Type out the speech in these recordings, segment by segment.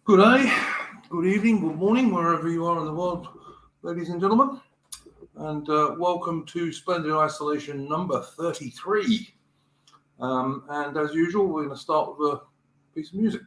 Good day, good evening, good morning, wherever you are in the world, ladies and gentlemen, and welcome to Splendid Isolation number 33. And as usual, we're going to start with a piece of music.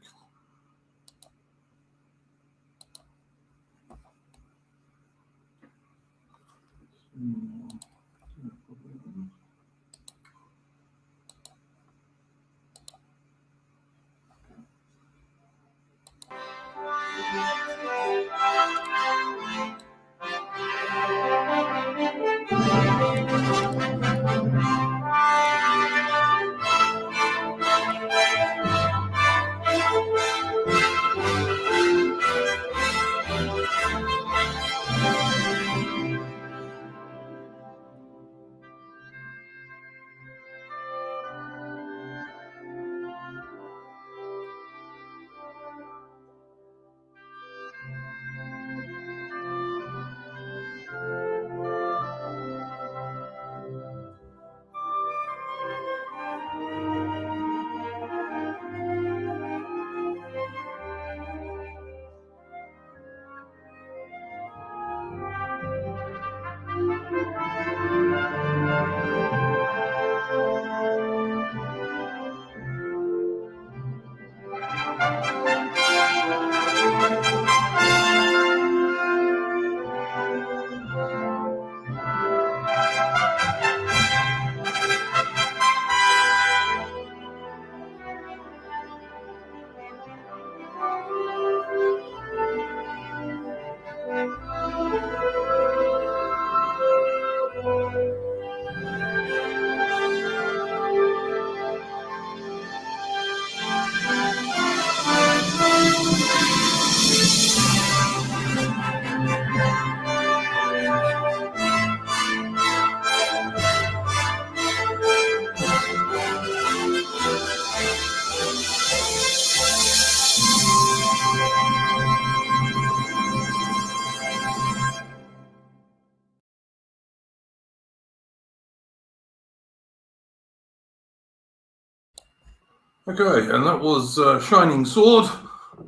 Okay, and that was Shining Sword,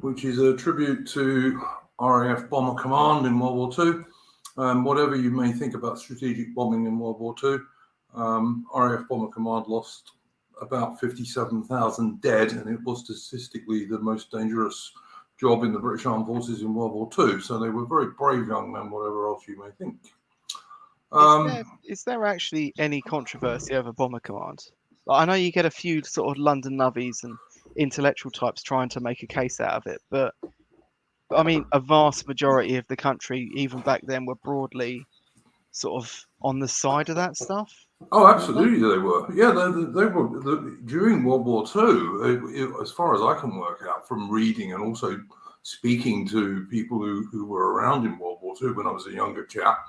which is a tribute to RAF Bomber Command in World War II. Whatever you may think about strategic bombing in World War II, RAF Bomber Command lost about 57,000 dead, and it was statistically the most dangerous job in the British Armed Forces in World War II. So they were very brave young men, whatever else you may think. Is there actually any controversy over Bomber Command? I know you get a few sort of London novies and intellectual types trying to make a case out of it, but I mean, a vast majority of the country, even back then, were broadly sort of on the side of that stuff. Oh, absolutely, they were. Yeah, they were during World War II. As far as I can work out from reading and also speaking to people who were around in World War II when I was a younger chap,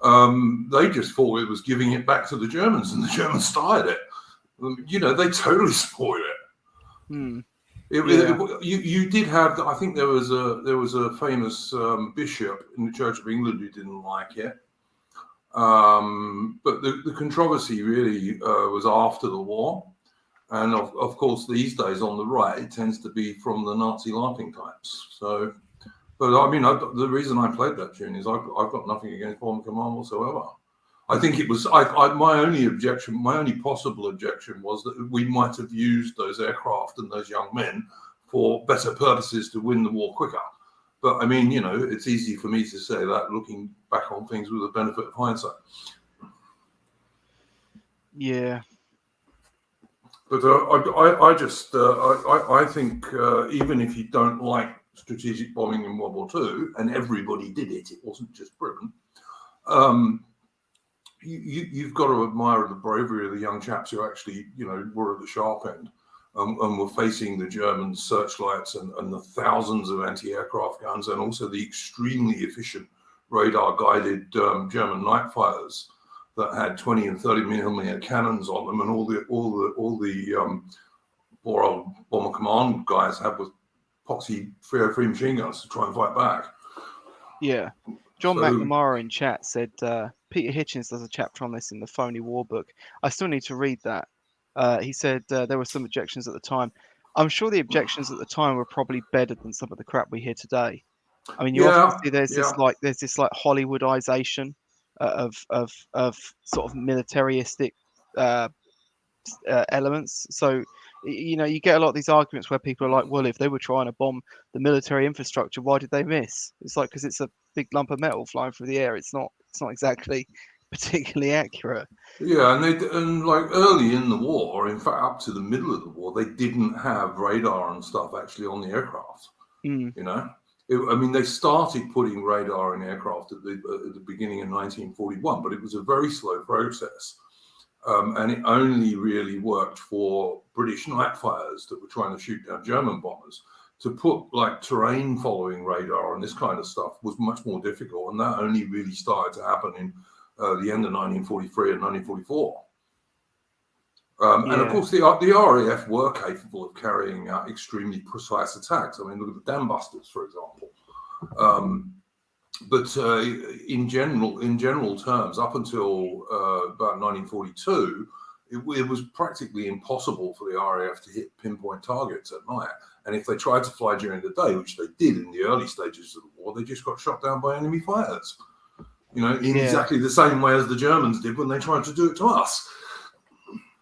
they just thought it was giving it back to the Germans, and the Germans started it. You know, they totally supported it. You did have, I think there was a famous bishop in the Church of England who didn't like it. But the controversy really was after the war. And of course, these days on the right, it tends to be from the Nazi laughing types. So, but I mean, the reason I played that tune is I've got nothing against Bomber Command whatsoever. I think it was my only possible objection was that we might have used those aircraft and those young men for better purposes to win the war quicker. But I mean, you know, it's easy for me to say that looking back on things with the benefit of hindsight. Yeah. But I think even if you don't like strategic bombing in World War II, and everybody did it, it wasn't just Britain. You've got to admire the bravery of the young chaps who actually, you know, were at the sharp end and were facing the German searchlights and the thousands of anti-aircraft guns, and also the extremely efficient radar-guided German night fighters that had 20 and 30 millimeter cannons on them, and all the poor old Bomber Command guys had with Poxy 303 machine guns to try and fight back. Yeah. John McNamara in chat said Peter Hitchens does a chapter on this in the Phony War book. I still need to read that. He said there were some objections at the time. I'm sure the objections at the time were probably better than some of the crap we hear today. I mean, you often Yeah, see there's yeah. this Hollywoodization of sort of militaristic elements. So you know, you get a lot of these arguments where people are like, well, if they were trying to bomb the military infrastructure, why did they miss? It's like, because it's a big lump of metal flying through the air. It's not exactly particularly accurate. Yeah, and like early in the war, in fact, up to the middle of the war, they didn't have radar and stuff actually on the aircraft. Mm. You know, I mean, they started putting radar in aircraft at the beginning of 1941, but it was a very slow process. And it only really worked for British night fighters that were trying to shoot down German bombers. To put like terrain following radar and this kind of stuff was much more difficult, and that only really started to happen in the end of 1943 and 1944. And of course, the RAF were capable of carrying out extremely precise attacks. I mean, look at the dam busters, for example. But in general terms, up until about 1942, it was practically impossible for the RAF to hit pinpoint targets at night. And if they tried to fly during the day, which they did in the early stages of the war, they just got shot down by enemy fighters. You know, in exactly the same way as the Germans did when they tried to do it to us.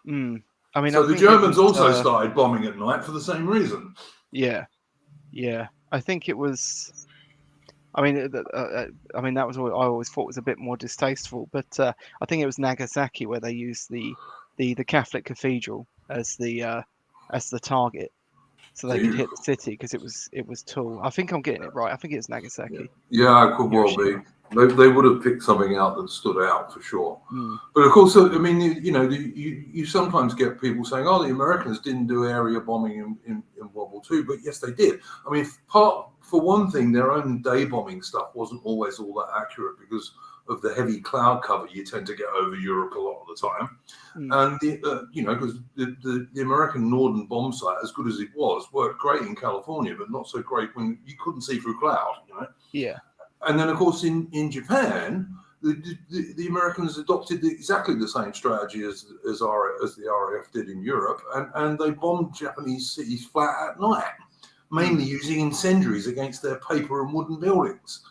Mm. I mean, so the Germans also started bombing at night for the same reason. Yeah, yeah. I think it was. I mean, that was what I always thought was a bit more distasteful. But I think it was Nagasaki where they used the Catholic cathedral as the target, so they could hit the city because it was tall. I think I'm getting it right. I think it's Nagasaki. Yeah, it could well be. They would have picked something out that stood out for sure. Mm. But of course, I mean, you know, you sometimes get people saying, "Oh, the Americans didn't do area bombing in World War II," but yes, they did. I mean, for one thing, their own day bombing stuff wasn't always all that accurate because of the heavy cloud cover you tend to get over Europe a lot of the time. And you know, because the American Northern bomb site, as good as it was, worked great in California, but not so great when you couldn't see through cloud. You know. Yeah. And then, of course, in Japan, the Americans adopted exactly the same strategy as the RAF did in Europe, and they bombed Japanese cities flat at night, mainly using incendiaries against their paper and wooden buildings.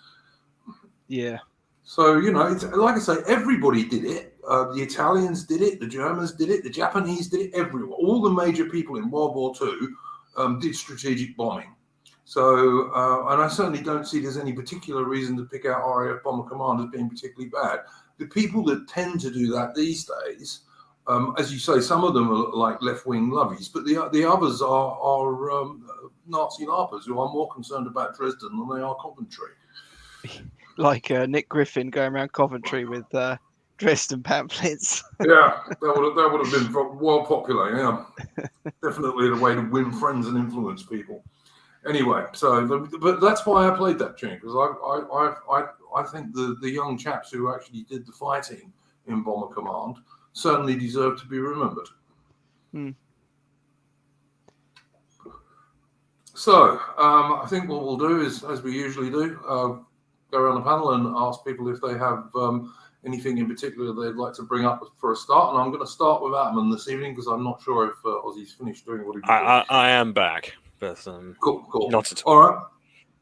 Yeah. So, you know, it's, like I say, everybody did it. The Italians did it, the Germans did it, the Japanese did it, everyone. All the major people in World War II did strategic bombing. So, and I certainly don't see there's any particular reason to pick out RAF Bomber Command as being particularly bad. The people that tend to do that these days, as you say, some of them are like left-wing lovies, but the others are Nazi larpers who are more concerned about Dresden than they are Coventry. Like Nick Griffin going around Coventry with Dresden pamphlets. Yeah, that would have been well popular. Yeah, definitely the way to win friends and influence people. Anyway, but that's why I played that tune, because I think the young chaps who actually did the fighting in Bomber Command certainly deserve to be remembered. So I think what we'll do is, as we usually do, go around the panel and ask people if they have anything in particular they'd like to bring up for a start. And I'm going to start with Atman this evening because I'm not sure if Ozzy's finished doing what he was. I am back. But, cool. Not at all. All right.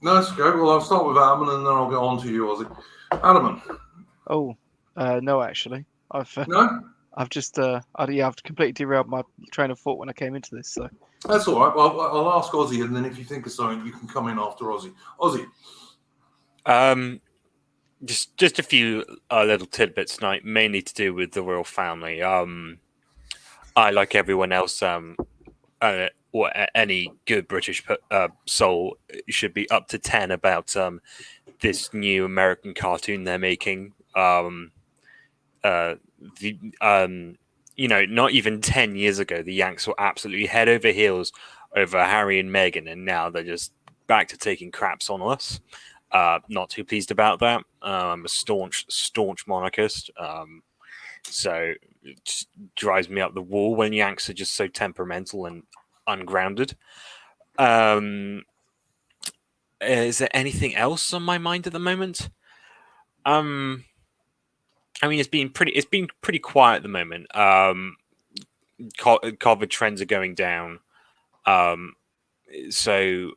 No, that's okay. Well, I'll start with Adam and then I'll get on to you, Ozzy. Adam. Oh, no, actually. No? I've just, I've completely derailed my train of thought when I came into this. So that's all right. Well, I'll ask Ozzy, and then if you think of something, you can come in after Ozzy. Ozzy. Just a few little tidbits tonight, mainly to do with the royal family. I, like everyone else, or any good British soul should be up to 10 about this new American cartoon they're making. You know, not even 10 years ago, the Yanks were absolutely head over heels over Harry and Meghan, and now they're just back to taking craps on us. Not too pleased about that. I'm a staunch monarchist, so it just drives me up the wall when Yanks are just so temperamental and ungrounded. Is there anything else on my mind at the moment? I mean, it's been pretty quiet at the moment. COVID trends are going down. So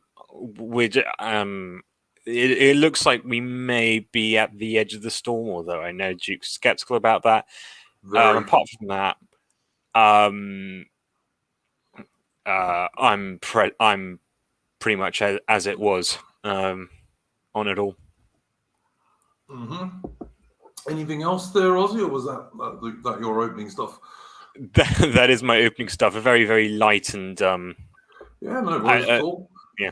it looks like we may be at the edge of the storm, although I know Duke's skeptical about that. Apart from that, I'm pretty much as it was on it all. Mm-hmm. Anything else there, Ozzy, or was that your opening stuff? That is my opening stuff. A very, very light and yeah, no worries at all. Yeah.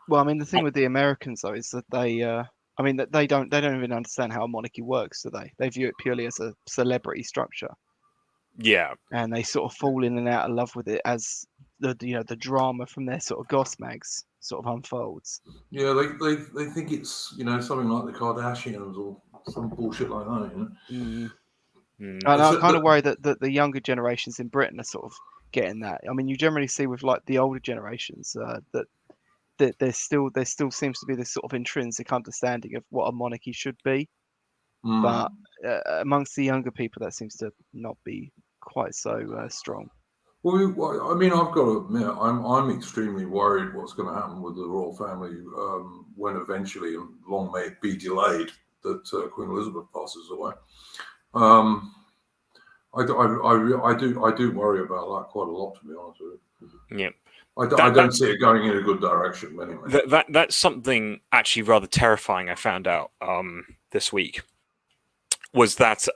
Well, I mean, the thing with the Americans though is that they don't even understand how a monarchy works, do they? They view it purely as a celebrity structure. Yeah. And they sort of fall in and out of love with it as the drama from their sort of goss mags sort of unfolds. Yeah, they think it's something like the Kardashians or some bullshit like that. And I'm kind of worried that the younger generations in Britain are sort of getting that. I mean, you generally see with like the older generations that there still seems to be this sort of intrinsic understanding of what a monarchy should be, but amongst the younger people that seems to not be quite so strong. Well, I mean, I've got to admit, I'm extremely worried what's going to happen with the royal family when eventually, and long may it be delayed, that Queen Elizabeth passes away. I do worry about that quite a lot, to be honest with you. Yeah. I don't see it going in a good direction anyway. That's something actually rather terrifying I found out this week. Was that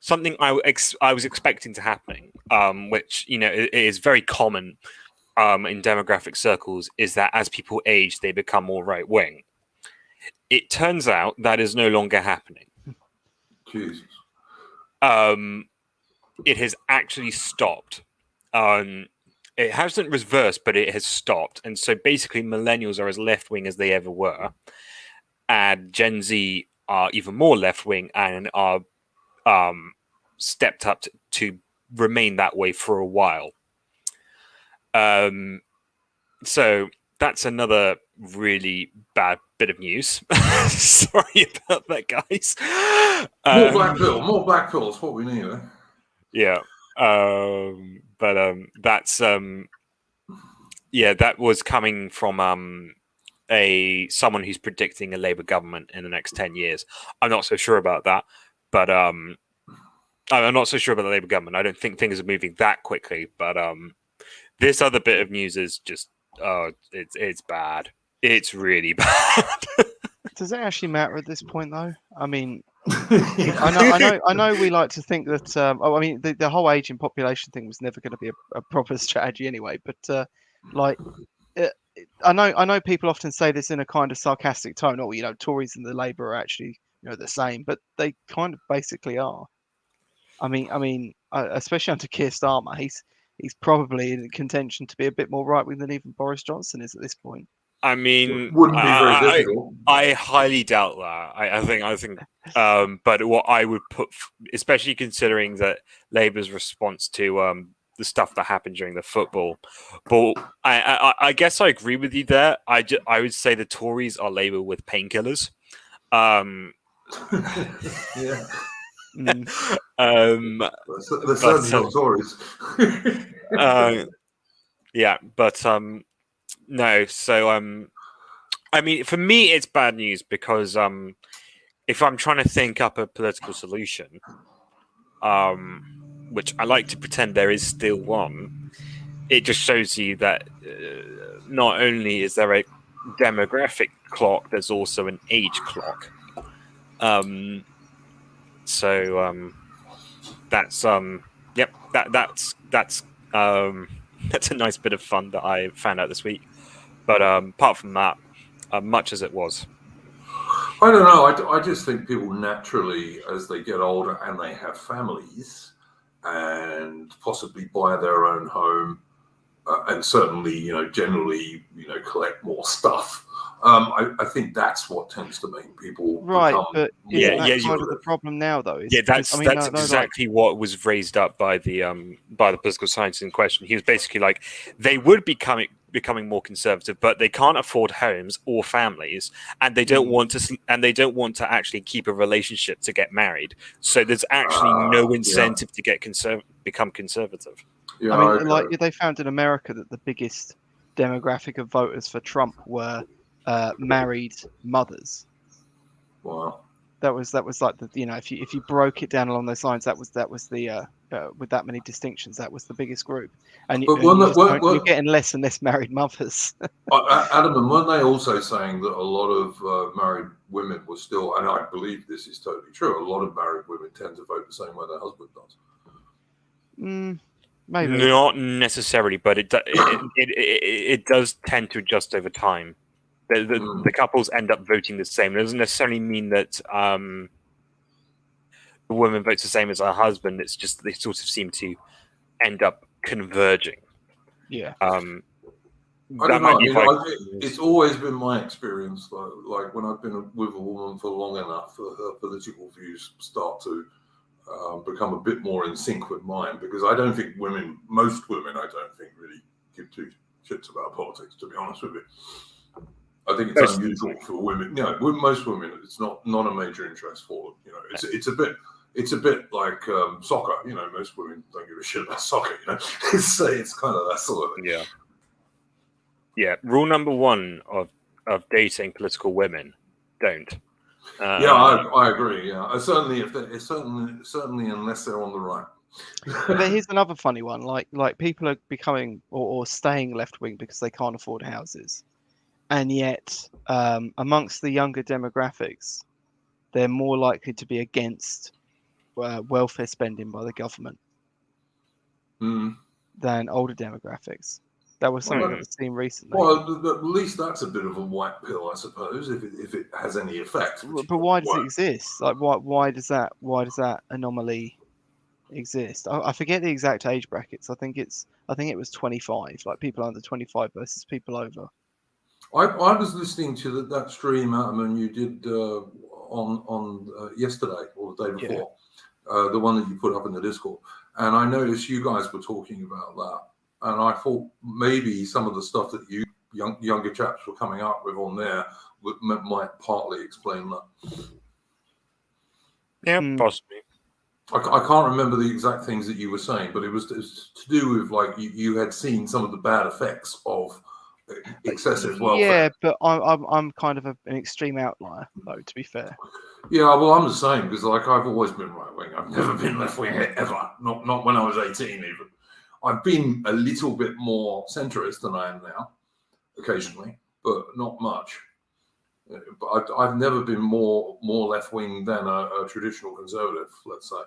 something I was expecting to happen, which is very common in demographic circles, is that as people age, they become more right wing. It turns out that is no longer happening. Jesus. It has actually stopped. It hasn't reversed, but it has stopped. And so basically millennials are as left-wing as they ever were. And Gen Z are even more left-wing and are stepped up to remain that way for a while. So that's another really bad bit of news. Sorry about that, guys. More black pill is what we need, eh? Yeah. But that's that was coming from someone who's predicting a Labour government in the next 10 years. I'm not so sure about that, but I'm not so sure about the Labour government. I don't think things are moving that quickly, but this other bit of news is just it's bad. It's really bad. Does it actually matter at this point, though? I mean, I know we like to think that. The whole aging population thing was never going to be a proper strategy anyway. But I know people often say this in a kind of sarcastic tone. Oh, Tories and the Labour are actually the same, but they kind of basically are. I mean, especially under Keir Starmer, he's probably in contention to be a bit more right wing than even Boris Johnson is at this point. I mean, wouldn't be very difficult. I highly doubt that. I think. But what I would put, especially considering that Labour's response to the stuff that happened during the football, but I guess I agree with you there. I would say the Tories are Labour with painkillers. Yeah. The certainly not Tories. Yeah, but no. So I mean, for me, it's bad news because if I'm trying to think up a political solution, which I like to pretend there is still one, it just shows you that not only is there a demographic clock, there's also an age clock. So that's that's a nice bit of fun that I found out this week. But apart from that, much as it was. I don't know. I just think people naturally, as they get older and they have families and possibly buy their own home, and certainly, generally, collect more stuff. I think that's what tends to make people become but that's part of the problem now, though. That's exactly what was raised up by the political scientist in question. He was basically like, they would becoming more conservative, but they can't afford homes or families, and they don't want to actually keep a relationship to get married. So there's actually no incentive to become conservative. Yeah, I mean, like they found in America that the biggest demographic of voters for Trump were married mothers. Wow. That was like the, if you broke it down along those lines, that was the with that many distinctions, that was the biggest group, and you're getting less and less married mothers. Adam, and weren't they also saying that a lot of married women were still, and I believe this is totally true, a lot of married women tend to vote the same way their husband does? Maybe not necessarily, but it does tend to adjust over time. The couples end up voting the same. It doesn't necessarily mean that the woman votes the same as her husband. It's just they sort of seem to end up converging. Yeah. I don't know. I mean, it's always been my experience, like when I've been with a woman for long enough, her political views start to become a bit more in sync with mine, because I don't think most women, I don't think really give two shits about politics, to be honest with you. I think it's unusual for women. Most women, it's not a major interest for them. It's a bit like soccer. Most women don't give a shit about soccer. It's kind of that sort of thing. Yeah. Yeah. Rule number one of dating political women: don't. I agree. Yeah, certainly unless they're on the right. But here's another funny one: like people are becoming or staying left wing because they can't afford houses. And yet, amongst the younger demographics, they're more likely to be against welfare spending by the government than older demographics. That was something that was seen recently. Well, at least that's a bit of a white pill, I suppose, if it has any effect. But why does it exist? Like, why does that anomaly exist? I forget the exact age brackets. I think it was 25, like people under 25 versus people over. I was listening to that stream, Adam, you did on yesterday or the day before, the one that you put up in the Discord, and I noticed you guys were talking about that, and I thought maybe some of the stuff that you younger chaps were coming up with on there might partly explain that. Yeah, possibly. I can't remember the exact things that you were saying, but it was to do with like you had seen some of the bad effects of excessive welfare. Yeah, but I'm kind of an extreme outlier, though. To be fair. Yeah, well, I'm the same because like I've always been right wing. I've never been left wing ever. Not when I was 18 even. I've been a little bit more centrist than I am now, occasionally, but not much. But I've never been more left wing than a traditional conservative, let's say.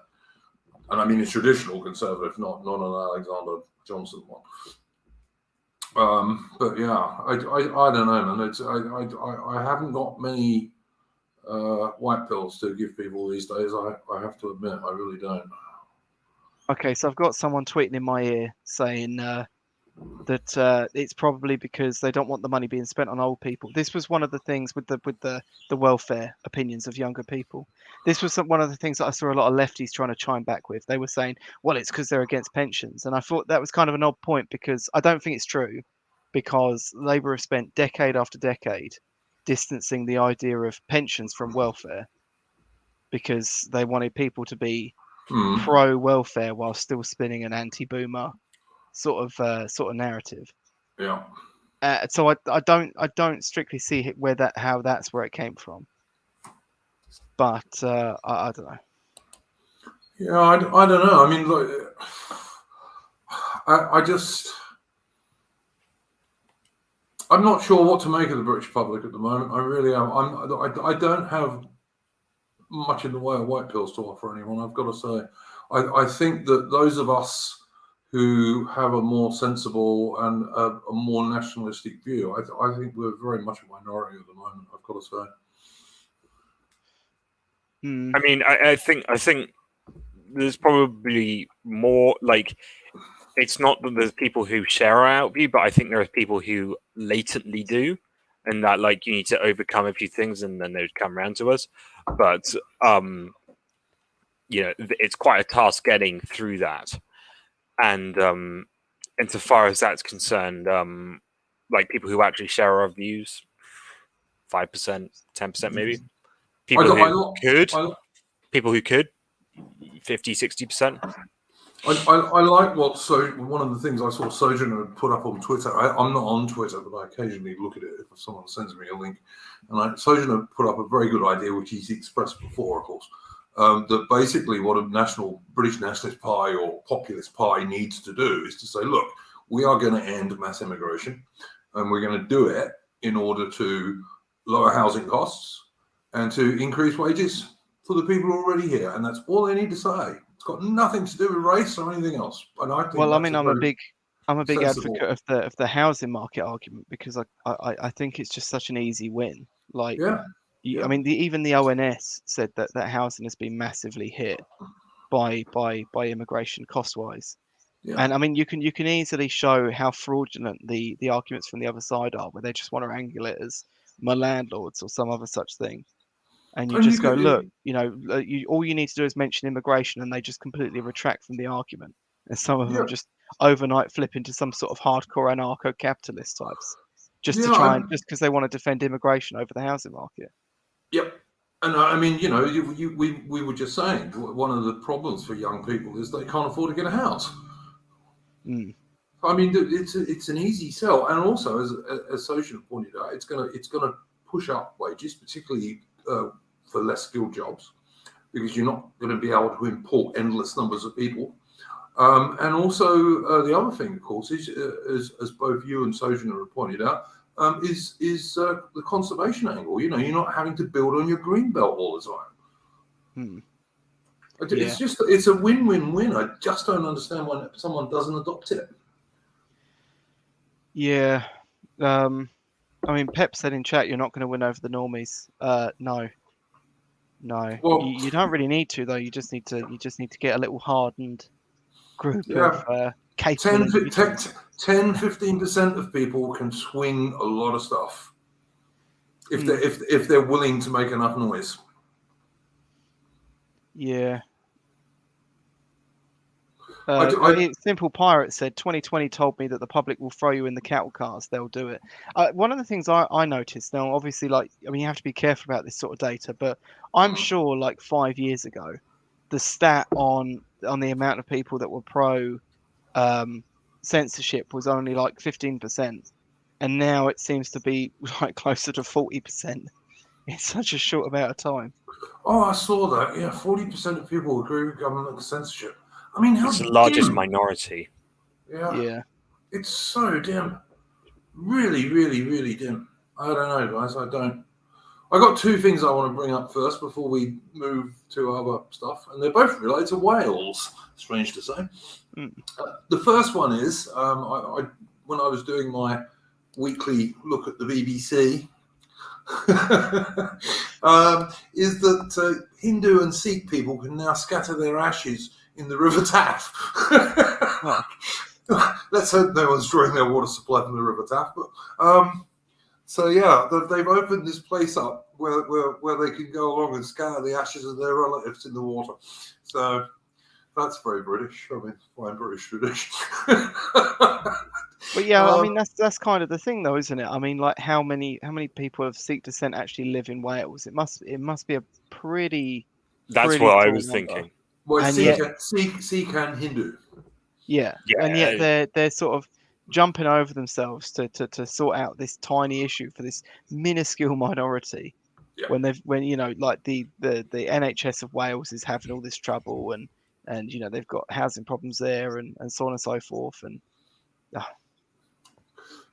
And I mean a traditional conservative, not an Alexander Johnson one. But yeah, I don't know, man. I haven't got many white pills to give people these days. I have to admit, I really don't. Okay, so I've got someone tweeting in my ear saying that it's probably because they don't want the money being spent on old people. This was one of the things with the welfare opinions of younger people. This was one of the things that I saw a lot of lefties trying to chime back with. They were saying, well, it's because they're against pensions. And I thought that was kind of an odd point because I don't think it's true, because Labour have spent decade after decade distancing the idea of pensions from welfare because they wanted people to be pro-welfare while still spinning an anti-boomer sort of narrative. Yeah. So I don't strictly see how that's where it came from. But I don't know. Yeah, I don't know. I mean, look, I'm not sure what to make of the British public at the moment. I really am. I don't have much in the way of white pills to offer anyone, I've got to say. I think that those of us who have a more sensible and a more nationalistic view, I think we're very much a minority at the moment, I've got to say. I mean, I think there's probably more, like, it's not that there's people who share our view, but I think there are people who latently do, and that, like, you need to overcome a few things and then they would come around to us. But it's quite a task getting through that. And insofar as that's concerned, like, people who actually share our views, 5%, 10% maybe. People who could, 50, 60%. I like one of the things I saw Sojourner put up on Twitter. I'm not on Twitter, but I occasionally look at it if someone sends me a link. And Sojourner put up a very good idea, which he's expressed before, of course, that basically what a British nationalist party or populist party needs to do is to say, look, we are going to end mass immigration, and we're going to do it in order to lower housing costs and to increase wages for the people already here. And that's all they need to say. It's got nothing to do with race or anything else. And I think I'm a big sensible advocate of the housing market argument, because I think it's just such an easy win. Like, yeah. I mean, even the ONS said that housing has been massively hit by immigration cost wise. Yeah. And I mean, you can easily show how fraudulent the arguments from the other side are, where they just want to angle it as my landlords or some other such thing. And you just go, look, all you need to do is mention immigration, and they just completely retract from the argument. And some of them just overnight flip into some sort of hardcore anarcho-capitalist types, just because they want to defend immigration over the housing market. Yep. And I mean, we were just saying one of the problems for young people is they can't afford to get a house. Mm. I mean, it's an easy sell, and also as Sojourner pointed out, it's gonna push up wages, particularly for less skilled jobs, because you're not going to be able to import endless numbers of people. And also the other thing, of course, is as both you and Sojourner have pointed out, is the conservation angle. You're not having to build on your green belt all the time. It's a win-win-win. I just don't understand why someone doesn't adopt it. Yeah. I mean, Pep said in chat, you're not going to win over the normies. No. Well, you don't really need to, though. You just need to get a little hardened group of capable 10-15% of people can swing a lot of stuff if they're willing to make enough noise. Yeah. Simple Pirate said, 2020 told me that the public will throw you in the cattle cars. They'll do it. One of the things I noticed, now, obviously, you have to be careful about this sort of data, but I'm sure 5 years ago, the stat on the amount of people that were pro censorship was only 15%. And now it seems to be closer to 40% in such a short amount of time. Oh, I saw that. Yeah, 40% of people agree with government censorship. I mean, it's the largest minority. Yeah. It's so dim. Really, really, really dim. I don't know, guys. I got two things I want to bring up first before we move to other stuff, and they're both related to Wales, strange to say. The first one is, when I was doing my weekly look at the BBC, is that Hindu and Sikh people can now scatter their ashes in the River Taff. Let's hope no one's drawing their water supply from the River Taff. But they've opened this place up where they can go along and scatter the ashes of their relatives in the water. So that's very British. I mean, fine British tradition. But yeah, I mean that's kind of the thing, though, isn't it? I mean, how many people of Sikh descent actually live in Wales? It must be a pretty. That's what I was thinking. Well, Sikh and Hindu. Yeah, and yet they're sort of jumping over themselves to sort out this tiny issue for this minuscule minority. Yeah. When the NHS of Wales is having all this trouble, and they've got housing problems there, and so on and so forth, and.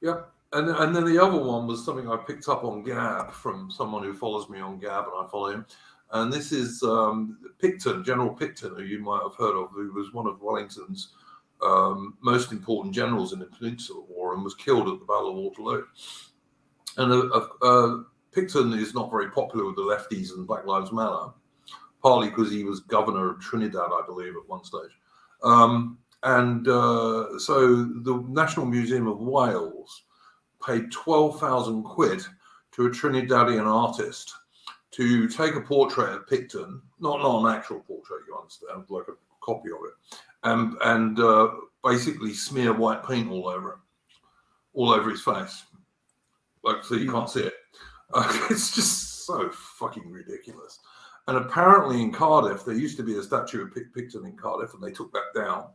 Yeah, and then the other one was something I picked up on Gab from someone who follows me on Gab, and I follow him. And this is Picton, General Picton, who you might have heard of, who was one of Wellington's most important generals in the Peninsular War and was killed at the Battle of Waterloo. And Picton is not very popular with the lefties and Black Lives Matter, partly because he was governor of Trinidad, I believe, at one stage. So the National Museum of Wales paid 12,000 quid to a Trinidadian artist to take a portrait of Picton, not an actual portrait, you understand, like a copy of it, and basically smear white paint all over his face, so you can't see it. It's just so fucking ridiculous. And apparently in Cardiff, there used to be a statue of Picton in Cardiff, and they took that down.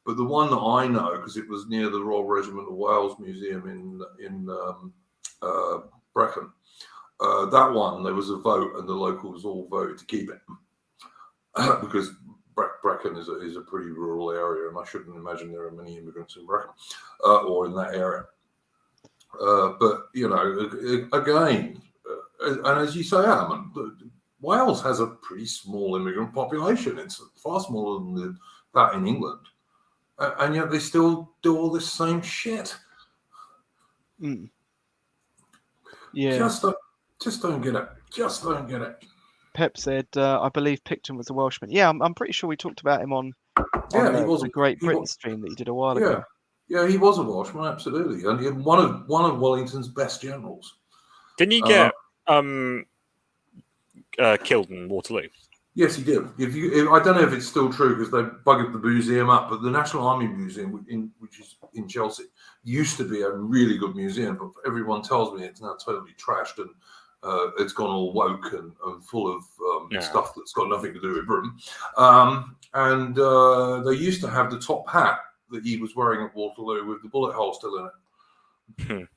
But the one that I know, because it was near the Royal Regiment of Wales Museum in Brecon, that one, there was a vote, and the locals all voted to keep it because Brecon is a pretty rural area, and I shouldn't imagine there are many immigrants in Brecon or in that area. But again, and as you say, Alan, Wales has a pretty small immigrant population. It's far smaller than that in England, and yet they still do all this same shit. Mm. Yeah, just don't get it. Just don't get it. Pep said, "I believe Picton was a Welshman." Yeah, I'm pretty sure we talked about him on he was the Great Britain stream that you did a while ago. Yeah, he was a Welshman, absolutely, and he had one of Wellington's best generals. Didn't he get killed in Waterloo? Yes, he did. I don't know if it's still true because they buggered the museum up, but the National Army Museum, which is in Chelsea, used to be a really good museum, but everyone tells me it's now totally trashed and it's gone all woke and full of stuff that's got nothing to do with Britain. And they used to have the top hat that he was wearing at Waterloo with the bullet hole still in it.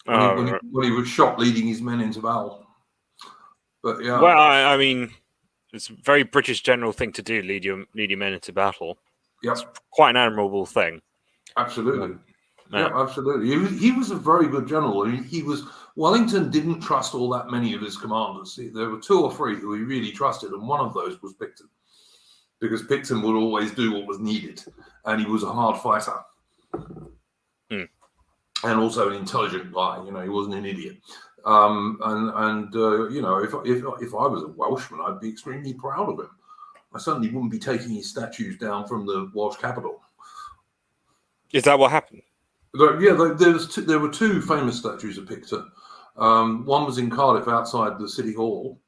When he was shot leading his men into battle. But yeah. Well, I mean, it's a very British general thing to do, lead your men into battle. Yep. It's quite an admirable thing. Absolutely. Yeah, absolutely. He was a very good general. Wellington didn't trust all that many of his commanders. There were 2 or 3 who he really trusted, and one of those was Picton, because Picton would always do what was needed, and he was a hard fighter, and also an intelligent guy. He wasn't an idiot. If I was a Welshman, I'd be extremely proud of him. I certainly wouldn't be taking his statues down from the Welsh capital. Is that what happened? Yeah, there were 2 famous statues of Picton. One was in Cardiff outside the City Hall,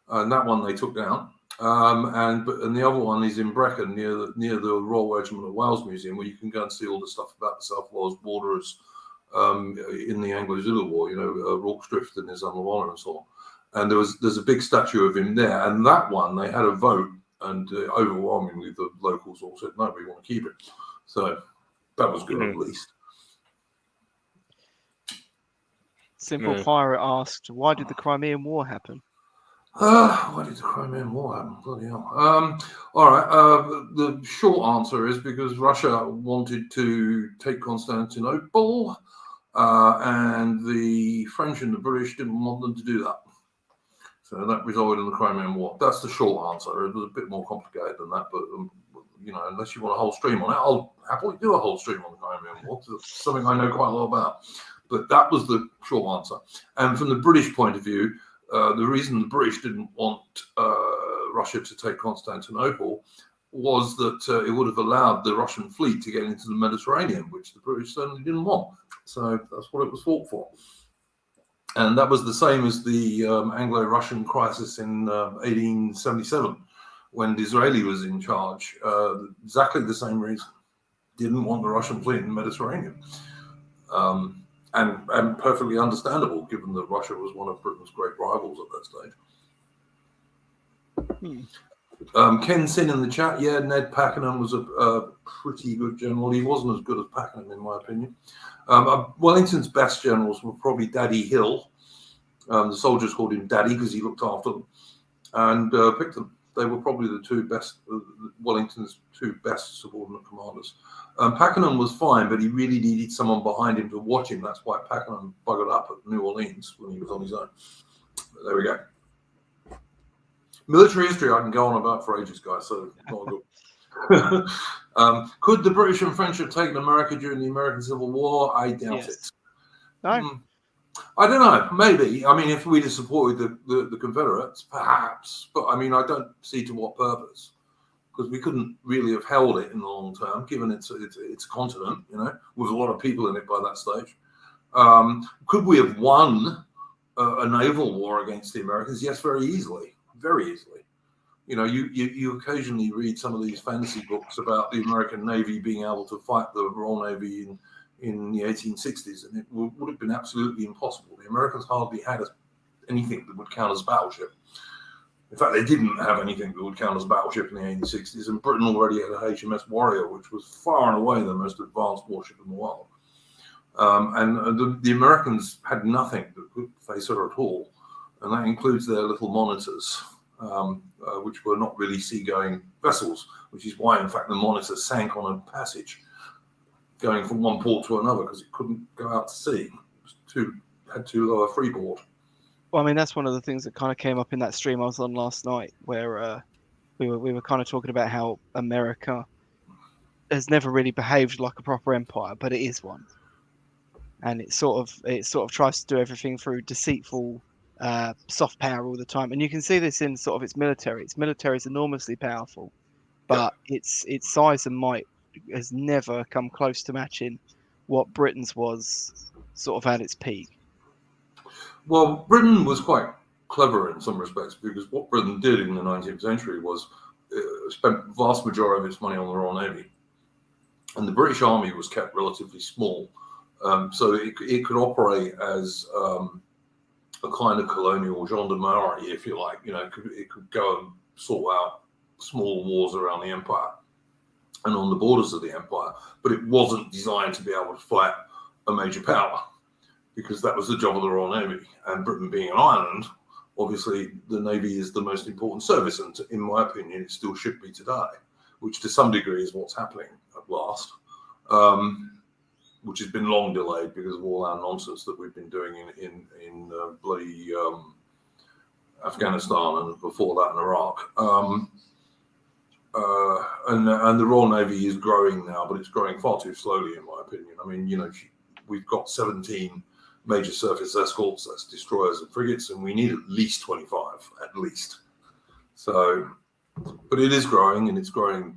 and that one they took down. And the other one is in Brecon near the Royal Regiment of Wales Museum, where you can go and see all the stuff about the South Wales borderers in the Anglo-Zulu War. Rorke's Drift and his Unlawana and so on. And there's a big statue of him there. And that one, they had a vote, and overwhelmingly the locals all said no, we want to keep it. So that was good at least. Simple Pirate asked, why did the Crimean War happen? Why did the Crimean War happen? Bloody hell. All right. The short answer is because Russia wanted to take Constantinople, and the French and the British didn't want them to do that. So that resulted in the Crimean War. That's the short answer. It was a bit more complicated than that, but unless you want a whole stream on it, I'll happily do a whole stream on the Crimean War. It's something I know quite a lot about. But that was the short answer. And from the British point of view, the reason the British didn't want Russia to take Constantinople was that it would have allowed the Russian fleet to get into the Mediterranean, which the British certainly didn't want. So that's what it was fought for. And that was the same as the Anglo-Russian crisis in 1877, when Disraeli was in charge. Exactly the same reason. Didn't want the Russian fleet in the Mediterranean. And perfectly understandable, given that Russia was one of Britain's great rivals at that stage. Ken Sin in the chat, yeah, Ned Pakenham was a pretty good general. He wasn't as good as Pakenham, in my opinion. Wellington's best generals were probably Daddy Hill. The soldiers called him Daddy because he looked after them, and Picton. They were probably the 2 best, Wellington's 2 best subordinate commanders. Pakenham was fine, but he really needed someone behind him to watch him. That's why Pakenham buggered up at New Orleans when he was on his own. But there we go. Military history I can go on about for ages, guys, so not good. Could the British and French have taken America during the American Civil War? I doubt it. No. I don't know. Maybe. I mean, if we'd have supported the Confederates, perhaps. But I mean, I don't see to what purpose, because we couldn't really have held it in the long term, given it's a continent, with a lot of people in it by that stage. Could we have won a naval war against the Americans? Yes, very easily. Very easily. You occasionally read some of these fantasy books about the American Navy being able to fight the Royal Navy in the 1860s, and it would have been absolutely impossible. The Americans hardly had anything that would count as a battleship. In fact, they didn't have anything that would count as a battleship in the 1860s, and Britain already had a HMS Warrior, which was far and away the most advanced warship in the world. And the Americans had nothing that could face her at all, and that includes their little monitors, which were not really seagoing vessels, which is why, in fact, the Monitor sank on a passage going from one port to another because it couldn't go out to sea. It had too low a freeboard. Well, I mean, that's one of the things that kind of came up in that stream I was on last night, where we were kind of talking about how America has never really behaved like a proper empire, but it is one, and it sort of tries to do everything through deceitful soft power all the time. And you can see this in sort of its military. Its military is enormously powerful, but its size and might has never come close to matching what Britain's was sort of at its peak. Well, Britain was quite clever in some respects, because what Britain did in the 19th century was spent vast majority of its money on the Royal Navy, and the British Army was kept relatively small, so it could operate as a kind of colonial gendarmerie, if you like. It could go and sort out small wars around the empire and on the borders of the empire, but it wasn't designed to be able to fight a major power, because that was the job of the Royal Navy. And Britain being an island, obviously the Navy is the most important service, and in my opinion it still should be today, which to some degree is what's happening at last, which has been long delayed because of all our nonsense that we've been doing in bloody Afghanistan, and before that in Iraq. And the Royal Navy is growing now, but it's growing far too slowly, in my opinion. I mean, we've got 17 major surface escorts, that's destroyers and frigates, and we need at least 25, at least. So, but it is growing, and it's growing,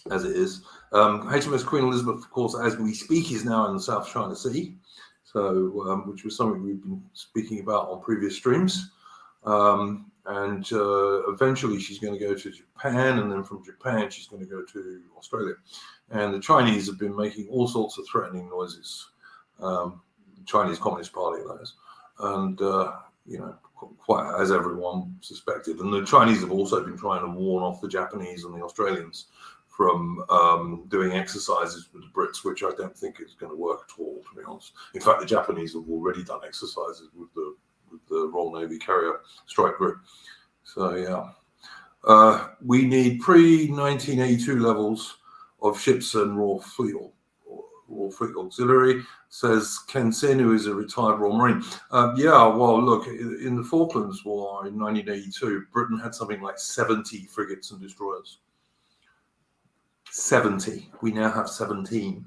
as it is. HMS Queen Elizabeth, of course, as we speak, is now in the South China Sea, so which was something we've been speaking about on previous streams. And eventually she's going to go to Japan, and then from Japan she's going to go to Australia. And the Chinese have been making all sorts of threatening noises, Chinese Communist Party, that is, and quite as everyone suspected. And the Chinese have also been trying to warn off the Japanese and the Australians from doing exercises with the Brits, which I don't think is going to work at all, to be honest. In fact, the Japanese have already done exercises with the Royal Navy carrier strike group. So yeah, we need pre-1982 levels of ships and Royal Fleet Auxiliary, says Ken Sin, who is a retired Royal Marine. Well, look, in the Falklands War in 1982, Britain had something like 70 frigates and destroyers. 70. We now have 17.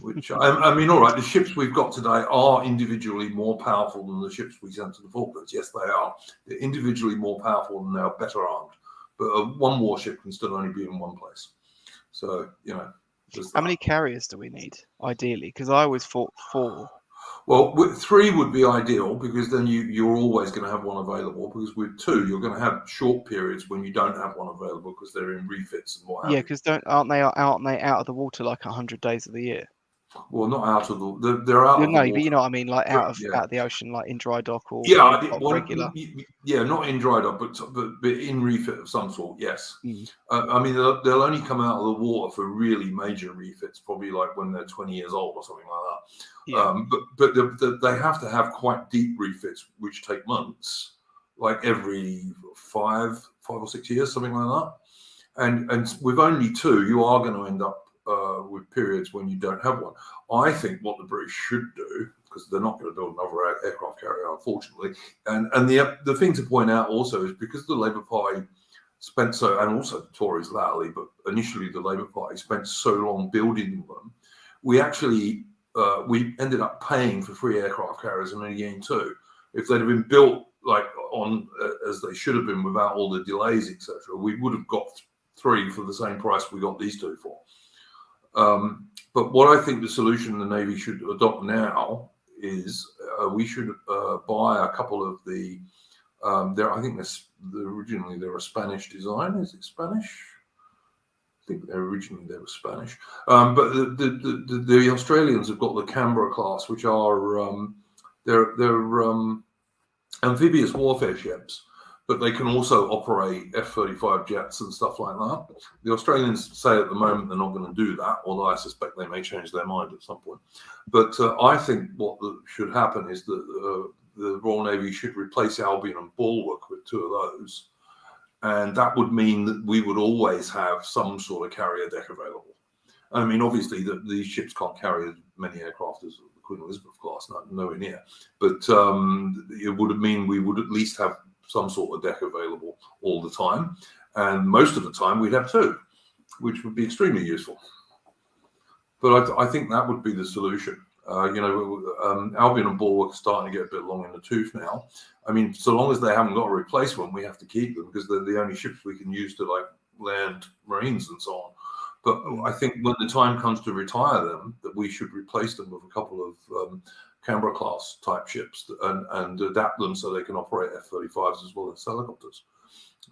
Which I mean, all right, the ships we've got today are individually more powerful than the ships we sent to the Falklands. Yes, they are. They're individually more powerful and they are better armed. But one warship can still only be in one place. So, how many carriers do we need, ideally? Because I always thought 4. Well, 3 would be ideal, because then you're always going to have one available. Because with 2, you're going to have short periods when you don't have one available because they're in refits and what have you. Yeah, because aren't they out of the water like 100 days of the year? Well, not out of they're out of the water. No, but you know what I mean, like out of the ocean, like in dry dock or regular. Yeah, not in dry dock, but in refit of some sort. Yes, I mean they'll only come out of the water for really major refits, probably like when they're 20 years old or something like that. Yeah. But they have to have quite deep refits, which take months, like every 5 or 6 years, something like that. And with only 2, you are going to end up with periods when you don't have one. I think what the British should do, because they're not going to build another aircraft carrier, unfortunately, and the thing to point out also is because the Labour Party spent so, and also the Tories latterly, but initially the Labour Party spent so long building them, we actually we ended up paying for 3 aircraft carriers in again too. If they'd have been built like on as they should have been without all the delays, etc., we would have got 3 for the same price we got these 2 for. But what I think the solution the Navy should adopt now is we should buy a couple of the. I think originally they're a Spanish design. Is it Spanish? I think originally they were Spanish. But the Australians have got the Canberra class, which are they're amphibious warfare ships, but they can also operate F-35 jets and stuff like that. The Australians say at the moment they're not going to do that, although I suspect they may change their mind at some point. But I think what should happen is that the Royal Navy should replace Albion and Bulwark with 2 of those. And that would mean that we would always have some sort of carrier deck available. I mean, obviously, these ships can't carry as many aircraft as the Queen Elizabeth class, nowhere near. But it would mean we would at least have some sort of deck available all the time. And most of the time, we'd have 2, which would be extremely useful. But I think that would be the solution. Albion and Bulwark are starting to get a bit long in the tooth now. I mean, so long as they haven't got a replacement, we have to keep them because they're the only ships we can use to like land Marines and so on. But I think when the time comes to retire them, that we should replace them with a couple of Canberra class type ships and adapt them so they can operate F-35s as well as helicopters.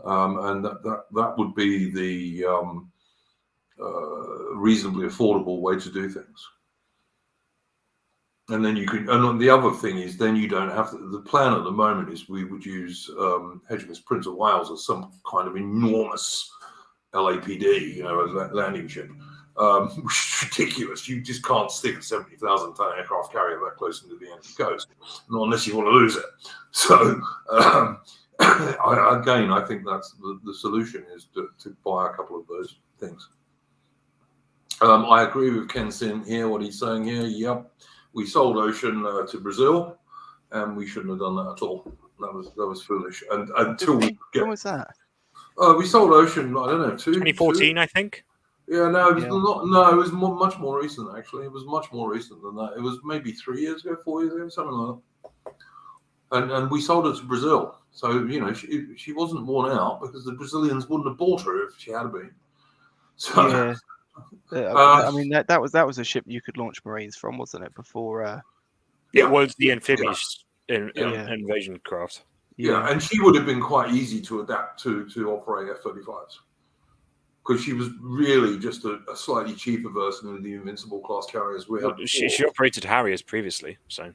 And that would be the reasonably affordable way to do things. And then you can, and the other thing is, then you don't have to, the plan at the moment is we would use HMS Prince of Wales as some kind of enormous LAPD, a landing ship, which is ridiculous. You just can't stick a 70,000 ton aircraft carrier that close into the enemy coast, not unless you want to lose it. So, I think that's the solution is to buy a couple of those things. I agree with Ken Sin here, what he's saying here. Yep. We sold Ocean to Brazil, and we shouldn't have done that at all. That was foolish. And until we get, when was that? We sold Ocean. I don't know, 2014, I think. Yeah, no, it was not. No, it was much more recent. Actually, it was much more recent than that. It was maybe 3 years ago, 4 years ago, something like that. And we sold her to Brazil. So she wasn't worn out because the Brazilians wouldn't have bought her if she had been. So. Yeah. I mean that was a ship you could launch Marines from, wasn't it? Before it was the amphibious invasion craft. Yeah, and she would have been quite easy to adapt to operate F-35s because she was really just a slightly cheaper version of the Invincible class carriers we had. She operated Harriers previously, so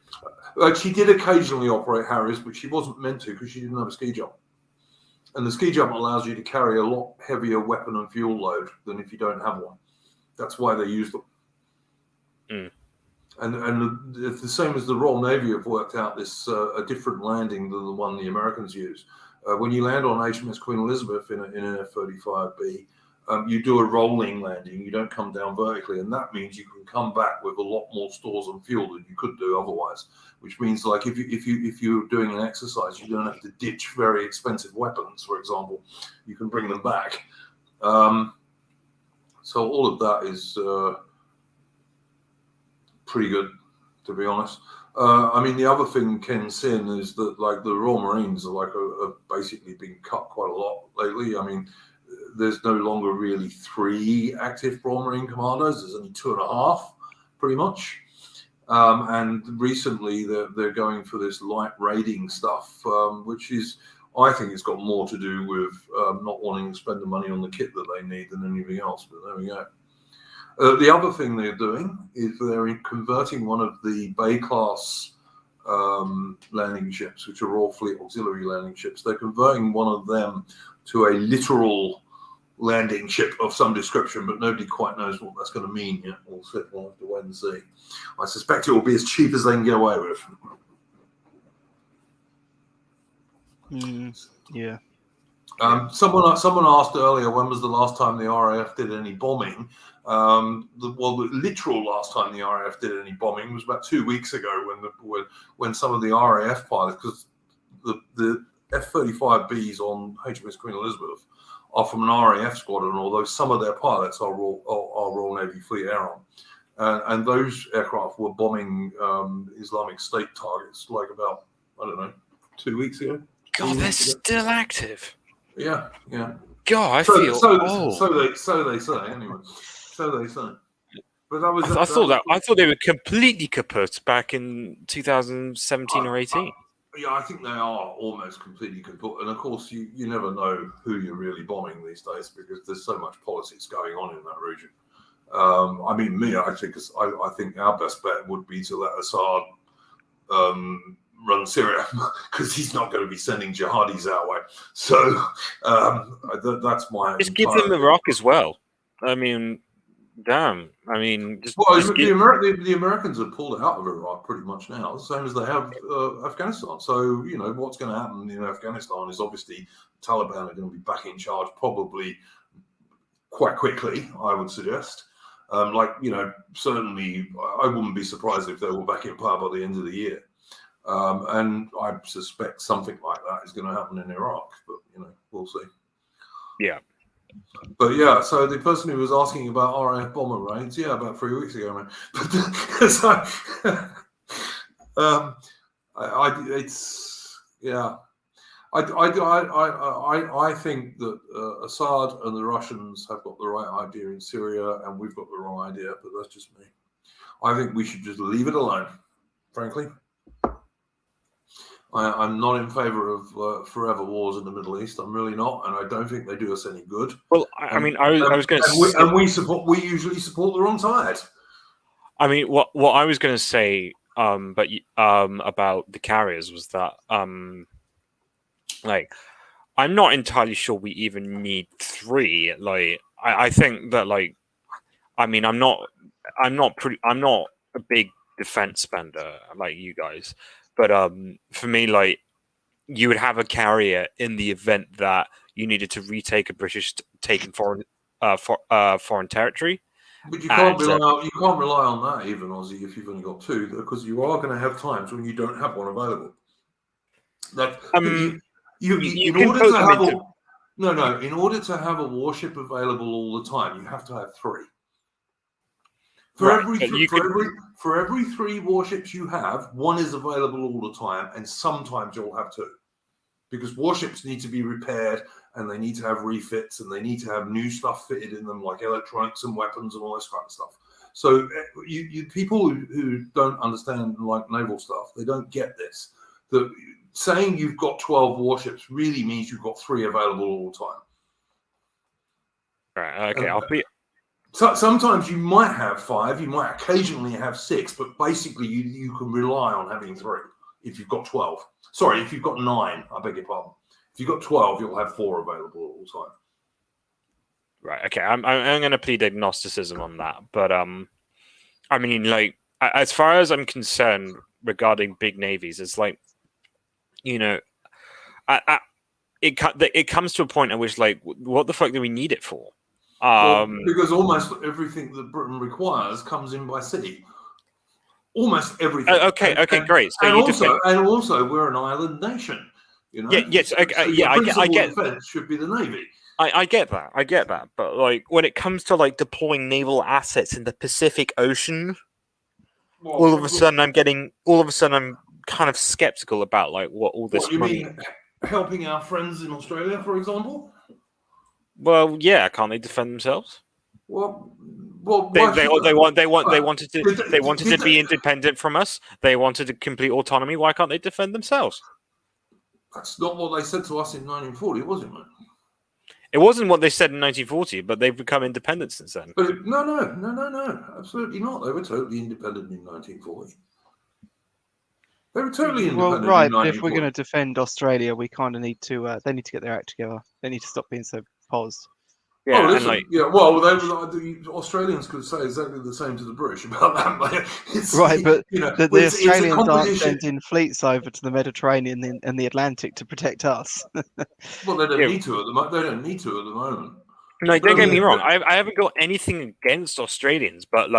she did occasionally operate Harriers, but she wasn't meant to because she didn't have a ski jump. And the ski jump allows you to carry a lot heavier weapon and fuel load than if you don't have one. That's why they use them. And it's the same as the Royal Navy have worked out this a different landing than the one the Americans use. When you land on HMS Queen Elizabeth in an F-35B, you do a rolling landing. You don't come down vertically, and that means you can come back with a lot more stores and fuel than you could do otherwise. Which means, like, if you're doing an exercise, you don't have to ditch very expensive weapons, for example. You can bring them back. So all of that is pretty good, to be honest. I mean, the other thing Ken Sin is that, like, the Royal Marines are basically been cut quite a lot lately. I mean, there's no longer really 3 active Royal Marine commanders. There's only 2.5, pretty much. And recently they're going for this light raiding stuff, which is, I think it's got more to do with not wanting to spend the money on the kit that they need than anything else, but there we go. The other thing they're doing is they're converting one of the Bay-class landing ships, which are Royal Fleet auxiliary landing ships. They're converting one of them to a literal landing ship of some description, but nobody quite knows what that's going to mean yet. We'll have to wait and see. I suspect it will be as cheap as they can get away with. Yeah. Someone asked earlier, when was the last time the RAF did any bombing? The literal last time the RAF did any bombing was about 2 weeks ago when some of the RAF pilots, because the F-35Bs on HMS Queen Elizabeth are from an RAF squadron, although some of their pilots are Royal Navy Fleet Air Arm. And those aircraft were bombing Islamic State targets like about, 2 weeks ago. God, they're still active. Yeah. God, I feel so they say anyway. So they say. But that was. I thought they were completely kaput back in 2017 or 18. Yeah, I think they are almost completely kaput. And of course, you never know who you're really bombing these days because there's so much politics going on in that region. I think our best bet would be to let Assad run Syria because he's not going to be sending jihadis our way. So that's my. Just give them Iraq as well. I mean, damn. I mean, the Americans have pulled out of Iraq pretty much now, the same as they have Afghanistan. So what's going to happen in Afghanistan is obviously Taliban are going to be back in charge probably quite quickly, I would suggest. Certainly, I wouldn't be surprised if they were back in power by the end of the year. And I suspect something like that is going to happen in Iraq, but we'll see. Yeah. But yeah, so the person who was asking about RAF bomber raids, about 3 weeks ago, man. But so, I think that Assad and the Russians have got the right idea in Syria, and we've got the wrong idea. But that's just me. I think we should just leave it alone. Frankly, I'm not in favor of forever wars in the Middle East. I'm really not, and I don't think they do us any good. Well, I was going to, and we usually support the wrong side. I mean, what I was going to say, about the carriers was that, I'm not entirely sure we even need 3. I think that, I'm not a big defense spender like you guys. But for me, you would have a carrier in the event that you needed to retake a British taken foreign territory. But you can't rely on that even, Aussie, if you've only got 2, because you are going to have times when you don't have one available. In order to have a warship available all the time, you have to have 3. For every 3 warships you have, 1 is available all the time, and sometimes you'll have 2. Because warships need to be repaired, and they need to have refits, and they need to have new stuff fitted in them, like electronics and weapons and all this kind of stuff. So you people who don't understand naval stuff, they don't get this. That saying you've got 12 warships really means you've got 3 available all the time. Right. Okay. So sometimes you might have 5, you might occasionally have 6, but basically you can rely on having 3 if you've got 12. Sorry, if you've got 9, I beg your pardon. If you've got 12, you'll have 4 available all the time. Right. Okay. I'm going to plead agnosticism on that, but as far as I'm concerned regarding big navies, it's it comes to a point at which what the fuck do we need it for? Because almost everything that Britain requires comes in by sea. Almost everything. Okay, great. So and also, we're an island nation. I get. Defense should be the navy. I get that. But when it comes to deploying naval assets in the Pacific Ocean, all of a sudden I'm kind of skeptical about what all this. What you mean? Helping our friends in Australia, for example. Well, yeah, can't they defend themselves? Well, they wanted to be independent from us. They wanted a complete autonomy. Why can't they defend themselves? That's not what they said to us in 1940, was it, mate? It wasn't what they said in 1940, but they've become independent since then. But no, absolutely not. They were totally independent in 1940. They were totally independent. Well, right, but if we're going to defend Australia, we kind of need to. They need to get their act together. They need to stop being so posed. Yeah, the Australians could say exactly the same to the British about that. Right, but the Australians aren't sending fleets over to the Mediterranean and the Atlantic to protect us. Well, they don't need to at the moment. They don't need to at the moment. No, don't get me wrong. I haven't got anything against Australians, but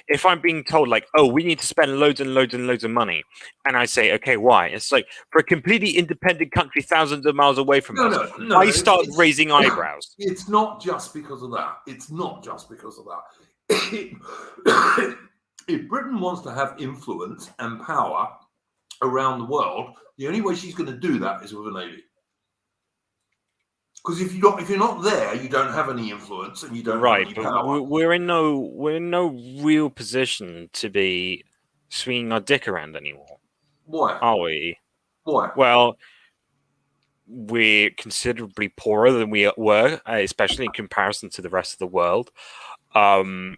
if I'm being told we need to spend loads and loads and loads of money, and I say, okay, why? It's for a completely independent country thousands of miles away from us. I start raising eyebrows. It's not just because of that. If Britain wants to have influence and power around the world, the only way she's going to do that is with a navy. Because if you're not there, you don't have any influence and you don't have any power. We're in no real position to be swinging our dick around anymore. Why? Are we? Why? Well, we're considerably poorer than we were, especially in comparison to the rest of the world. There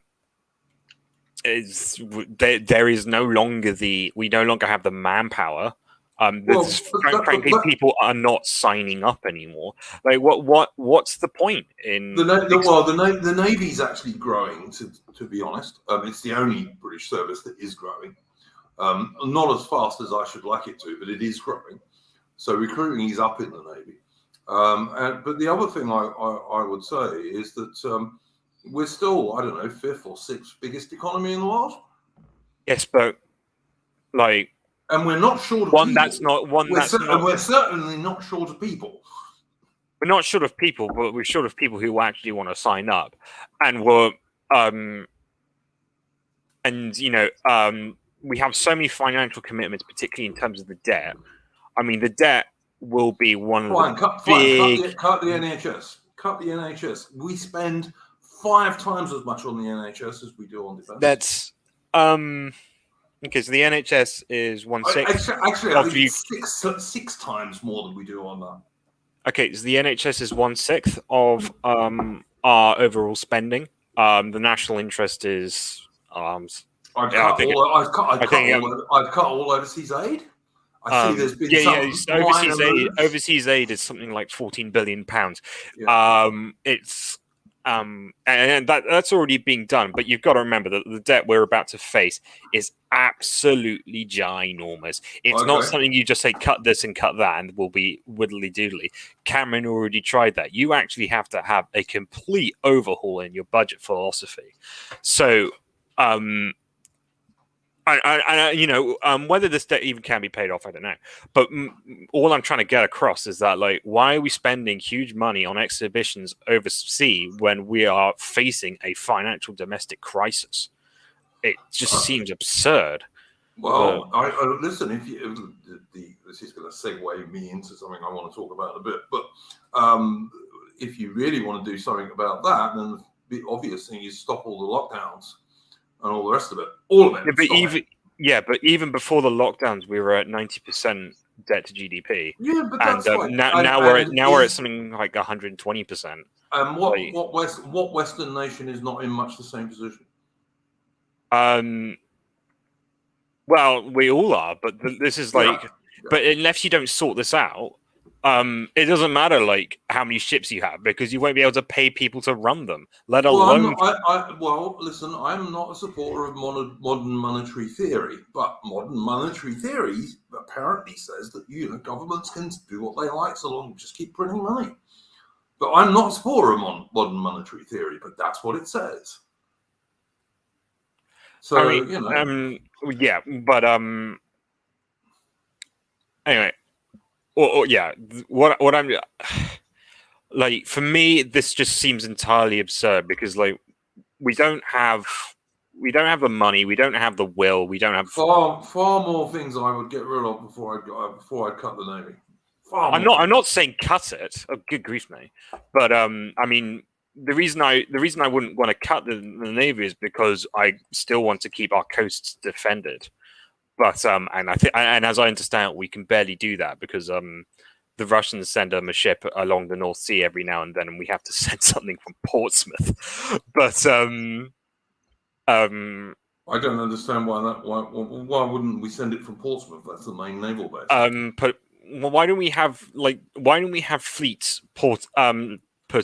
is no longer we no longer have the manpower Frankly, people are not signing up anymore. Like, what's the point in the Navy's actually growing? To be honest, it's the only British service that is growing. Not as fast as I should like it to, but it is growing. So recruiting is up in the Navy. But the other thing I would say is that we're still, I don't know, 5th or 6th biggest economy in the world. Yes, but like. And we're not short of people. We're certainly not short of people. We're not short of people, but we're short of people who actually want to sign up, and we have so many financial commitments, particularly in terms of the debt. I mean, the debt will be one of the big. Cut the NHS. Cut the NHS. We spend 5 times as much on the NHS as we do on defence. That's Okay, so the NHS is 1/6. Actually, I think it's 6 times more than we do on that. Okay, so the NHS is 1/6 of our overall spending. The national interest is arms. I've cut all overseas aid. I see there's been overseas aid is something like £14 billion. Yeah. It's and that's already being done, but you've got to remember that the debt we're about to face is absolutely ginormous. It's not something you just say cut this and cut that and we'll be widdly doodly. Cameron already tried that. You actually have to have a complete overhaul in your budget philosophy. So whether this debt even can be paid off, I don't know. But all I'm trying to get across is that, like, why are we spending huge money on exhibitions overseas when we are facing a financial domestic crisis? It just seems absurd. Well, listen. This is going to segue me into something I want to talk about in a bit. But if you really want to do something about that, then the obvious thing is stop all the lockdowns and all the rest of it. All of it. But even before the lockdowns, we were at 90% debt to GDP. Yeah, but that's now we're at something like 120%. And what Western nation is not in much the same position? Well, we all are, but this is like, but unless you don't sort this out, it doesn't matter like how many ships you have because you won't be able to pay people to run them, let alone. Listen, I'm not a supporter of modern monetary theory, but modern monetary theory apparently says that governments can do what they like so long as just keep printing money. But I'm not a supporter of modern monetary theory, but that's what it says. So anyway. What I'm like, for me, this just seems entirely absurd because like we don't have the money, we don't have the will, we don't have far more things I would get rid of before I cut the Navy. I'm not saying cut it. Oh, good grief, mate. But I mean, the reason I wouldn't want to cut the Navy is because I still want to keep our coasts defended. But and as I understand, we can barely do that because the Russians send a ship along the North Sea every now and then, and we have to send something from Portsmouth. But I don't understand why wouldn't we send it from Portsmouth? That's the main naval base. But why don't we have fleets put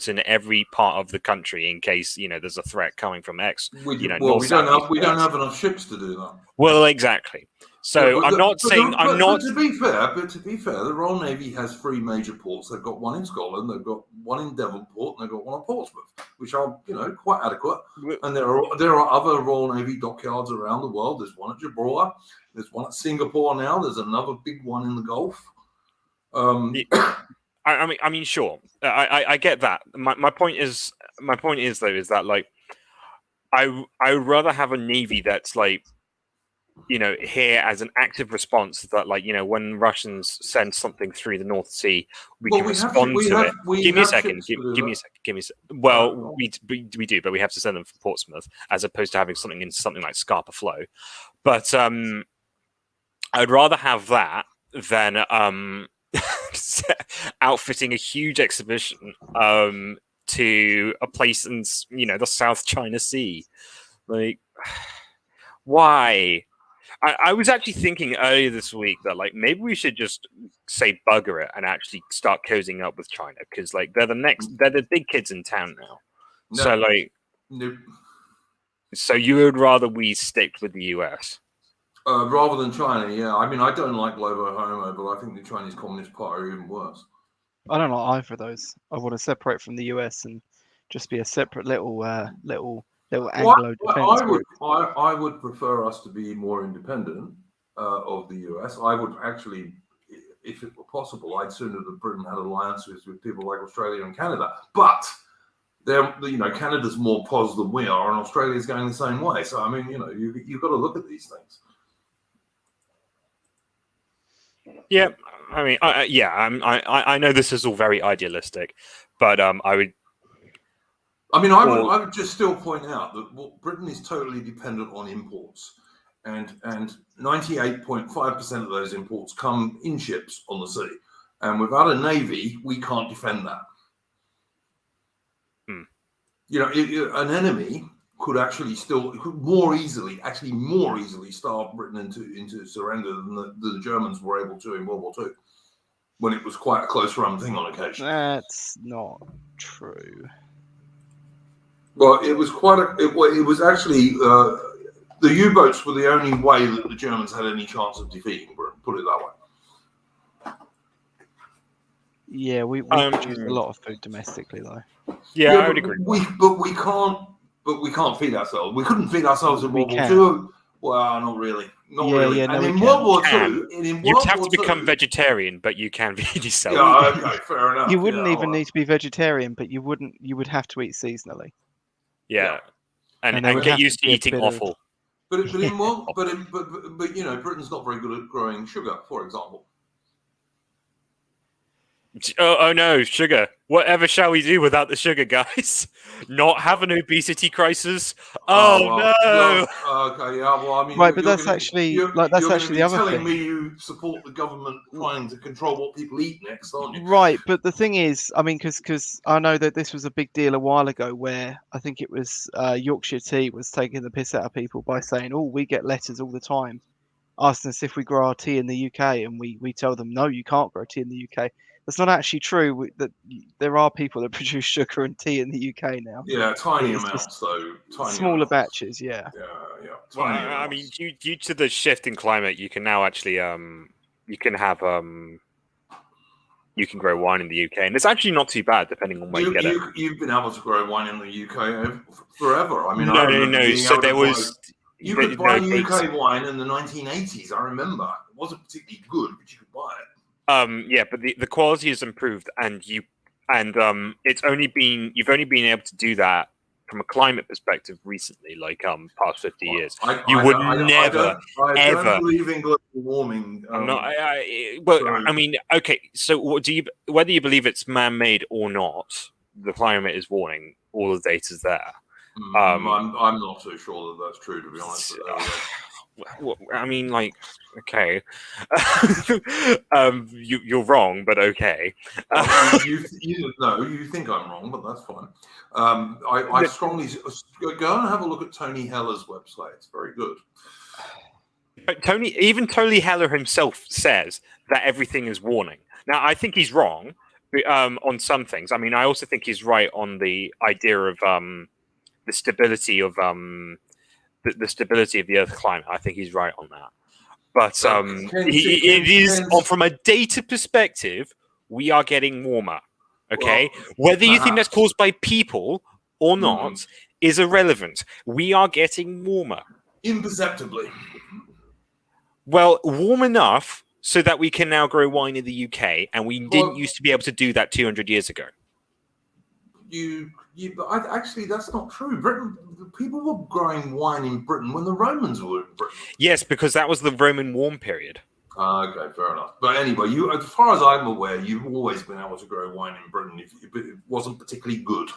in every part of the country in case there's a threat coming from X? We don't have enough ships to do that. Well, exactly. So I'm not saying I'm not. To be fair, the Royal Navy has 3 major ports. They've got one in Scotland, they've got one in Devonport, and they've got one in Portsmouth, which are quite adequate. And there are other Royal Navy dockyards around the world. There's one at Gibraltar. There's one at Singapore now. There's another big one in the Gulf. I mean, sure. I get that. My point is though is that like I would rather have a navy that's like here as an active response that like when Russians send something through the North Sea we can respond to it. Give me a second. Well, we do, but we have to send them from Portsmouth as opposed to having something in something like Scapa Flow. But I'd rather have that than outfitting a huge exhibition to a place in the South China Sea. Like, why? I was actually thinking earlier this week that like maybe we should just say bugger it and actually start cozying up with China, because like they're the big kids in town now. No. So like, Nope. so you would rather we stick with the US? Rather than China, yeah. I mean, I don't like Lobo Homo, but I think the Chinese Communist Party are even worse. I don't like either of those. I want to separate from the US and just be a separate little Anglo defense group. I would prefer us to be more independent of the US. I would actually, if it were possible, I'd sooner that Britain had alliances with people like Australia and Canada. But Canada's more pos than we are, and Australia's going the same way. So I mean, you've got to look at these things. Yeah, I mean, I know this is all very idealistic, but I would just still point out that Britain is totally dependent on imports, and 98.5% of those imports come in ships on the sea, and without a navy, we can't defend that. An enemy could actually more easily starve Britain into surrender than the Germans were able to in World War II, when it was quite a close run thing on occasion. That's not true. Well, it was it was actually the U-boats were the only way that the Germans had any chance of defeating Britain. Put it that way. Yeah, we produce a lot of food domestically, though. Yeah, I would agree. But we can't feed ourselves. We couldn't feed ourselves in World War II. Well, not really. Not really. And in World War II, you'd have to become vegetarian, but you can feed yourself. Yeah, okay, fair enough. You wouldn't even need to be vegetarian, but you would have to eat seasonally. Yeah. And get used to eating offal. But Britain's not very good at growing sugar, for example. Oh no, sugar. Whatever shall we do without the sugar, guys? Not have an obesity crisis? No. Okay, yeah. Well, I mean, right, but that's actually the other thing. Telling me you support the government trying to control what people eat next, aren't you? Right, but the thing is, I mean, because I know that this was a big deal a while ago, where I think it was Yorkshire Tea was taking the piss out of people by saying, "Oh, we get letters all the time asking us if we grow our tea in the UK," and we tell them, "No, you can't grow tea in the UK." That's not actually true. That there are people that produce sugar and tea in the UK now. Yeah, tiny amounts though. Smaller batches, yeah. Yeah. Well, I mean, due to the shift in climate, you can now actually you can grow wine in the UK, and it's actually not too bad depending on where you get it. You've been able to grow wine in the UK forever. I mean, no. So there was. You could buy UK wine in the 1980s. I remember it wasn't particularly good, but you could buy it. Yeah, but the quality has improved, and you've only been able to do that from a climate perspective recently, like past 50 years. I don't believe in global warming. I'm not. I mean, okay. So whether you believe it's man-made or not, the climate is warming. All the data's there. I'm not so sure that that's true, to be honest. I mean, like, okay, you're wrong, but okay. You think I'm wrong, but that's fine. I strongly go and have a look at Tony Heller's website. It's very good. Tony Heller himself says that everything is warning. Now, I think he's wrong on some things. I mean, I also think he's right on the idea of the stability of the stability of the Earth's climate. I think he's right on that. But it is from a data perspective, we are getting warmer. Okay, whether you think that's caused by people or not is irrelevant. We are getting warmer, imperceptibly. Well, warm enough so that we can now grow wine in the UK, and we didn't used to be able to do that 200 years ago. Actually, that's not true. People were growing wine in Britain when the Romans were in Britain. Yes, because that was the Roman warm period. Okay, fair enough. But anyway, as far as I'm aware, you've always been able to grow wine in Britain if it wasn't particularly good.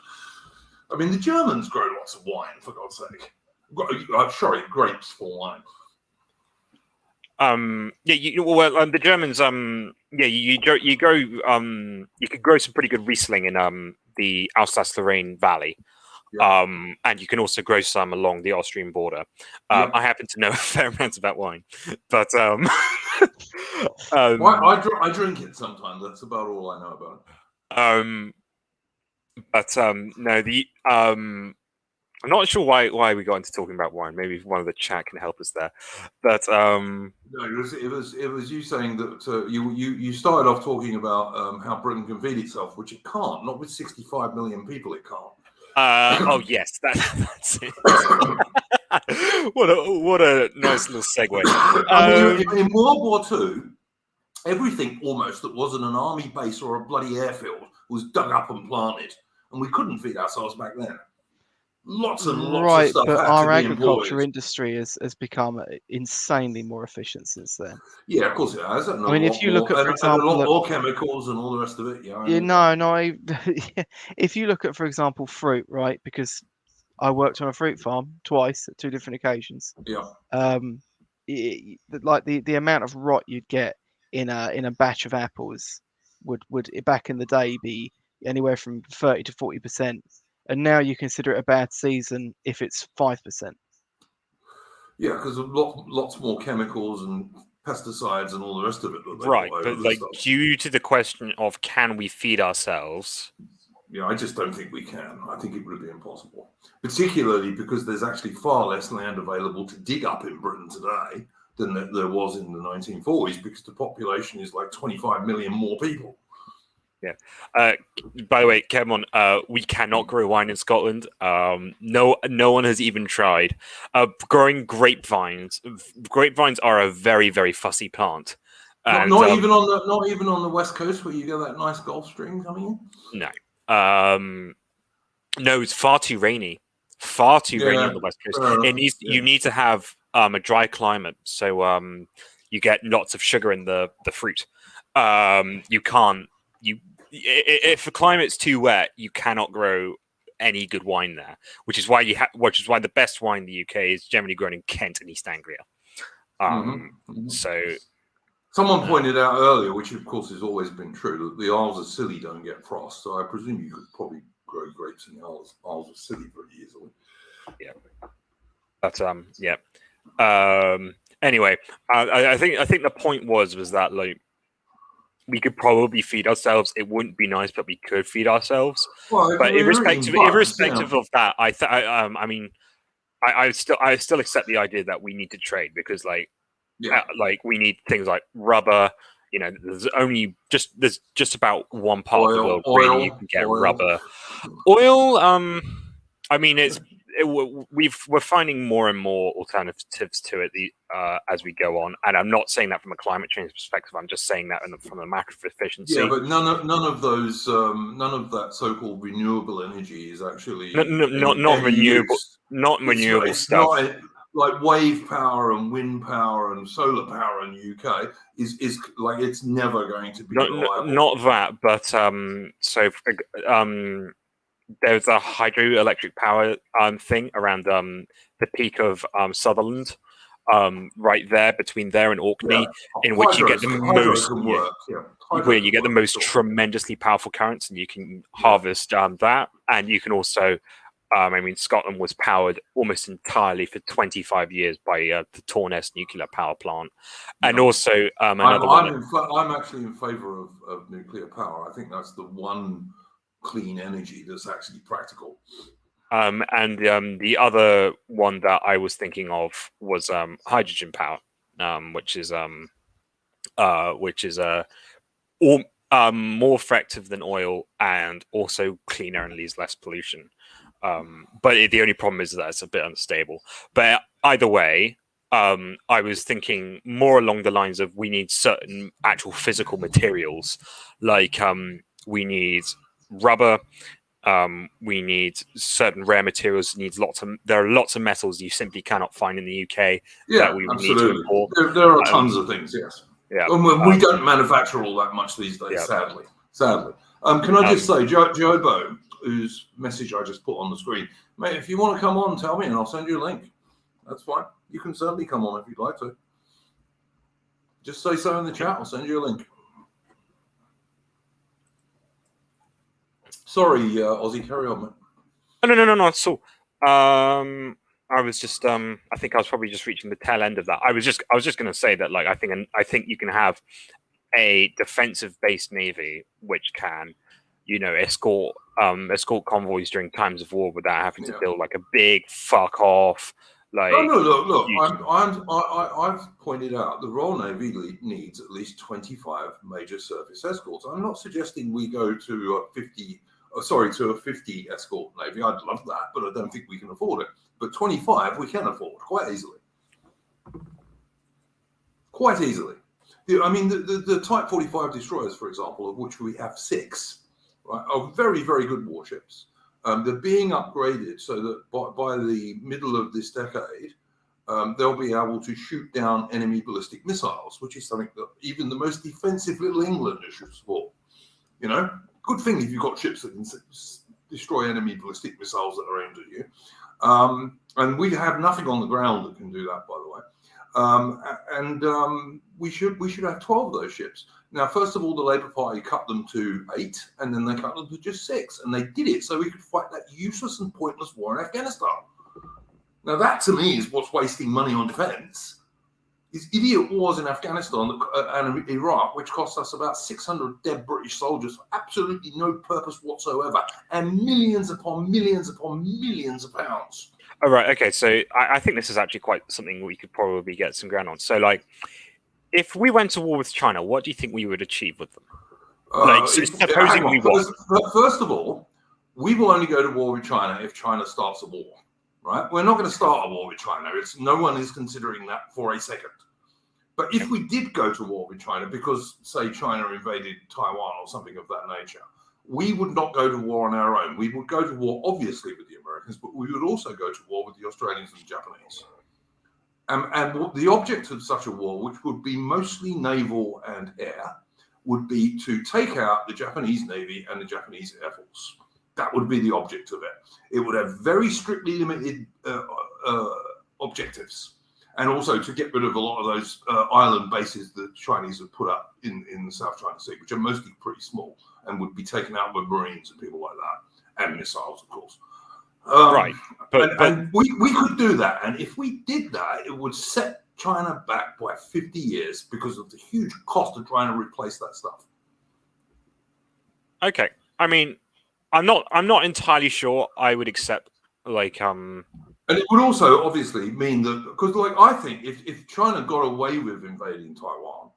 I mean, the Germans grow lots of wine, for God's sake. Sorry, grapes for wine. The Germans. You could grow some pretty good Riesling in the Alsace-Lorraine Valley. Yeah. And you can also grow some along the Austrian border. I happen to know a fair amount about wine, but I drink it sometimes. That's about all I know about it. No, I'm not sure why we got into talking about wine. Maybe one of the chat can help us there. But no, it was you saying that you started off talking about how Britain can feed itself, which it can't. Not with 65 million people, it can't. Oh yes, that's it. what a nice little segue. In World War II, everything almost that wasn't an army base or a bloody airfield was dug up and planted, and we couldn't feed ourselves back then. Lots and lots of stuff. But had our to be agriculture employed. industry has become insanely more efficient since then. Yeah, of course it has. And I mean, if you look at, for example, a lot more chemicals and all the rest of it. If you look at, for example, fruit, right? Because I worked on a fruit farm twice at 2 different occasions. Yeah. Like the amount of rot you'd get in a batch of apples would back in the day be anywhere from 30 to 40%, and now you consider it a bad season if it's 5%. Yeah, because lots more chemicals and pesticides and all the rest of it. Right, but like due to the question of can we feed ourselves? Yeah, I just don't think we can. I think it would be impossible, particularly because there's actually far less land available to dig up in Britain today than there was in the 1940s, because the population is like 25 million more people. Yeah. By the way, Kevin, we cannot grow wine in Scotland. No one has even tried. Growing grapevines. Grapevines are a very, very fussy plant. And, not even on the west coast where you get that nice Gulf Stream coming in. No. No, it's far too rainy. Far too rainy on the west coast. You need to have a dry climate, so you get lots of sugar in the fruit. If the climate's too wet, you cannot grow any good wine there. Which is why the best wine in the UK is generally grown in Kent and East Anglia. So. Someone pointed out earlier, which of course has always been true, that the Isles of Scilly don't get frost. So I presume you could probably grow grapes in the Isles of Scilly pretty easily. Yeah, but yeah. Anyway, I think the point was that like we could probably feed ourselves. It wouldn't be nice, but we could feed ourselves. Well, but irrespective of that, I mean, I still accept the idea that we need to trade because like. Yeah. Like we need things like rubber. You know, there's just about one part of the world really you can get rubber. Oil. I mean, we're finding more and more alternatives to it as we go on, and I'm not saying that from a climate change perspective. I'm just saying that from the macro efficiency. Yeah, but none of that so-called renewable energy is actually not renewable stuff. Like wave power and wind power and solar power in the UK is like it's never going to be reliable. Not that, but there's a hydroelectric power thing around the peak of Sutherland, right there between there and Orkney, in which you get the most you get the most tremendously powerful currents, and you can harvest that, and you can also. I mean, Scotland was powered almost entirely for 25 years by the Torness nuclear power plant, and also another one. I'm actually in favour of nuclear power. I think that's the one clean energy that's actually practical. And the other one that I was thinking of was hydrogen power, which is more effective than oil and also cleaner and leaves less pollution. But the only problem is that it's a bit unstable. But either way, I was thinking more along the lines of we need certain actual physical materials, like we need rubber, we need certain rare materials. There are lots of metals you simply cannot find in the UK that we need to import. There are tons of things, yes. Yeah, we don't manufacture all that much these days, sadly. Can I just say, Jobo, whose message I just put on the screen, mate, if you want to come on, tell me and I'll send you a link. That's fine. You can certainly come on if you'd like to. Just say so in the chat. I'll send you a link. Sorry, Aussie, carry on, mate. Oh, no, not at all. I was just I think I was probably just reaching the tail end of that. I was just going to say that, like, I think you can have a defensive based navy which can, escort convoys during times of war without having to build like a big fuck off. Like, no, look. I've pointed out the Royal Navy needs at least 25 major surface escorts. I'm not suggesting we go to a 50 escort navy. I'd love that, but I don't think we can afford it. But 25 we can afford quite easily. Quite easily. I mean, the Type 45 destroyers, for example, of which we have 6, right, are very, very good warships. They're being upgraded so that by the middle of this decade, they'll be able to shoot down enemy ballistic missiles, which is something that even the most defensive little England should support. Good thing if you've got ships that can destroy enemy ballistic missiles that are aimed at you. And we have nothing on the ground that can do that, by the way. We should have 12 of those ships. Now, first of all, the Labour Party cut them to 8, and then they cut them to just 6, and they did it so we could fight that useless and pointless war in Afghanistan. Now, that to me is what's wasting money on defence. These idiot wars in Afghanistan and Iraq, which cost us about 600 dead British soldiers for absolutely no purpose whatsoever, and millions upon millions upon millions of pounds. Oh, right. Okay. So I think this is actually quite something we could probably get some ground on. So, like, if we went to war with China, what do you think we would achieve with them? Supposing we won. First of all, we will only go to war with China if China starts a war, right? We're not going to start a war with China. No one is considering that for a second. But if we did go to war with China because, say, China invaded Taiwan or something of that nature, we would not go to war on our own. We would go to war, obviously, with the Americans, but we would also go to war with the Australians and the Japanese. And the object of such a war, which would be mostly naval and air, would be to take out the Japanese Navy and the Japanese Air Force. That would be the object of it. It would have very strictly limited objectives, and also to get rid of a lot of those island bases that Chinese have put up in the South China Sea, which are mostly pretty small and would be taken out by Marines and people like that, and missiles, of course. Right. But we could do that. And if we did that, it would set China back by 50 years because of the huge cost of trying to replace that stuff. Okay. I mean, I'm not entirely sure I would accept, like, And it would also obviously mean that, because, like, I think if China got away with invading Taiwan,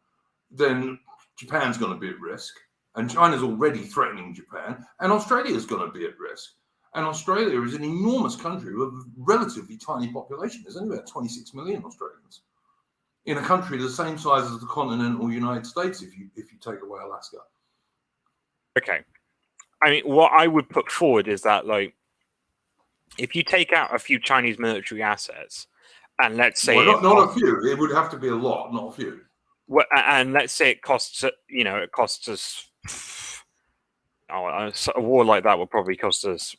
then Japan's going to be at risk. And China's already threatening Japan. And Australia's going to be at risk. And Australia is an enormous country with a relatively tiny population. There's only about 26 million Australians in a country the same size as the continental United States, if you take away Alaska. Okay. I mean, what I would put forward is that, like, if you take out a few Chinese military assets, and let's say not a few, it would have to be a lot, not a few. Well, and let's say it costs us. A war like that will probably cost us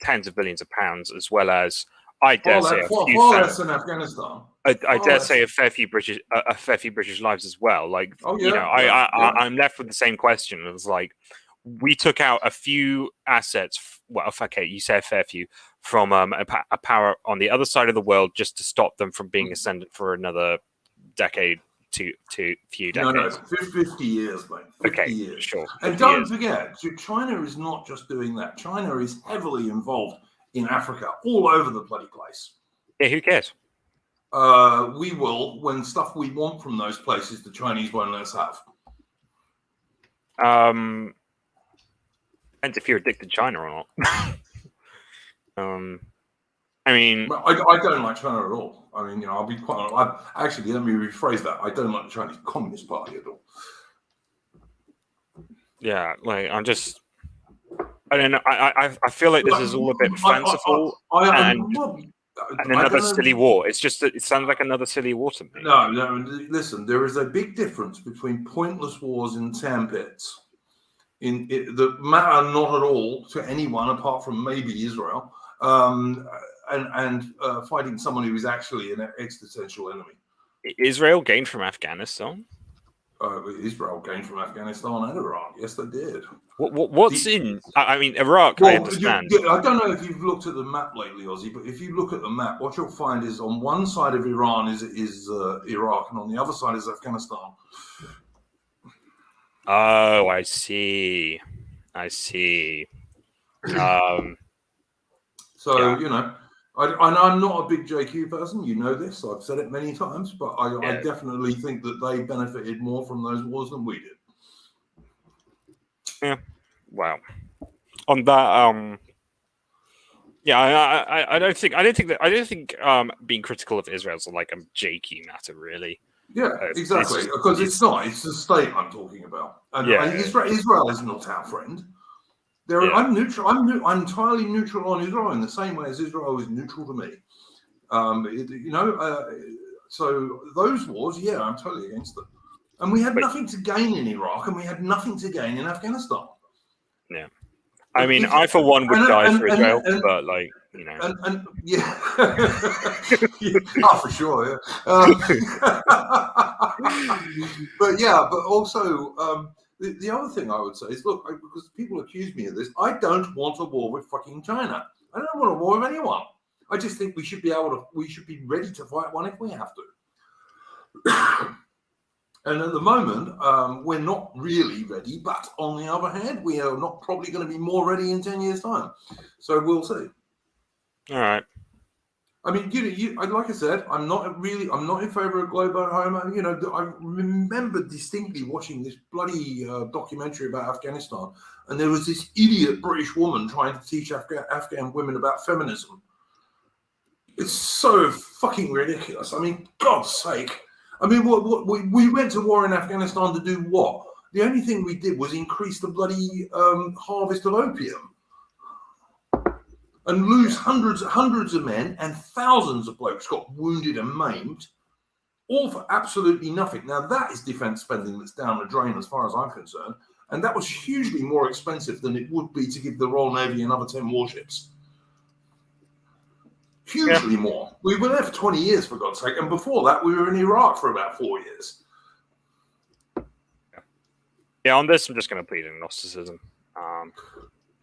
tens of billions of pounds, as well as I dare say far less than Afghanistan. I dare say a fair few British lives as well. Like, I'm left with the same question. It's like, we took out a few assets. Well, okay, you say a fair few from a power on the other side of the world just to stop them from being ascendant for another decade. To few decades. No, 50 years, mate. 50 years. Sure. And don't forget, China is not just doing that. China is heavily involved in Africa, all over the bloody place. Yeah, who cares? We will, when stuff we want from those places, the Chinese won't let us have. And if you're addicted to China or not. I mean, I don't like China at all. I mean, I'll be quite. Actually, let me rephrase that. I don't like the Chinese Communist Party at all. Yeah, like I don't know. I feel like this is all a bit fanciful and another silly war. It sounds like another silly war to me. No. Listen, there is a big difference between pointless wars in sandpits, that matter not at all to anyone apart from maybe Israel. And fighting someone who is actually an existential enemy. Israel gained from Afghanistan? Israel gained from Afghanistan and Iraq. Yes, they did. What's in? I mean, Iraq. Well, I understand. I don't know if you've looked at the map lately, Ozzy, but if you look at the map, what you'll find is on one side of Iran is Iraq, and on the other side is Afghanistan. Oh, I see. So you know, I'm not a big JQ person. You know this. I've said it many times, but I definitely think that they benefited more from those wars than we did. Yeah. Wow. On that, I don't think being critical of Israel is like a JQ matter, really. Yeah, exactly. Because it's not. It's the state I'm talking about. And Israel is not our friend. I'm neutral. I'm entirely neutral on Israel in the same way as Israel is neutral to me. So those wars, I'm totally against them. And we had nothing to gain in Iraq, and we had nothing to gain in Afghanistan. Yeah. I mean, I for one would die for Israel, but like, you know. For sure, but also, the other thing I would say is, look, because people accuse me of this, I don't want a war with fucking China. I don't want a war with anyone. I just think we should be ready to fight one if we have to. And at the moment, we're not really ready. But on the other hand, we are not probably going to be more ready in 10 years' time. So we'll see. All right. I mean, like I said, I'm not in favor of global home. You know, I remember distinctly watching this bloody documentary about Afghanistan, and there was this idiot British woman trying to teach Afghan women about feminism. It's so fucking ridiculous. I mean, God's sake. I mean, we went to war in Afghanistan to do what? The only thing we did was increase the bloody harvest of opium and lose hundreds of men, and thousands of blokes got wounded and maimed, all for absolutely nothing. Now, that is defence spending that's down the drain as far as I'm concerned, and that was hugely more expensive than it would be to give the Royal Navy another 10 warships. Hugely more. We were there for 20 years, for God's sake. And before that, we were in Iraq for about 4 years. Yeah, on this, I'm just going to plead agnosticism.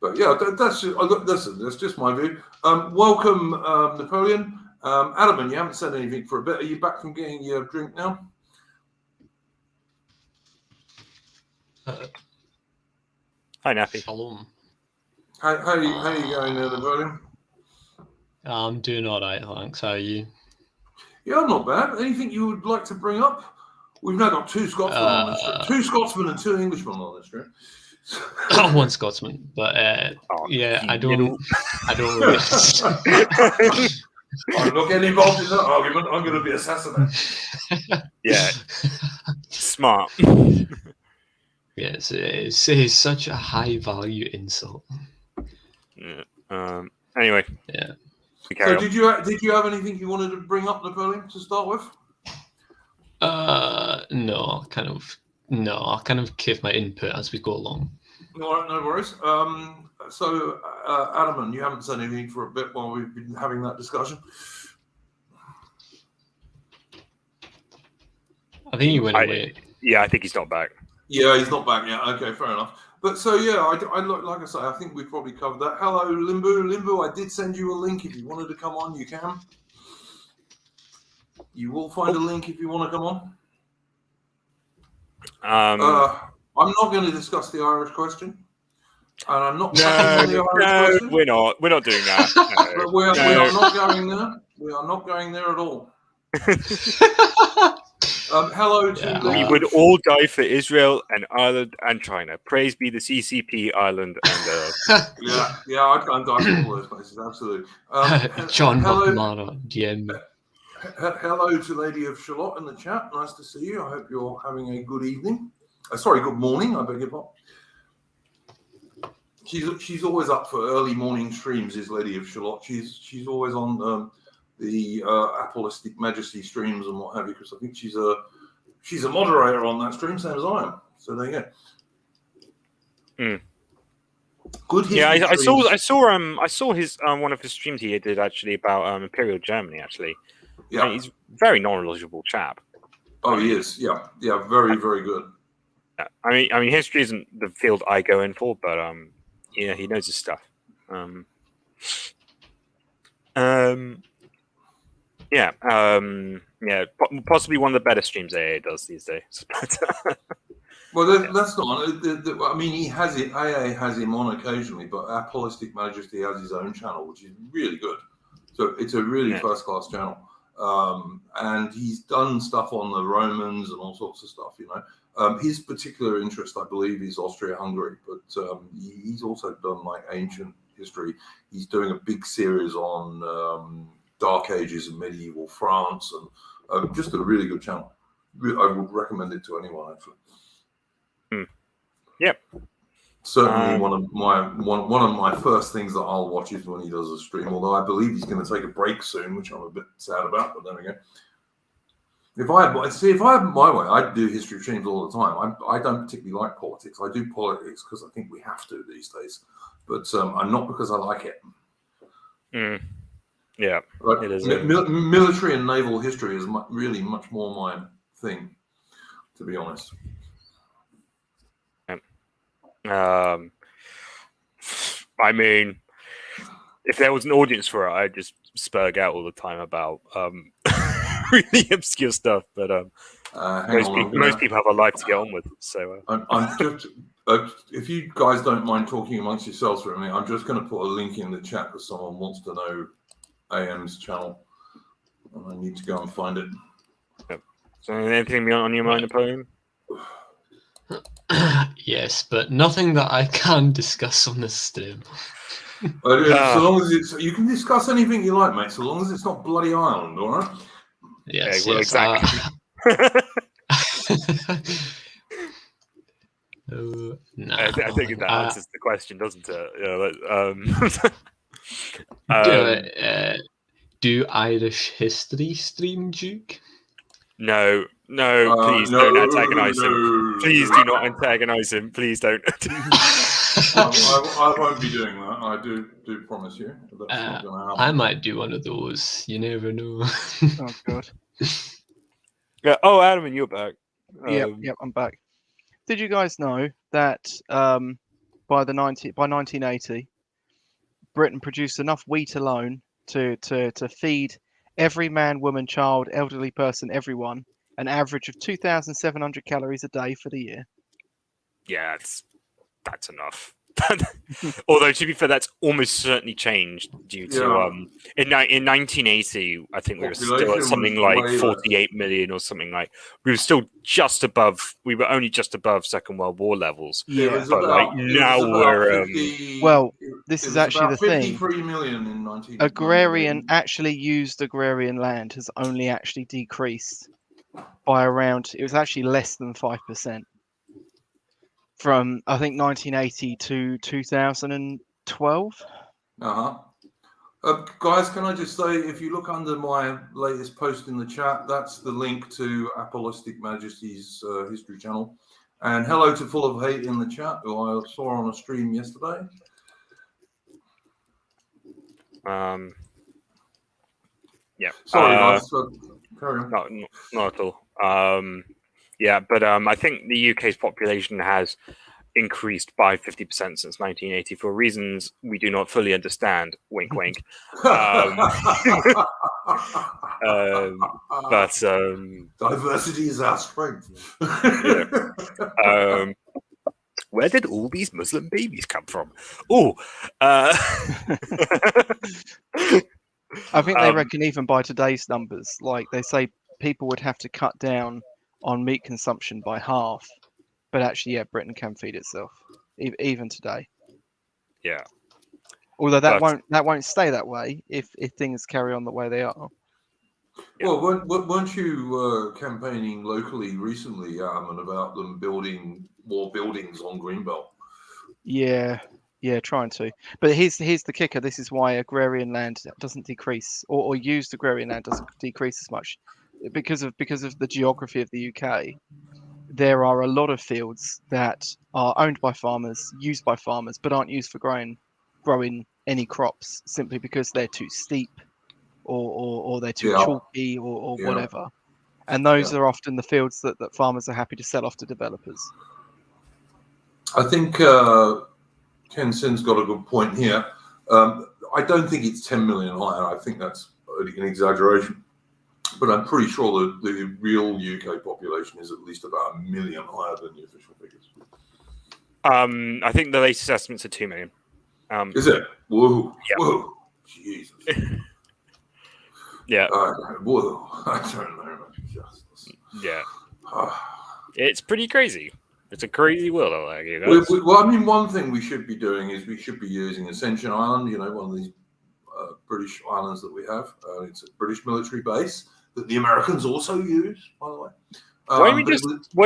But yeah, that's just my view. Welcome, Napoleon. Adam, you haven't said anything for a bit. Are you back from getting your drink now? Hi, Nappy. Shalom. How are you going there, Napoleon? I'm doing all right, thanks. How are you? Yeah, I'm not bad. Anything you would like to bring up? We've now got 2 Scotsmen on this trip. 2 Scotsmen and 2 Englishmen on this trip. One Scotsman, but I don't really. I'm not getting involved in that argument. I'm going to be assassinated. Yeah, smart. Yes, it's such a high value insult. Yeah. Anyway. Yeah. So did you have anything you wanted to bring up, Napoleon, to start with? No, I'll kind of give my input as we go along. All right, no worries. So, Adam, you haven't said anything for a bit while we've been having that discussion. I think he went away. Yeah, I think he's not back. Yeah, he's not back yet. Okay, fair enough. But so, yeah, I like I say, I think we've probably covered that. Hello, Limbu. Limbu, I did send you a link. If you wanted to come on, you can. You will find a link if you want to come on. I'm not going to discuss the Irish question. And I'm not question. We're not doing that. No, but we are not going there. We are not going there at all. Hello to we would all die for Israel and Ireland and China. Praise be the CCP, Ireland and yeah, I'd go and die for all those places, absolutely. John McMahon, DM. Hello to Lady of Charlotte in the chat. Nice to see you. I hope you're having a good evening. Good morning. I beg your pardon. She's always up for early morning streams. Is Lady of Charlotte? She's always on the Apostolic Majesty streams and what have you, because I think she's a moderator on that stream, same as I am. So there you go. Good. Yeah, I saw his one of his streams he did actually about Imperial Germany. Actually, yeah, and he's a very knowledgeable chap. Oh, he is. Yeah, very, very good. Yeah. I mean, history isn't the field I go in for, but yeah, he knows his stuff. Yeah, possibly one of the better streams AA does these days. Well, that's not. I mean, he has it. AA has him on occasionally, but our Holistic Majesty has his own channel, which is really good. So it's a really first-class channel, and he's done stuff on the Romans and all sorts of stuff. His particular interest, I believe, is Austria-Hungary, but he's also done like ancient history. He's doing a big series on Dark Ages and medieval France, and just a really good channel. I would recommend it to anyone, actually. Yep. Certainly one of my first things that I'll watch is when he does a stream. Although I believe he's going to take a break soon, which I'm a bit sad about. But then again, if I had my way, I'd do history streams all the time. I don't particularly like politics. I do politics because I think we have to these days, but I'm not because I like it. Yeah, like, it is. Military and naval history is really much more my thing, to be honest. I mean, if there was an audience for it, I'd just spurg out all the time about really obscure stuff. But most people have a life to get on with. So I'm just, if you guys don't mind talking amongst yourselves for a minute, I'm just going to put a link in the chat because someone wants to know AM's channel, and I need to go and find it. Yep. So, anything on your mind, Napoleon? Yes, but nothing that I can discuss on this stream. So long as you can discuss anything you like, mate. So long as it's not bloody Ireland, all right? Yes, well, exactly. No, I think that answers the question, doesn't it? Do Irish history stream, Duke? No, please don't antagonize him. Please do not antagonize him. Please don't. I won't be doing that. I do promise you. That's not going to happen. I might do one of those. You never know. Oh God. Yeah. Oh, Adam, and you're back. Yep, I'm back. Did you guys know that by 1980, Britain produced enough wheat alone to feed every man, woman, child, elderly person, everyone, an average of 2,700 calories a day for the year? Yeah, that's enough. Although, to be fair, that's almost certainly changed due to in 1980, I think we were still at something like 48 million or something like. We were still just above. We were only just above Second World War levels. Yeah, but now we're. Well, this is actually the thing. 53 million in 19. Actually used agrarian land has only actually decreased by around. It was actually less than 5%. From I think 1980 to 2012. Guys, can I just say, if you look under my latest post in the chat, that's the link to Apostolic Majesty's history channel. And hello to Full of Hate in the chat, who I saw on a stream yesterday. Yeah. Sorry, guys. Carry on. No, not at all. Yeah, but I think the UK's population has increased by 50% since 1980 for reasons we do not fully understand. Wink, wink. But diversity is our strength. Where did all these Muslim babies come from? Oh, I think they reckon even by today's numbers, like they say, people would have to cut down on meat consumption by half, but actually, yeah, Britain can feed itself even today. Yeah. Although that won't stay that way if things carry on the way they are. Yeah. Well, weren't you campaigning locally recently, Armin, about them building more buildings on Greenbelt? Yeah, trying to. But here's the kicker. This is why agrarian land doesn't decrease, or used agrarian land doesn't decrease as much, because of the geography of the UK. There are a lot of fields that are owned by farmers, used by farmers, but aren't used for growing any crops, simply because they're too steep or they're too chalky or whatever. And those are often the fields that farmers are happy to sell off to developers. I think Ken Sin's got a good point here. I don't think it's 10 million higher. I think that's an exaggeration. But I'm pretty sure that the real UK population is at least about 1 million higher than the official figures. I think the latest estimates are 2 million. Is it? Whoa. Yeah. Whoa. Jesus. Yeah. Whoa. I don't know. Justice. Yeah. It's pretty crazy. It's a crazy world out there, you guys. Well, I mean, one thing we should be doing is we should be using Ascension Island, one of these British islands that we have. It's a British military base that the Americans also use, by the way. Why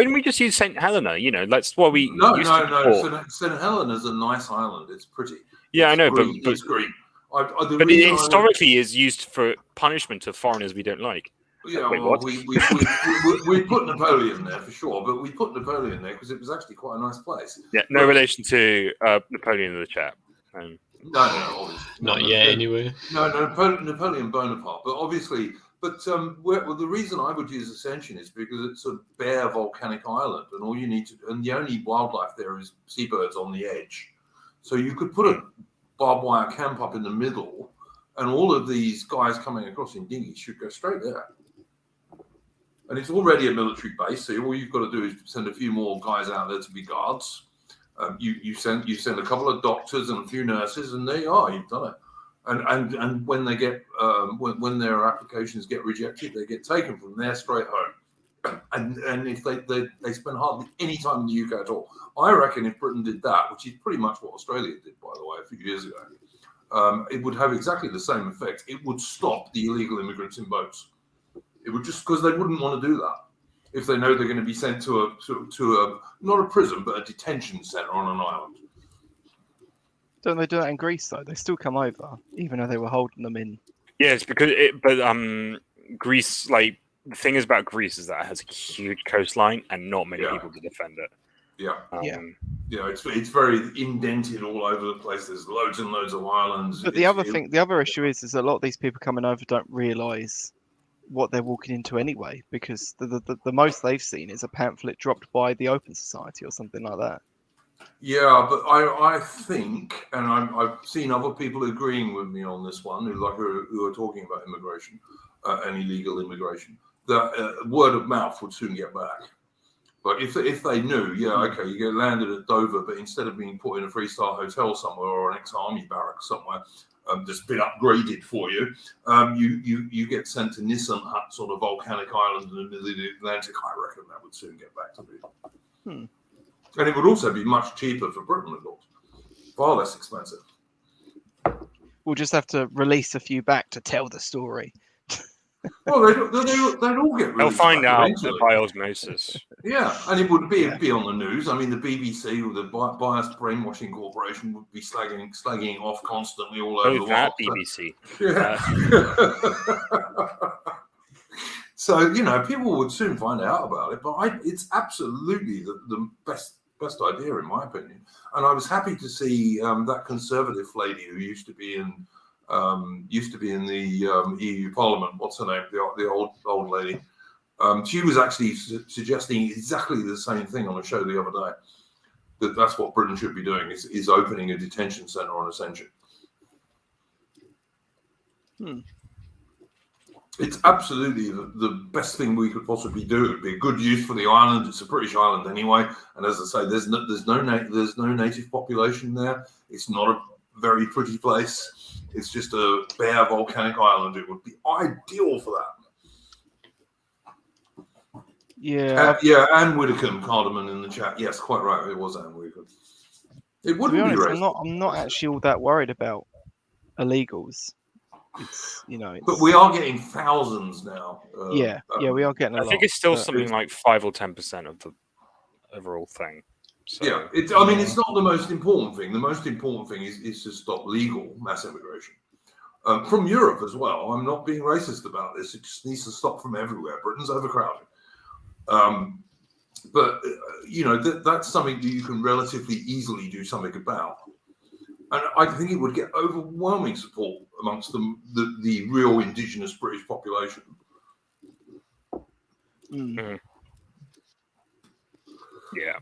don't we just use St. Helena? That's what we No. St. St. Helena's a nice island. It's pretty. Yeah, I know, green. But it's green. But it historically is used for punishment of foreigners we don't like. Yeah, Wait, well, what? we put Napoleon there for sure, but we put Napoleon there because it was actually quite a nice place. Yeah, no relation to Napoleon in the chat. No, obviously. Not yet, anyway. No, Napoleon Bonaparte, but obviously, the reason I would use Ascension is because it's a bare volcanic island, and all you need to, and the only wildlife there is seabirds on the edge, so you could put a barbed wire camp up in the middle, and all of these guys coming across in dinghies should go straight there. And it's already a military base, so all you've got to do is send a few more guys out there to be guards. You send a couple of doctors and a few nurses, and there you are. You've done it. And when they get when their applications get rejected, they get taken from there straight home. And if they spend hardly any time in the UK at all. I reckon if Britain did that, which is pretty much what Australia did, by the way, a few years ago, it would have exactly the same effect. It would stop the illegal immigrants in boats. It would just because they wouldn't want to do that if they know they're going to be sent to a not a prison but a detention centre on an island. Don't they do that in Greece though? They still come over even though they were holding them in. Yeah, it's because Greece, like the thing is about Greece is that it has a huge coastline and not many people to defend it. Yeah, it's very indented all over the place. There's loads and loads of islands. But the other issue is a lot of these people coming over don't realise what they're walking into anyway, because the most they've seen is a pamphlet dropped by the Open Society or something like that. Yeah, but I think, and I've seen other people agreeing with me on this one, who are talking about immigration and illegal immigration, that word of mouth would soon get back. But if they knew, okay, you get landed at Dover, but instead of being put in a 3-star hotel somewhere or an ex-army barracks somewhere, that's been upgraded for you, you get sent to Nissan Hut, sort of volcanic island in the middle of the Atlantic. I reckon that would soon get back to me. And it would also be much cheaper for Britain, of course. Far less expensive. We'll just have to release a few back to tell the story. Well, they'd all get released. They'll find out eventually. by osmosis. Yeah, and it would be on the news. I mean, the BBC or the Biased Brainwashing Corporation would be slagging off constantly all over the world. That BBC. Yeah. So, people would soon find out about it, but it's absolutely the best idea, in my opinion. And I was happy to see that Conservative lady who used to be in the EU Parliament. What's her name? The old lady. She was actually suggesting exactly the same thing on a show the other day. That's what Britain should be doing is opening a detention centre on Ascension. It's absolutely the best thing we could possibly do. It'd be a good use for the island. It's a British island anyway, and as I say, there's no native population there. It's not a very pretty place. It's just a bare volcanic island. It would be ideal for that. Yeah. Anne Widdecombe, Cardamom in the chat. Yes, quite right. It was Anne Widdecombe. It wouldn't be racist. I'm not actually all that worried about illegals. It's but we are getting thousands now. We are getting a lot. I think it's still something like 5 or 10% of the overall thing. So, yeah, it's not the most important thing. The most important thing is to stop legal mass immigration from Europe as well. I'm not being racist about this. It just needs to stop from everywhere. Britain's overcrowded. But that's something that you can relatively easily do something about. And I think it would get overwhelming support amongst the real indigenous British population. Mm. Yeah.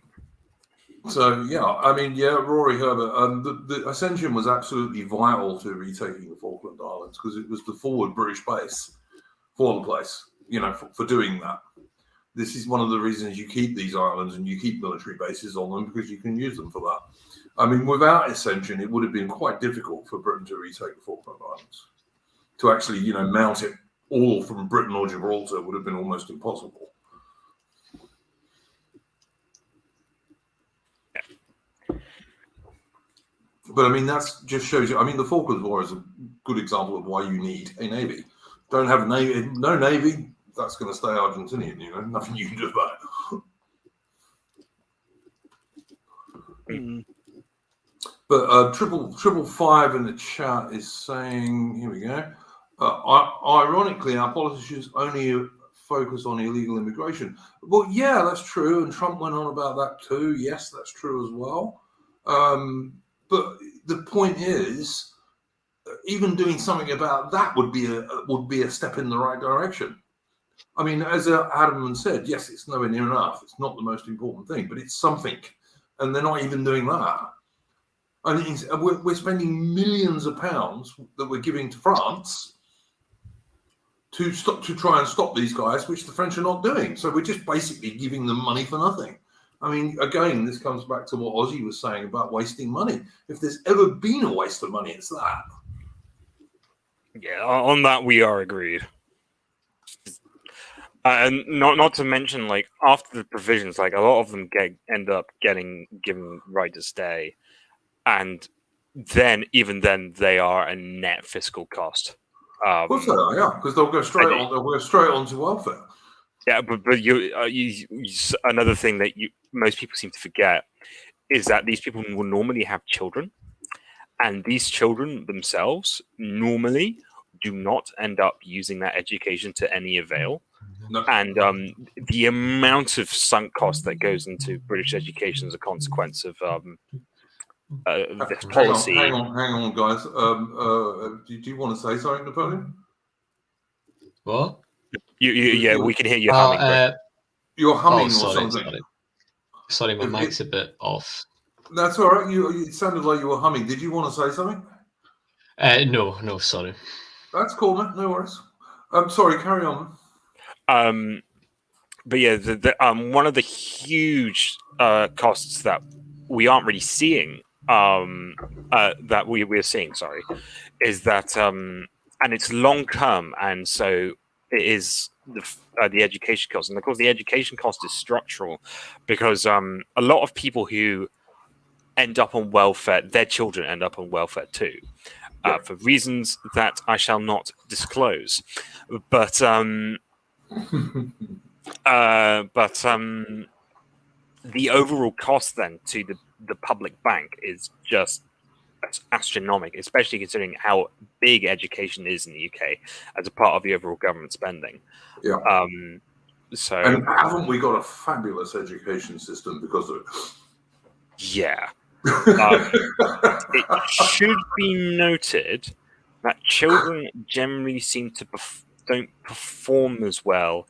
So yeah, I mean, yeah, Rory Herbert. The Ascension was absolutely vital to retaking the Falkland Islands because it was the forward British base for the place. You know, for doing that. This is one of the reasons you keep these islands and you keep military bases on them, because you can use them for that. I mean, without Ascension, it would have been quite difficult for Britain to retake the Falkland Islands. To actually, you know, mount it all from Britain or Gibraltar would have been almost impossible. But I mean, that's just shows you. I mean, the Falklands War is a good example of why you need a navy. Don't have a navy, no navy. That's going to stay Argentinian. You know, nothing you can do about it. Mm. But triple five in the chat is saying, here we go. Ironically, our politicians only focus on illegal immigration. Well, yeah, that's true, and Trump went on about that too. Yes, that's true as well. But the point is, even doing something about that would be a step in the right direction. I mean, as Adam said, yes, it's nowhere near enough. It's not the most important thing, but it's something, and they're not even doing that. I mean, we're spending millions of pounds that we're giving to France to try and stop these guys, which the French are not doing. So we're just basically giving them money for nothing. I mean, again, this comes back to what Ozzy was saying about wasting money. If there's ever been a waste of money, it's that. Yeah, on that we are agreed. And not to mention, like, after the provisions, like, a lot of them end up getting given right to stay, and then even then they are a net fiscal cost. Of course they are, yeah, because they'll go straight on. They'll go straight onto welfare. Yeah, but you another thing that most people seem to forget is that these people will normally have children, and these children themselves normally do not end up using that education to any avail. No. And the amount of sunk cost that goes into British education as a consequence of this policy. Hang on, guys. Do you want to say something, Napoleon? What? Yeah, we can hear you humming. You're humming or sorry, something. Sorry, my mic's a bit off. That's all right. It sounded like you were humming. Did you want to say something? No, sorry. That's cool, man. No worries. I'm sorry. Carry on. But yeah, one of the huge costs that we aren't really seeing, that we're seeing, sorry, is that, and it's long term, and so it is the education cost, and of course the education cost is structural, because a lot of people who end up on welfare, their children end up on welfare too, for reasons that I shall not disclose, but the overall cost then to the public bank is just astronomical, especially considering how big education is in the UK as a part of the overall government spending. Yeah. So, and haven't we got a fabulous education system because of it? Yeah. It should be noted that children generally seem to don't perform as well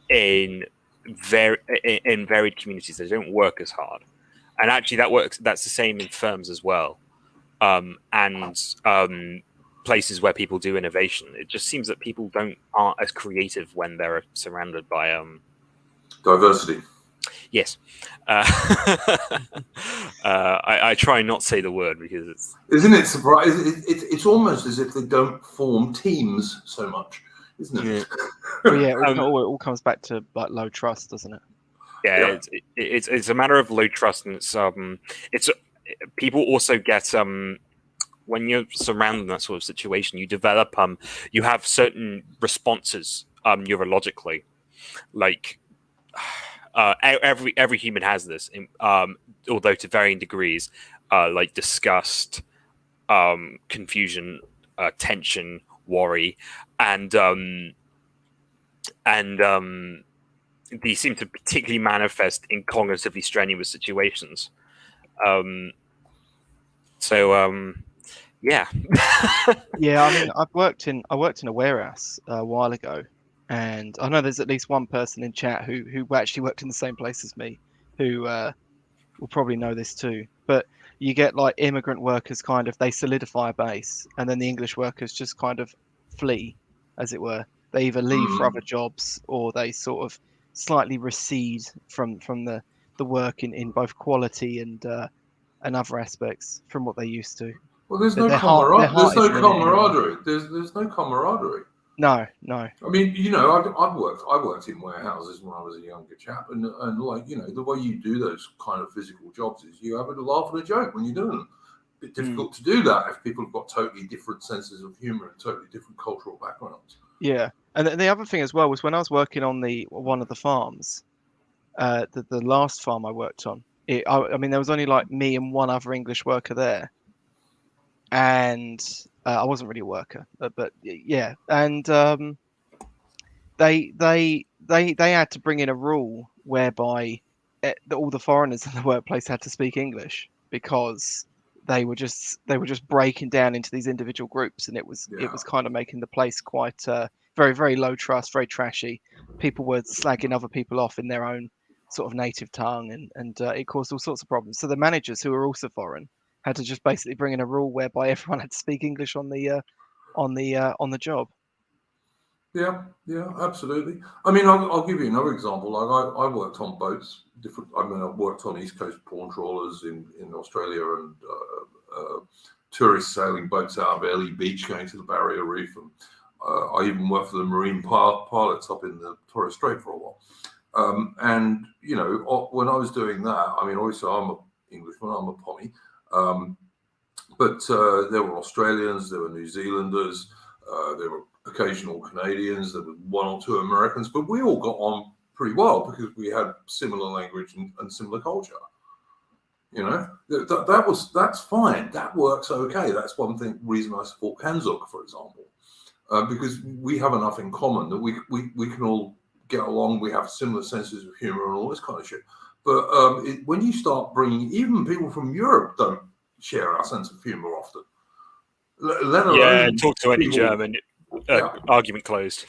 in varied communities. They don't work as hard, and actually that's the same in firms as well, and places where people do innovation. It just seems that people aren't as creative when they're surrounded by diversity. Yes. I try not to say the word because it's... Isn't it surprising? It's almost as if they don't form teams so much, isn't it? Yeah, well, yeah, it all comes back to like low trust, doesn't it? Yeah, it's a matter of low trust, and it's people also get when you're surrounded in that sort of situation, you develop you have certain responses neurologically, like. Every human has this, although to varying degrees, like disgust, confusion, tension, worry, and these seem to particularly manifest in cognitively strenuous situations. Yeah. Yeah, I mean, I worked in a warehouse a while ago, And I know there's at least one person in chat who actually worked in the same place as me, who will probably know this too. But you get like immigrant workers they solidify a base, and then the English workers just kind of flee, as it were. They either leave for other jobs, or they sort of slightly recede from the work in both quality and other aspects from what they used to. Well, there's But no their heart isn't in it anymore. camaraderie. There's no camaraderie. No. I mean, you know, I worked in warehouses when I was a younger chap, and like, you know, the way you do those kind of physical jobs is you have a laugh and a joke when you're doing them. A bit difficult to do that if people have got totally different senses of humour and totally different cultural backgrounds. Yeah, and the other thing as well was when I was working on one of the farms, the last farm I worked on. I mean, there was only like me and one other English worker there, and I wasn't really a worker, but yeah, and they had to bring in a rule whereby all the foreigners in the workplace had to speak English, because they were just breaking down into these individual groups, and it was kind of making the place quite very, very low trust, very trashy. People were slagging other people off in their own sort of native tongue, and it caused all sorts of problems. So the managers, who were also foreign, had to just basically bring in a rule whereby everyone had to speak English on the job. Yeah, absolutely. I mean, I'll give you another example. Like I worked on boats. I worked on East Coast pawn trawlers in Australia, and tourist sailing boats out of Early Beach going to the Barrier Reef, and I even worked for the marine pilots up in the Torres Strait for a while. And you know, when I was doing that, I mean, obviously I'm an Englishman, I'm a Pommy, but there were Australians, there were New Zealanders, there were occasional Canadians, there were one or two Americans, but we all got on pretty well because we had similar language and similar culture. You know, that's fine. That works okay. That's one reason I support Kanzuk, for example, because we have enough in common that we can all get along. We have similar senses of humor and all this kind of shit. But when you start bringing, even people from Europe don't share our sense of humor often. Let alone talk to any people, German. Argument closed.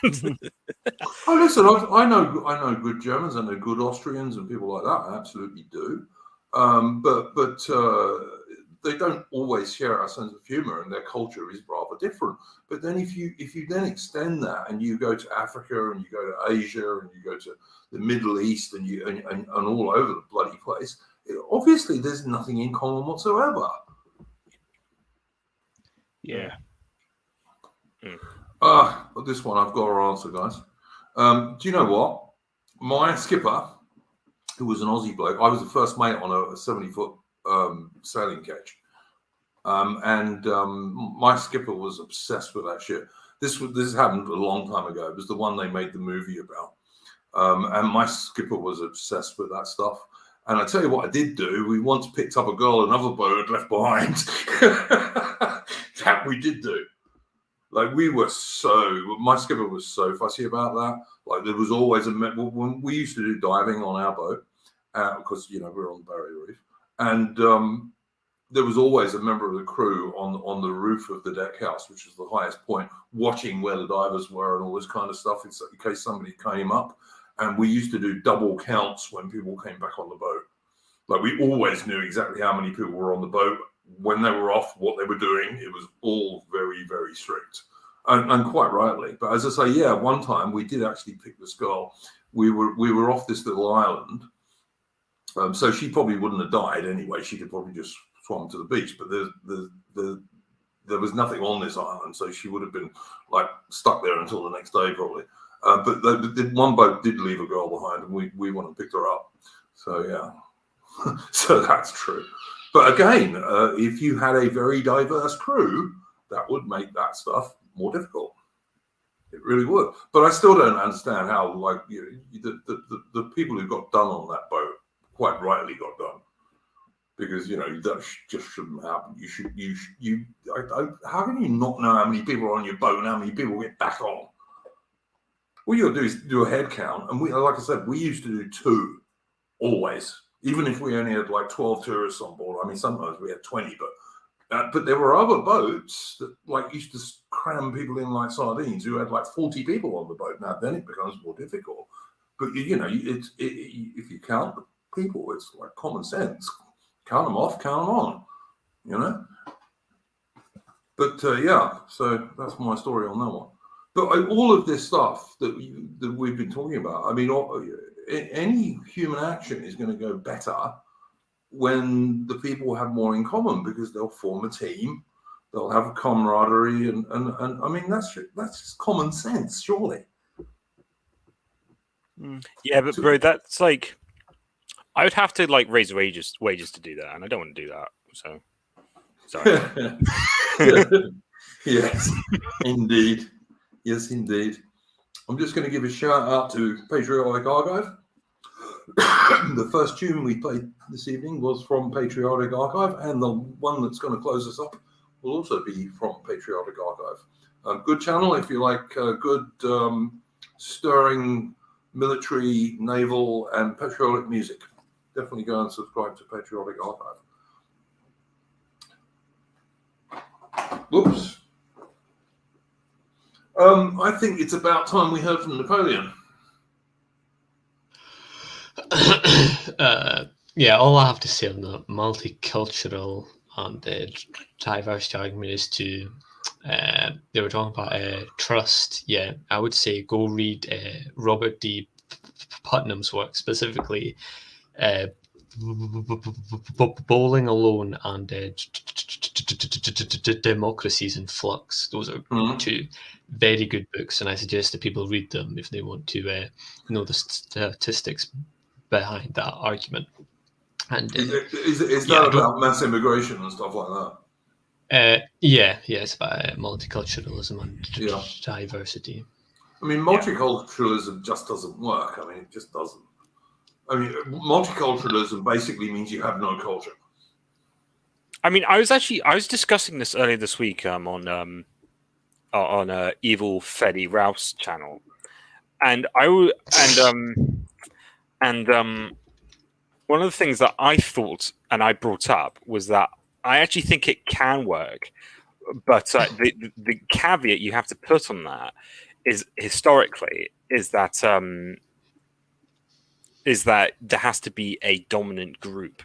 Oh, listen, I know good Germans, I know good Austrians and people like that. I absolutely do. But they don't always share our sense of humor, and their culture is rather different. But then if you then extend that and you go to Africa and you go to Asia and you go to the Middle East and all over the bloody place, obviously there's nothing in common whatsoever. Yeah. This one I've got to answer, guys. Do you know what? My skipper, who was an Aussie bloke, I was the first mate on a 70-foot sailing ketch. And my skipper was obsessed with that shit. This happened a long time ago. It was the one they made the movie about. And my skipper was obsessed with that stuff. And I tell you what I did do. We once picked up a girl another boat had left behind. That we did do. Like, my skipper was so fussy about that. Like, there was always when we used to do diving on our boat, because, you know, we were on the Barrier Reef. And there was always a member of the crew on the roof of the deck house, which is the highest point, watching where the divers were and all this kind of stuff in case somebody came up. And we used to do double counts when people came back on the boat. Like, we always knew exactly how many people were on the boat, when they were off, what they were doing. It was all very, very strict, and quite rightly. But as I say, yeah, one time we did actually pick this girl. We were off this little island, so she probably wouldn't have died anyway. She could probably just swam to the beach. But there was nothing on this island, so she would have been like stuck there until the next day probably. But one boat did leave a girl behind, and we went and picked her up. So yeah, so that's true. But again, if you had a very diverse crew, that would make that stuff more difficult. It really would. But I still don't understand how, like, the people who got done on that boat quite rightly got done, because, you know, that just shouldn't happen. How can you not know how many people are on your boat and how many people get back on? All you got to do is do a head count, and like I said, we used to do 2 always. Even if we only had like 12 tourists on board. I mean, sometimes we had 20, but But there were other boats that like used to cram people in like sardines, who had like 40 people on the boat. Now then it becomes more difficult. But if you count the people, it's like common sense. Count them off, count them on. You know. But so that's my story on that one. But all of this stuff that we've been talking about, I mean, any human action is going to go better when the people have more in common, because they'll form a team, they'll have a camaraderie, and I mean that's just common sense, surely. Yeah, but bro, that's like, I would have to like raise wages to do that, and I don't want to do that. So, sorry. Yes, indeed. Yes, indeed. I'm just going to give a shout out to Patriotic Archive. The first tune we played this evening was from Patriotic Archive, and the one that's going to close us up will also be from Patriotic Archive. Good channel if you like good stirring military, naval, and patriotic music. Definitely go and subscribe to Patriotic Archive. Whoops. I think it's about time we heard from Napoleon. All I have to say on the multicultural and diversity argument is to they were talking about trust. Yeah, I would say go read Robert D. Putnam's work, specifically Bowling Alone and Democracies in Flux. Those are two very good books, and I suggest that people read them if they want to know the statistics behind that argument. And is that about mass immigration and stuff like that? It's about multiculturalism and diversity. I mean, multiculturalism just doesn't work. I mean, it just doesn't. I mean, multiculturalism basically means you have no culture. I mean, I was discussing this earlier this week on Evil Freddy Rouse channel, and one of the things that I thought and I brought up was that I actually think it can work, but the caveat you have to put on that is historically is that there has to be a dominant group.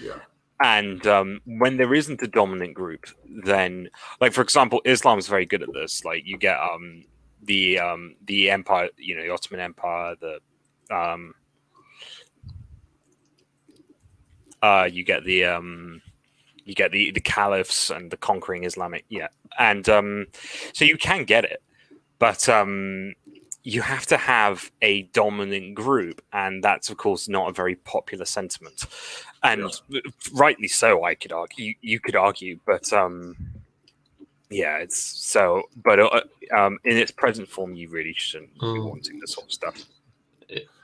Yeah. And when there isn't a dominant group, then, like, for example, Islam is very good at this. Like, you get the empire, the Ottoman Empire, you get the caliphs and the conquering Islamic, and so you can get it, but you have to have a dominant group, and that's of course not a very popular sentiment, and rightly so. I could argue, you could argue, but it's so. But in its present form, you really shouldn't be wanting this sort of stuff.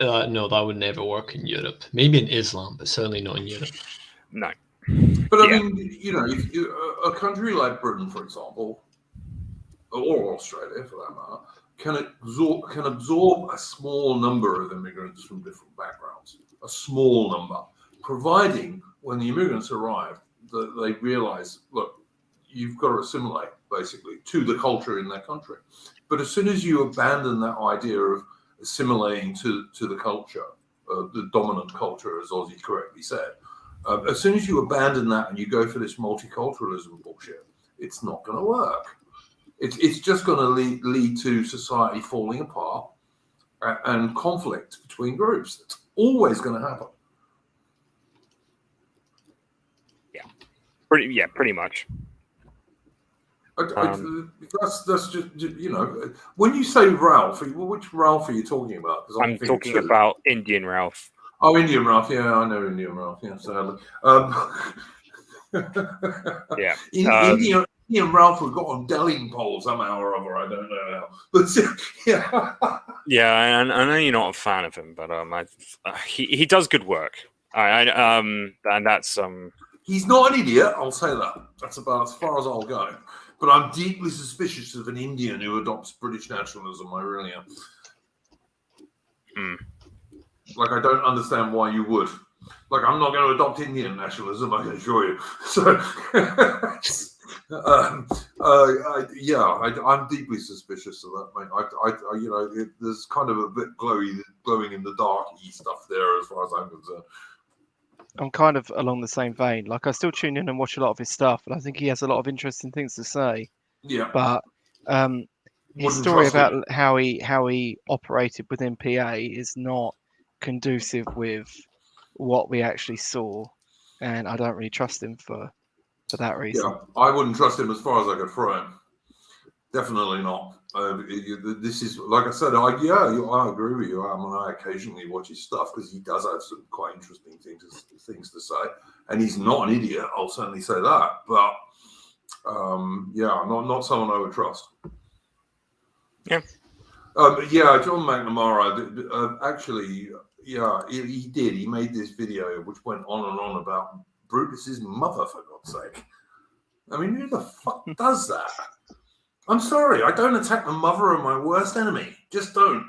No, that would never work in Europe. Maybe in Islam, but certainly not in Europe. No. But I mean, if a country like Britain, for example, or Australia, for that matter, can absorb a small number of immigrants from different backgrounds, a small number, providing when the immigrants arrive, that they realize, look, you've got to assimilate basically to the culture in their country. But as soon as you abandon that idea of assimilating to the culture, the dominant culture, as Ozzy correctly said, as soon as you abandon that and you go for this multiculturalism bullshit, it's not going to work. It's just going to lead to society falling apart and conflict between groups. It's always going to happen. Pretty much. That's just when you say Ralph, which Ralph are you talking about? I'm talking about Indian Ralph. Oh, Indian Ralph. Yeah, I know Indian Ralph. Yeah, sadly. Indian Ralph have got on Delling pole somehow or other. I don't know how, but yeah. Yeah, I know you're not a fan of him, but he does good work. And that's He's not an idiot. I'll say that. That's about as far as I'll go. But I'm deeply suspicious of an Indian who adopts British nationalism. I really am. Like, I don't understand why you would. Like, I'm not going to adopt Indian nationalism, I can assure you. So, I'm deeply suspicious of that, mate. There's kind of a bit glowing in the dark-y stuff there, as far as I'm concerned. I'm kind of along the same vein. Like, I still tune in and watch a lot of his stuff, and I think he has a lot of interesting things to say. Yeah. But his story about how he operated within PA is not conducive with what we actually saw, and I don't really trust him for that reason. Yeah, I wouldn't trust him as far as I could throw him. Definitely not. This is, like I said, I agree with you. I occasionally watch his stuff because he does have some quite interesting things to say, and he's not an idiot. I'll certainly say that. But not someone I would trust. Yeah. John McNamara actually. Yeah, he did. He made this video which went on and on about Brutus's mother, for God's sake. I mean, who the fuck does that? I'm sorry, I don't attack the mother of my worst enemy. Just don't.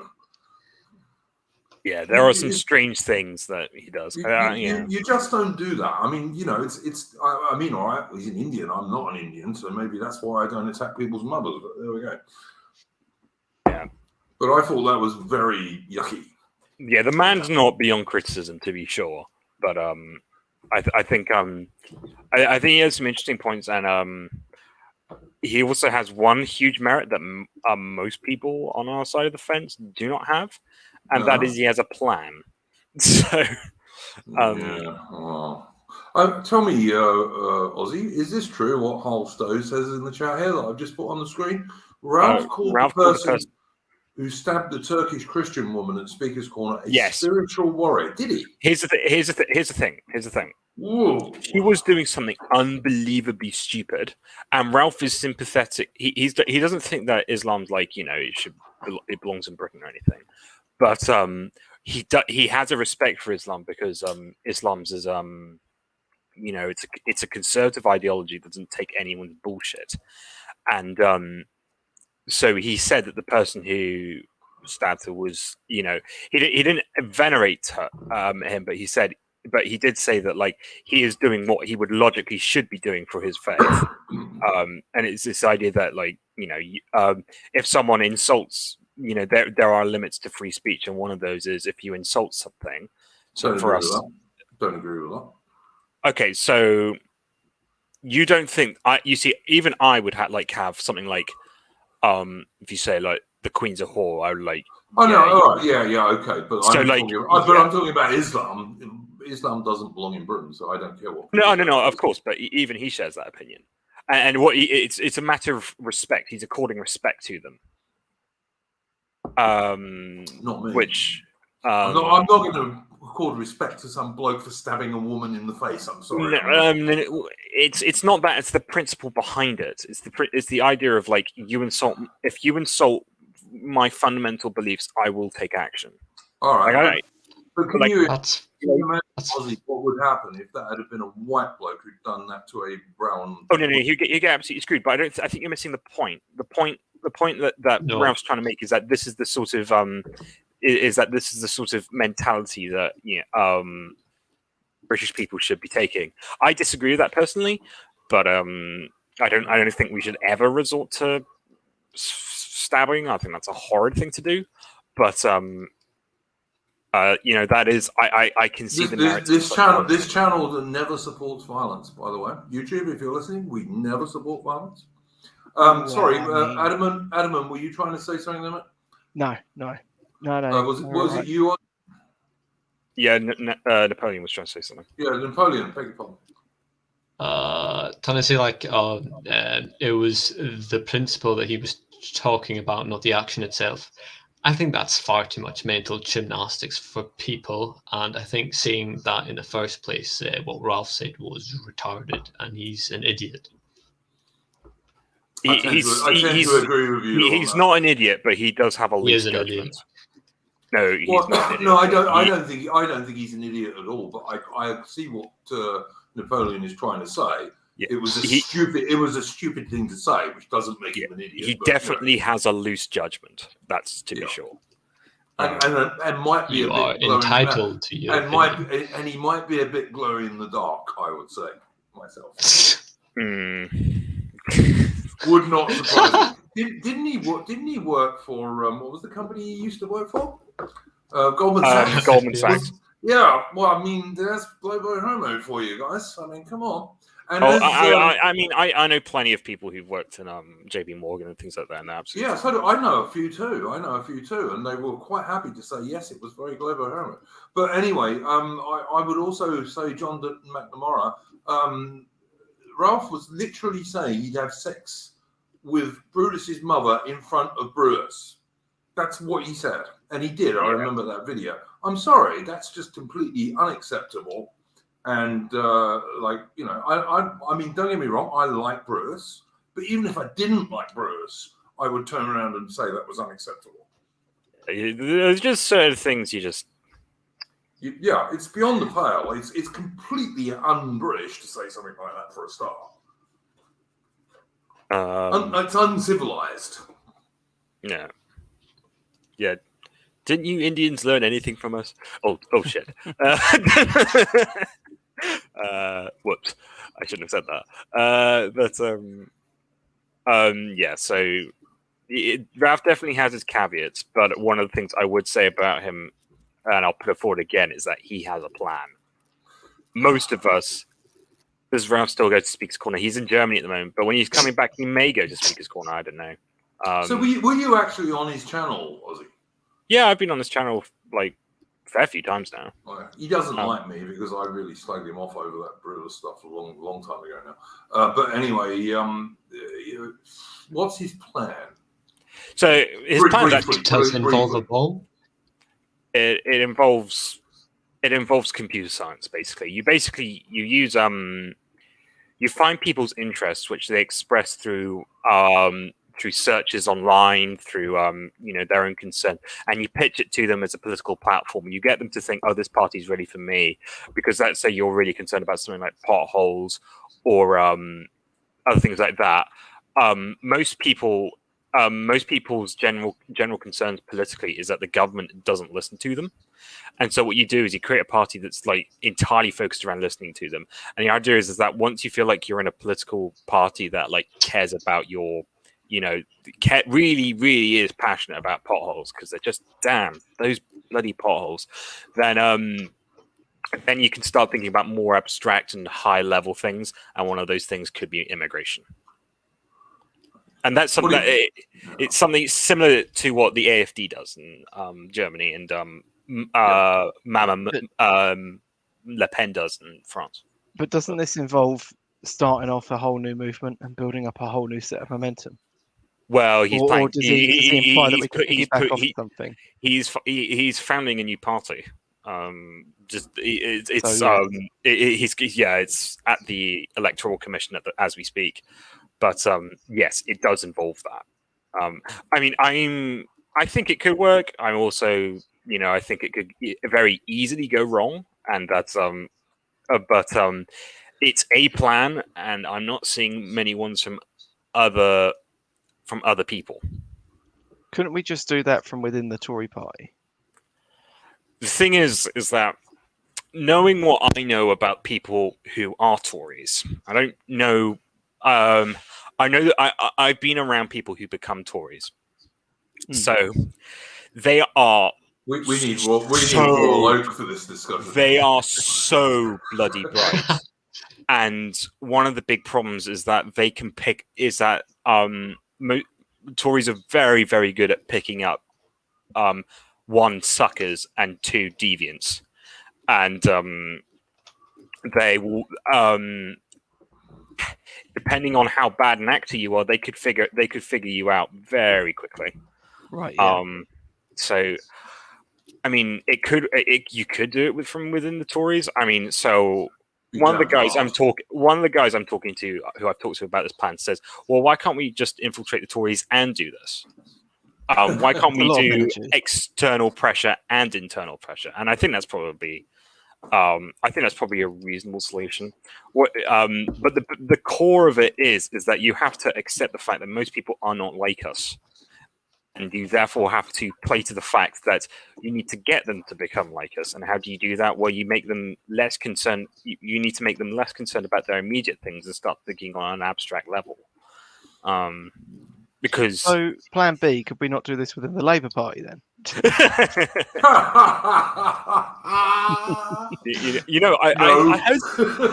Yeah, there are some strange things that he does. You just don't do that. I mean, it's. I mean, all right, he's an Indian. I'm not an Indian, so maybe that's why I don't attack people's mothers. But there we go. Yeah. But I thought that was very yucky. Yeah, the man's not beyond criticism, to be sure. But I think he has some interesting points, and he also has one huge merit that most people on our side of the fence do not have, and that is he has a plan. So, tell me, Ozzy, is this true? What Hull Stowe says in the chat here that I've just put on the screen? Ralph called the person who stabbed the Turkish Christian woman at Speaker's Corner a spiritual warrior. Did he? Here's the thing. Whoa. He was doing something unbelievably stupid, and Ralph is sympathetic. He doesn't think that Islam's like, it belongs in Britain or anything, but he has a respect for Islam because Islam's is it's a conservative ideology that doesn't take anyone's bullshit, and so he said that the person who stabbed her was, he didn't venerate him, but he did say that, like, he is doing what he would logically should be doing for his faith. And it's this idea that, like, if someone insults, there are limits to free speech, and one of those is if you insult something. So for us, don't agree with that. Okay, so you don't think even I would have something like, if you say, like, the Queen's a whore, I would like. Oh no, all right, okay, but so, I'm talking about Islam. Islam doesn't belong in Britain, so I don't care what. No, of course, but even he shares that opinion, and it's a matter of respect. He's according respect to them. Not me. Which I'm not going to accord respect to some bloke for stabbing a woman in the face. I'm sorry. No, it's not that. It's the principle behind it. It's the idea of, like, if you insult my fundamental beliefs, I will take action. All right. Like, but can you imagine, Ozzy, what would happen if that had been a white bloke who'd done that to a brown? Oh no, you get absolutely screwed. But I think you're missing the point. The point that Ralph's trying to make is that this is the sort of mentality that British people should be taking. I disagree with that personally, but I don't think we should ever resort to stabbing. I think that's a horrid thing to do. But that is I can see the narrative. This channel that never supports violence, by the way. YouTube, if you're listening, we never support violence. Sorry, Adamant, were you trying to say something there, mate? No. Was it you? Yeah, Napoleon was trying to say something. Yeah, Napoleon, beg your pardon. Trying to say, like, it was the principle that he was talking about, not the action itself. I think that's far too much mental gymnastics for people, and I think saying that in the first place, what Ralph said was retarded, and he's an idiot. I tend to agree with you. He's not an idiot, but he does have a loose judgment. No, he's not an idiot. No, I don't think he's an idiot at all. But I see what Napoleon is trying to say. Yeah. It was a stupid thing to say, which doesn't make him an idiot. He definitely has a loose judgment. That's to be sure. and might be You a are bit glowing, entitled to your and he might be a bit glowing in the dark. I would say myself. Would not surprise me. Didn't he work for what was the company he used to work for? Goldman Sachs. Goldman Sachs. Yeah, well, I mean, there's Globo Homo for you guys. I mean, come on. And I know plenty of people who've worked in JP Morgan and things like that. And absolutely. Yeah, so I know a few too. And they were quite happy to say yes, it was very Globo Homo. But anyway, I would also say John McNamara. Ralph was literally saying he'd have sex with Brutus's mother in front of Brutus. That's what he said, and he did. I remember that video. I'm sorry, that's just completely unacceptable. And I mean, don't get me wrong, I like Brutus, but even if I didn't like Brutus, I would turn around and say that was unacceptable. There's just certain things you just. Yeah, it's beyond the pale. It's completely un-British to say something like that for a start. It's uncivilized. Yeah. Yeah. Didn't you Indians learn anything from us? Oh shit. Whoops. I shouldn't have said that. Yeah, so Ralph definitely has his caveats, but one of the things I would say about him, and I'll put it forward again, is that he has a plan. Most of us, does Ralph still go to Speaker's Corner? He's in Germany at the moment, but when he's coming back, he may go to Speaker's Corner. I don't know. So were you actually on his channel, Ozzy? Yeah, I've been on this channel like a fair few times now. He doesn't like me because I really slagged him off over that Brutus stuff a long time ago now. But anyway, what's his plan? So his plan does involve a ball. It involves computer science. Basically, you use you find people's interests, which they express through searches online, through their own concern, and you pitch it to them as a political platform. You get them to think, "Oh, this party's really for me," because let's say you're really concerned about something like potholes or other things like that. Most people's general concerns politically is that the government doesn't listen to them, and so what you do is you create a party that's like entirely focused around listening to them. And the idea is that once you feel like you're in a political party that like cares about your really is passionate about potholes, because they're just those bloody potholes, then you can start thinking about more abstract and high level things, and one of those things could be immigration. And that's something it's something similar to what the AfD does in Germany, and Le Pen does in France. But doesn't this involve starting off a whole new movement and building up a whole new set of momentum? Well, he's planning. Or does he imply that we could piggyback off something? He's founding a new party. It's at the Electoral Commission as we speak. But yes, it does involve that. I mean, I think it could work. I'm also, I think it could very easily go wrong, and that's but it's a plan, and I'm not seeing many ones from other people. Couldn't we just do that from within the Tory party? The thing is that knowing what I know about people who are Tories, I don't know. I know that I've been around people who become Tories, so they are. We need Royal Oak for this discussion. They are so bloody bright, and one of the big problems is that they can pick. Is that Tories are very, very good at picking up one, suckers, and two, deviants, and they will. Depending on how bad an actor you are, they could figure you out very quickly. Right. Yeah. So, I mean, you could do it from within the Tories. I mean, so one of the guys I'm talking to, who I've talked to about this plan, says, "Well, why can't we just infiltrate the Tories and do this? Why can't we do external pressure and internal pressure?" And I think that's probably. A reasonable solution. But the core of it is that you have to accept the fact that most people are not like us, and you therefore have to play to the fact that you need to get them to become like us. And how do you do that? Well, you make them less concerned. You need to make them less concerned about their immediate things and start thinking on an abstract level. Because so, Plan B, could we not do this within the Labour Party then?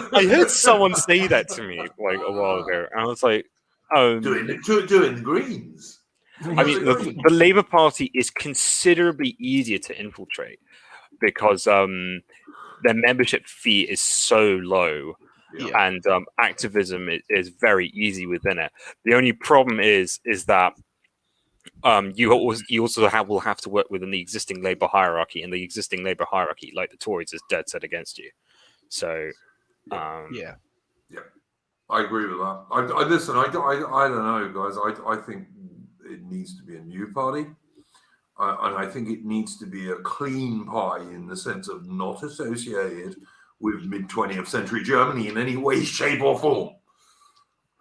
I heard someone say that to me like a while ago, and I was like, doing the Greens. I mean, the Labour Party is considerably easier to infiltrate because their membership fee is so low. Yeah. And activism is very easy within it. The only problem is that you also will have to work within the existing Labour hierarchy, and the existing Labour hierarchy, like the Tories, is dead set against you. So, yeah, I agree with that. I listen. I don't know, guys. I think it needs to be a new party, and I think it needs to be a clean pie in the sense of not associated with mid-20th century Germany in any way, shape, or form.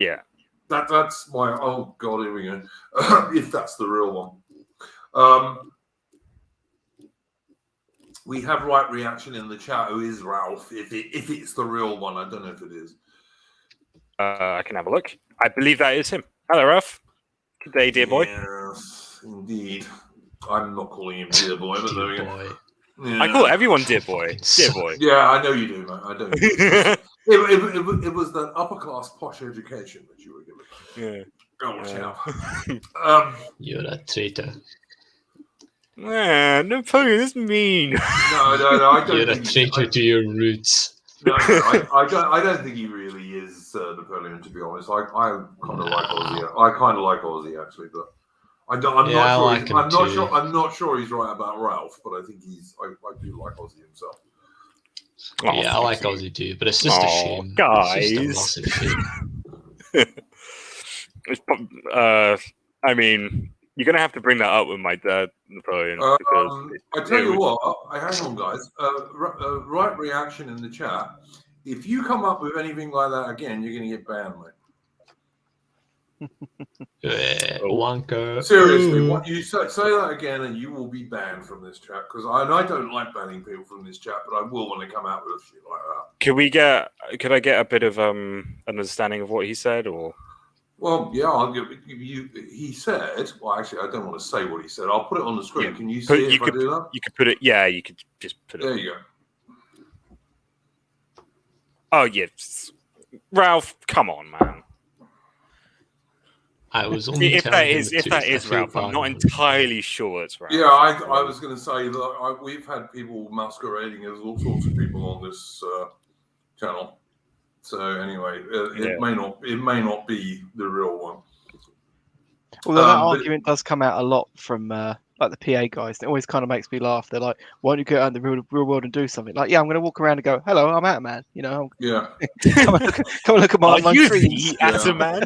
Yeah. That's my... Oh, God, here we go. If that's the real one. We have right reaction in the chat. Who is Ralph? If it's the real one. I don't know if it is. I can have a look. I believe that is him. Hello, Ralph. Good day, dear boy. Yes, indeed. I'm not calling him dear boy, but there we go. Yeah. I call everyone dear boy. Dear boy. Yeah, I know you do, mate. I don't. It was that upper class posh education that you were given. Yeah. Oh, watch out. You're a traitor. Napoleon is mean. No, I don't. You're a traitor to your roots. No, I don't think he really is Napoleon. To be honest, I kind of like Aussie. I kind of like Aussie actually, but. I'm not sure he's right about Ralph, but I think I do like Aussie himself. Oh, yeah, I like Aussie too, but it's just a shame. Guys. It's just a massive shame. I mean, you're going to have to bring that up with my dad, Napoleon. I tell you what, hang on, guys. Right reaction in the chat. If you come up with anything like that again, you're going to get banned, mate. Wanker. Seriously, what you say that again, and you will be banned from this chat. Because I don't like banning people from this chat, but I will when they come out with shit like that. Could I get a bit of an understanding of what he said, or? Well, yeah, I'll give you. He said, well, actually, I don't want to say what he said. I'll put it on the screen. Yeah. Can you see it if I do that? You could put it. Yeah, you could just put it. There you go. Oh yes, Ralph, come on, man. I was only if that is Ralph, I'm not entirely sure it's Ralph. Yeah, I was going to say that we've had people masquerading as all sorts of people on this channel. So anyway, it may not be the real one. Although that argument does come out a lot from like the PA guys. It always kind of makes me laugh. They're like, "Why don't you go out in the real world and do something?" Like, yeah, I'm going to walk around and go, "Hello, I'm Ataman." You know. Yeah. come and look at my trees. The Ataman,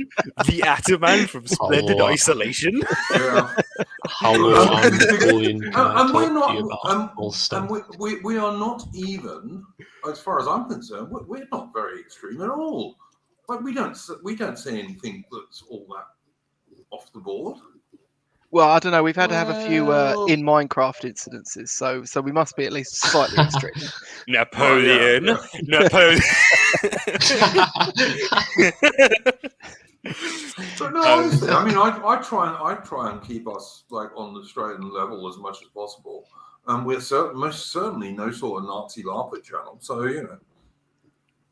the Ataman from Splendid Isolation. Yeah. Hello, I'm Napoleon. And we're not. We are not even, as far as I'm concerned, we're not very extreme at all. Like we don't say anything that's all that off the board. Well, I don't know. We've had to have a few in Minecraft incidences, so we must be at least slightly extreme. Napoleon. Yeah. Napoleon. But no, honestly, I mean, I try and keep us like on the straight and level as much as possible, and we're most certainly no sort of Nazi LARPer channel. So you know.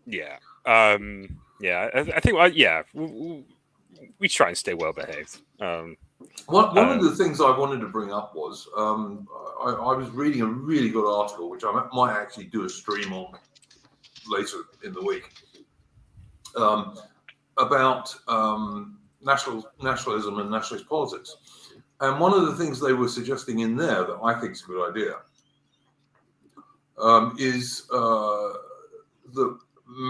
Yeah. I think. We try and stay well behaved. One of the things I wanted to bring up was I was reading a really good article, which I might actually do a stream on later in the week, about nationalism and nationalist politics. And one of the things they were suggesting in there that I think is a good idea is that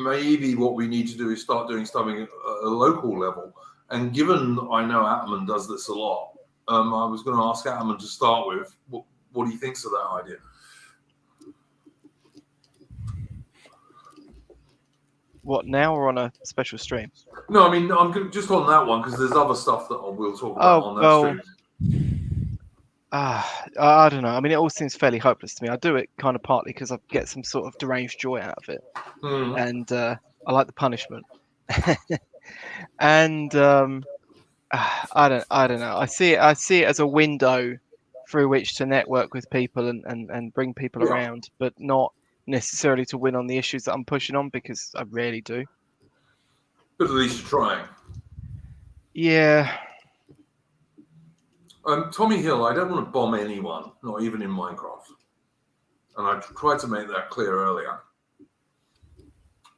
maybe what we need to do is start doing something at a local level. And given I know Ataman does this a lot, I was going to ask Ataman to start with what he thinks of that idea. What, now or on a special stream? No, I mean, I'm just on that one because there's other stuff that we'll talk about on that stream. I don't know. I mean, it all seems fairly hopeless to me. I do it kind of partly because I get some sort of deranged joy out of it, and I like the punishment. And I don't know. I see it as a window through which to network with people and bring people around, but not necessarily to win on the issues that I'm pushing on, because I rarely do. But at least you're trying. Yeah. Tommy Hill, I don't want to bomb anyone, not even in Minecraft. And I tried to make that clear earlier.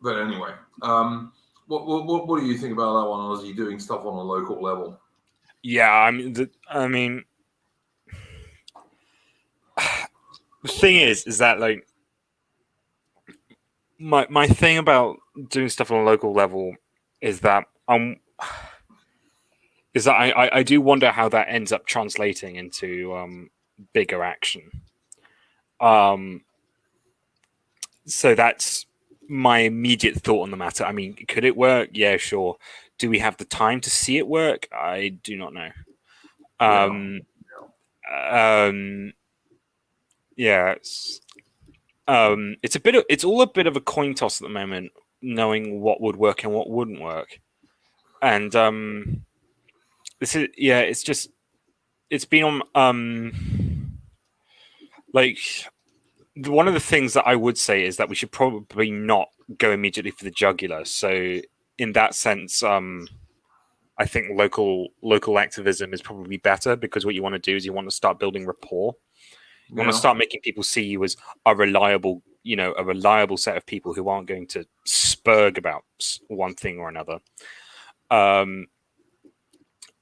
But anyway, what do you think about that one, Ozzy, doing stuff on a local level? Yeah, I mean, the thing is that like my thing about doing stuff on a local level is that I do wonder how that ends up translating into bigger action. So that's my immediate thought on the matter. I mean, could it work? Yeah, sure. Do we have the time to see it work? I do not know. Yeah, it's all a bit of a coin toss at the moment, knowing what would work and what wouldn't work. And it's been on like, one of the things that I would say is that we should probably not go immediately for the jugular. So in that sense, I think local activism is probably better, because what you want to do is you want to start building rapport. You want to start making people see you as a reliable set of people who aren't going to spurg about one thing or another.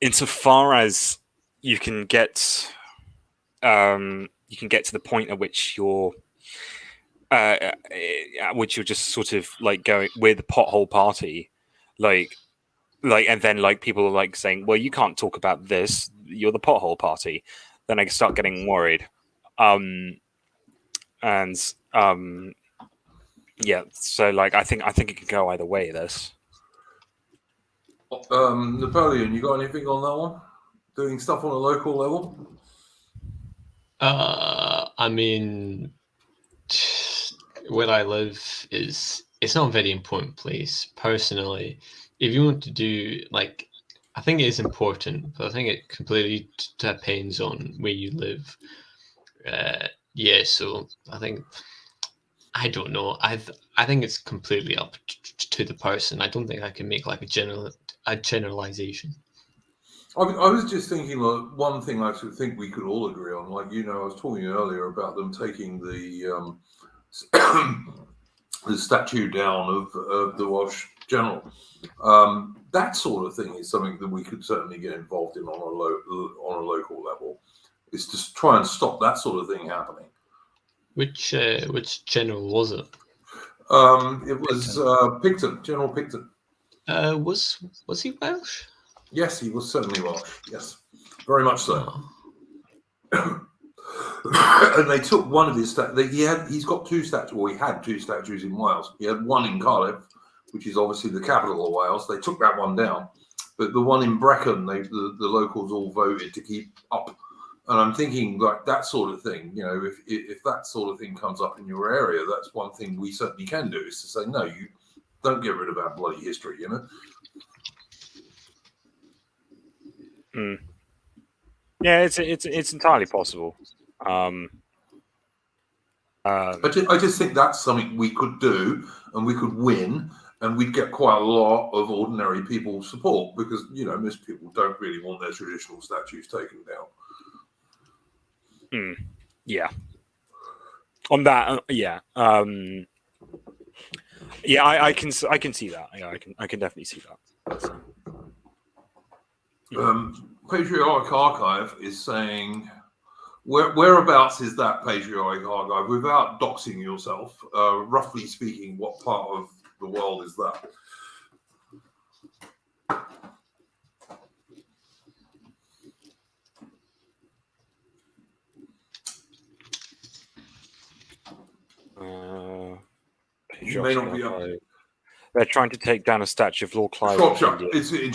Insofar as you can get to the point at which you're just sort of like going with the pothole party, like, and then like people are like saying, well, you can't talk about this, you're the pothole party. Then I start getting worried. Yeah, so like I think it can go either way, this. Napoleon, you got anything on that one? Doing stuff on a local level? I mean, where I live it's not a very important place. Personally, if you want to do, like, I think it is important, but I think it completely depends on where you live. Yeah, so I don't know. I think it's completely up to the person. I don't think I can make like a generalization. I was just thinking, like, one thing I think we could all agree on, like, I was talking earlier about them taking the statue down of the Welsh general. That sort of thing is something that we could certainly get involved in on a local level. Is to try and stop that sort of thing happening. Which general was it? It was Picton, General Picton. Was he Welsh? Yes, he was certainly Welsh. Yes, very much so. Oh. And they took one of his statues. He's got two statues. Well, he had two statues in Wales. He had one in Cardiff, which is obviously the capital of Wales. They took that one down, but the one in Brecon, the locals all voted to keep up. And I'm thinking, like, that sort of thing, if that sort of thing comes up in your area, that's one thing we certainly can do, is to say, no, you don't get rid of our bloody history, Yeah, it's entirely possible. I just think that's something we could do, and we could win, and we'd get quite a lot of ordinary people support, because most people don't really want their traditional statues taken down. Yeah. On that, yeah. Yeah, I can see that. Yeah, I can definitely see that. Patriotic Archive is saying, whereabouts is that Patriotic Archive? Without doxing yourself, roughly speaking, what part of the world is that? You may not be able to. They're trying to take down a statue of Lord Clive. Shropshire. It's in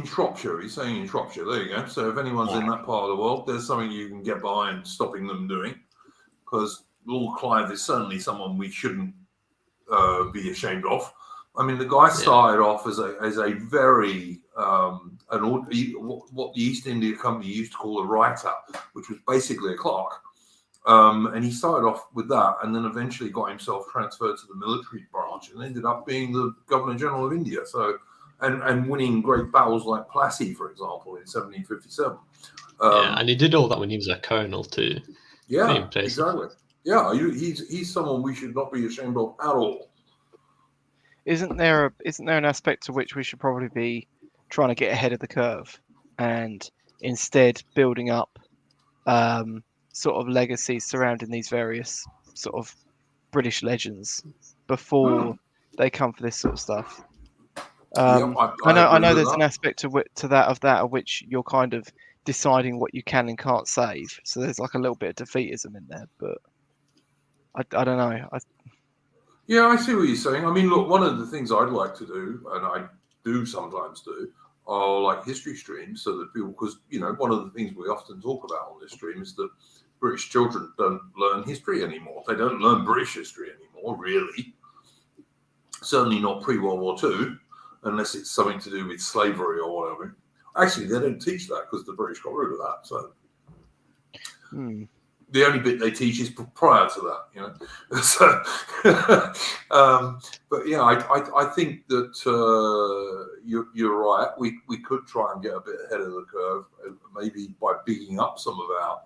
Shropshire. He's saying in Shropshire. There you go. So if anyone's in that part of the world, there's something you can get behind stopping them doing, because Lord Clive is certainly someone we shouldn't be ashamed of. I mean, the guy started off as a very what the East India Company used to call a writer, which was basically a clerk. And he started off with that, and then eventually got himself transferred to the military branch, and ended up being the Governor General of India. So, and winning great battles like Plassey, for example, in 1757. And he did all that when he was a colonel too. Yeah, exactly. Yeah, he's someone we should not be ashamed of at all. Isn't there an aspect to which we should probably be trying to get ahead of the curve, and instead building up sort of legacies surrounding these various sort of British legends before they come for this sort of stuff? I know there's an aspect to that of which you're kind of deciding what you can and can't save. So there's like a little bit of defeatism in there, but I don't know. Yeah, I see what you're saying. I mean, look, one of the things I'd like to do, and I do sometimes do, are like history streams, so that people, because, you know, one of the things we often talk about on this stream is that British children don't learn history anymore. They don't learn British history anymore, really. Certainly not pre-World War II, unless it's something to do with slavery or whatever. Actually, they don't teach that because the British got rid of that. So the only bit they teach is prior to that, you know. So, but yeah, I think that you're right. We could try and get a bit ahead of the curve, maybe by bigging up some of our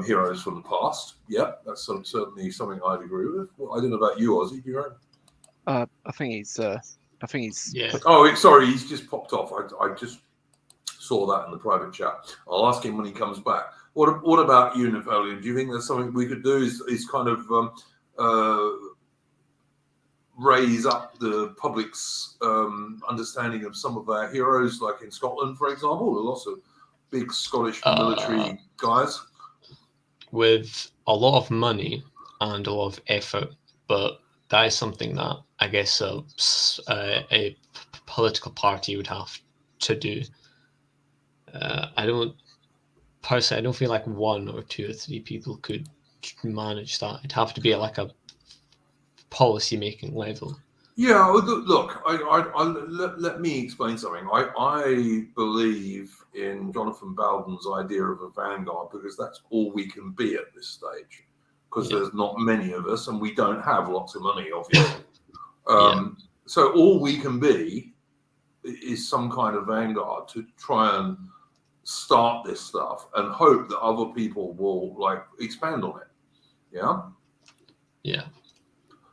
heroes from the past. Yeah, that's certainly something I'd agree with. Well, I don't know about you, Ozzy. Do you reckon? I think he's. Yeah. Oh, sorry, he's just popped off. I just saw that in the private chat. I'll ask him when he comes back. What about you, Napoleon? Do you think there's something we could do? Is kind of raise up the public's understanding of some of our heroes, like in Scotland, for example? There are lots of big Scottish military guys with a lot of money and a lot of effort, but that is something that I guess a political party would have to do. I don't feel like one or two or three people could manage that. It'd have to be at like a policy making level. Yeah, look, let me explain something. I believe in Jonathan Bowden's idea of a vanguard, because that's all we can be at this stage, because there's not many of us and we don't have lots of money, obviously. So all we can be is some kind of vanguard to try and start this stuff and hope that other people will like expand on it. Yeah.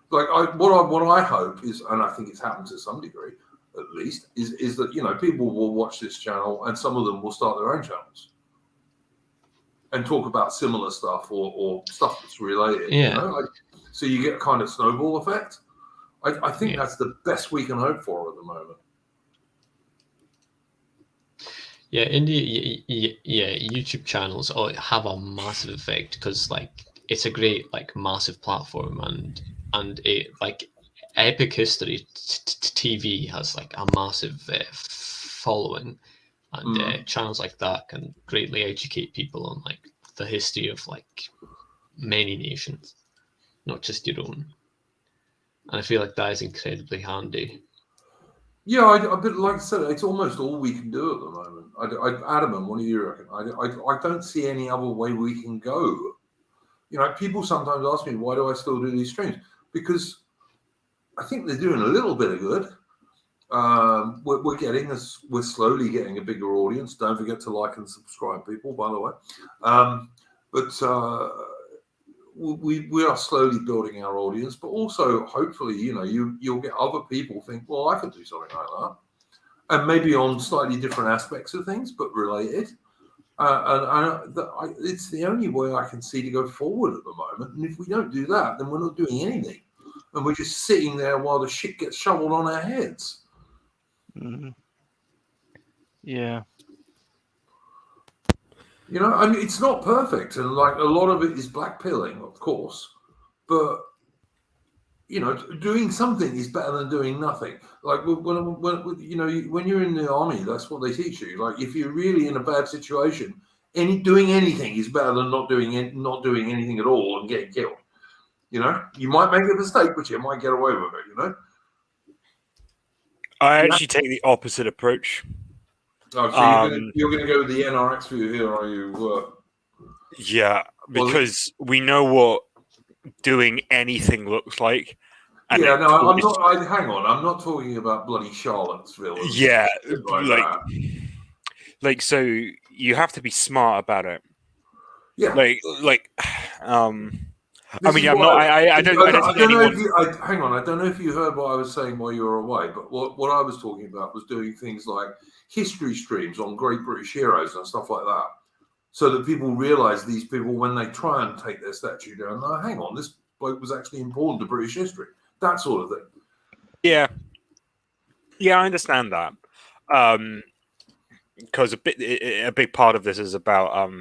Like what I hope is, and I think it's happened to some degree at least, is that, you know, people will watch this channel and some of them will start their own channels and talk about similar stuff or stuff that's related. You know? Like, so you get a kind of snowball effect. I think that's the best we can hope for at the moment. Yeah, YouTube channels have a massive effect, because like it's a great like massive platform, and it like Epic History TV has like a massive following, and channels like that can greatly educate people on like the history of like many nations, not just your own. And I feel like that is incredibly handy. Yeah, but like I said, it's almost all we can do at the moment. Adam, what do you reckon? I don't see any other way we can go. You know, people sometimes ask me, why do I still do these streams? Because I think they're doing a little bit of good. We're slowly getting a bigger audience. Don't forget to like and subscribe, people, by the way. We are slowly building our audience, but also hopefully, you know, you'll get other people think, well, I could do something like that, and maybe on slightly different aspects of things, but related. It's the only way I can see to go forward at the moment. And if we don't do that, then we're not doing anything, and we're just sitting there while the shit gets shoveled on our heads. Mm-hmm. Yeah. You know, I mean, it's not perfect, and like a lot of it is blackpilling, of course, but doing something is better than doing nothing. Like when you're in the army, that's what they teach you. Like if you're really in a bad situation, doing anything is better than not doing anything at all and getting killed. You might make a mistake, but you might get away with it. I actually take the opposite approach. Oh, so you're going to go with the NRX view here, are you? Yeah, because we know what doing anything looks like. And yeah, no, I'm not. Hang on, I'm not talking about bloody Charlottesville. Yeah, like so you have to be smart about it. Yeah, I mean, I'm not. I don't know. Hang on, I don't know if you heard what I was saying while you were away, but what I was talking about was doing things like history streams on great British heroes and stuff like that, so that people realise these people, when they try and take their statue down, no, hang on, this bloke was actually important to British history. That sort of thing. Yeah, I understand that. Because a big part of this is about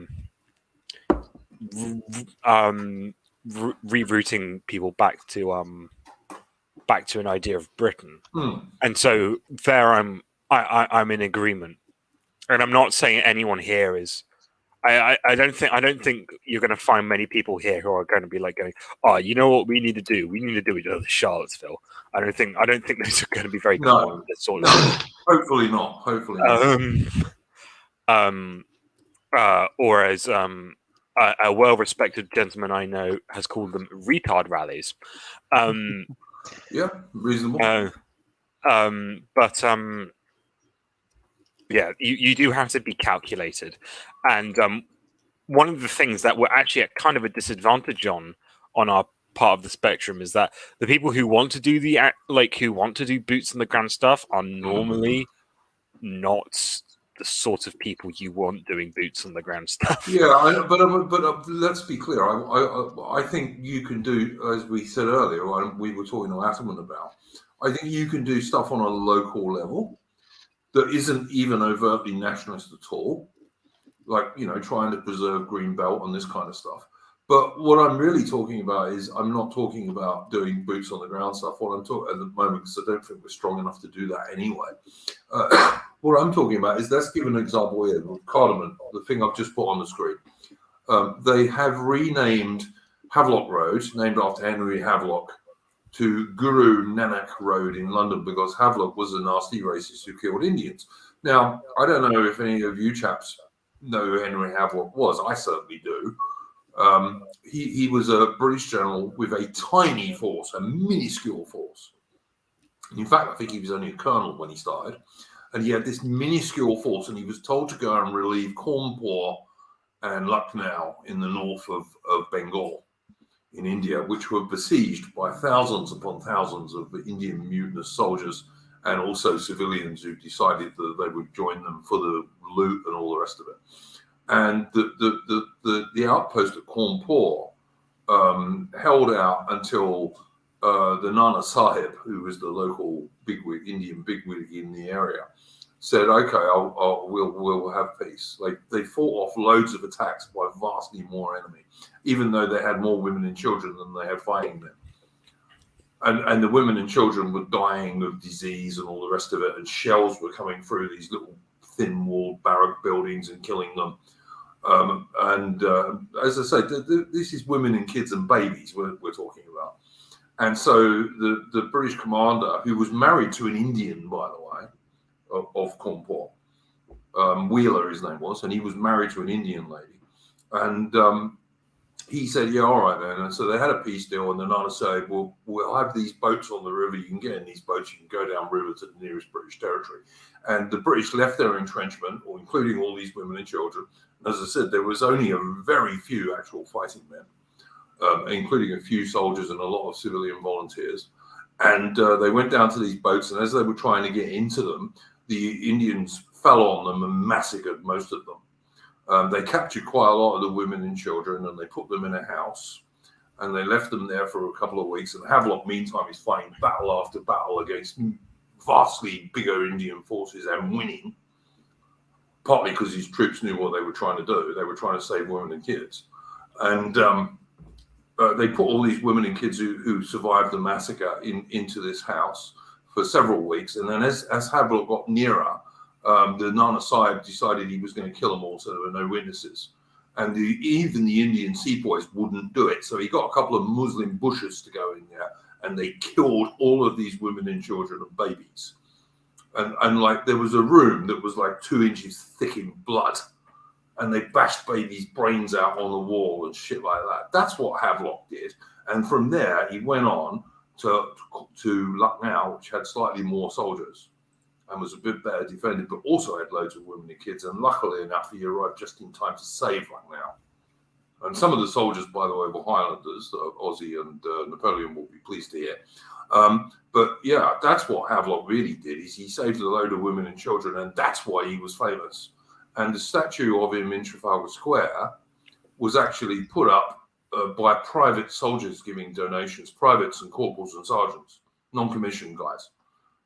rerouting people back to an idea of Britain, and so there I'm in agreement, and I'm not saying anyone here is. I don't think you're going to find many people here who are going to be like going, oh, you know what we need to do? We need to do it at Charlottesville. I don't think those are going to be very common. This sort of thing. Hopefully not. Or as a well-respected gentleman I know has called them retard rallies. Yeah, reasonable. Yeah, you do have to be calculated, and one of the things that we're actually at kind of a disadvantage on our part of the spectrum is that the people who want to do who want to do boots on the ground stuff are normally not the sort of people you want doing boots on the ground stuff. Yeah, but let's be clear. I think you can do, as we said earlier, we were talking to Ataman about. I think you can do stuff on a local level that isn't even overtly nationalist at all, like trying to preserve green belt and this kind of stuff. But what I'm really talking about is I'm not talking about doing boots on the ground stuff. What I'm talking at the moment, because I don't think we're strong enough to do that anyway. What I'm talking about is, let's give an example here. Cardamom, the thing I've just put on the screen. They have renamed Havelock Road, named after Henry Havelock, to Guru Nanak Road in London, because Havelock was a nasty racist who killed Indians. Now, I don't know if any of you chaps know who Henry Havelock was. I certainly do. He was a British general with a tiny force, a minuscule force. In fact, I think he was only a colonel when he started. And he had this minuscule force, and he was told to go and relieve Cawnpore and Lucknow in the north of Bengal in India, which were besieged by thousands upon thousands of Indian mutinous soldiers and also civilians who decided that they would join them for the loot and all the rest of it. And the outpost at Cawnpore held out until the Nana Sahib, who was the local Indian bigwig in the area, said, "Okay, we'll have peace." Like, they fought off loads of attacks by vastly more enemy, even though they had more women and children than they had fighting them. And the women and children were dying of disease and all the rest of it, and shells were coming through these little thin-walled barrack buildings and killing them. As I say, this is women and kids and babies we're talking about. And so the British commander, who was married to an Indian, by the way, of Cawnpore, Wheeler his name was, and he was married to an Indian lady. And he said, yeah, all right then. And so they had a peace deal, and the Nana said, well, we'll have these boats on the river. You can get in these boats. You can go down river to the nearest British territory. And the British left their entrenchment, or including all these women and children. As I said, there was only a very few actual fighting men, including a few soldiers and a lot of civilian volunteers. And they went down to these boats, and as they were trying to get into them, the Indians fell on them and massacred most of them. They captured quite a lot of the women and children, and they put them in a house, and they left them there for a couple of weeks. And Havelock, meantime, is fighting battle after battle against vastly bigger Indian forces and winning, partly because his troops knew what they were trying to do. They were trying to save women and kids. And they put all these women and kids who survived the massacre into this house for several weeks. And then as Havelock got nearer, the Nana Sahib decided he was going to kill them all so there were no witnesses. And even the Indian sepoys wouldn't do it. So he got a couple of Muslim bushes to go in there, and they killed all of these women and children and babies. And like there was a room that was like 2 inches thick in blood, and they bashed babies' brains out on the wall and shit like that. That's what Havelock did. And from there, he went on to Lucknow, which had slightly more soldiers and was a bit better defended, but also had loads of women and kids. And luckily enough, he arrived just in time to save Lucknow. And some of the soldiers, by the way, were Highlanders. Ozzy and Napoleon will be pleased to hear. But yeah, that's what Havelock really did, is he saved a load of women and children, and that's why he was famous. And the statue of him in Trafalgar Square was actually put up by private soldiers giving donations, privates and corporals and sergeants, non-commissioned guys,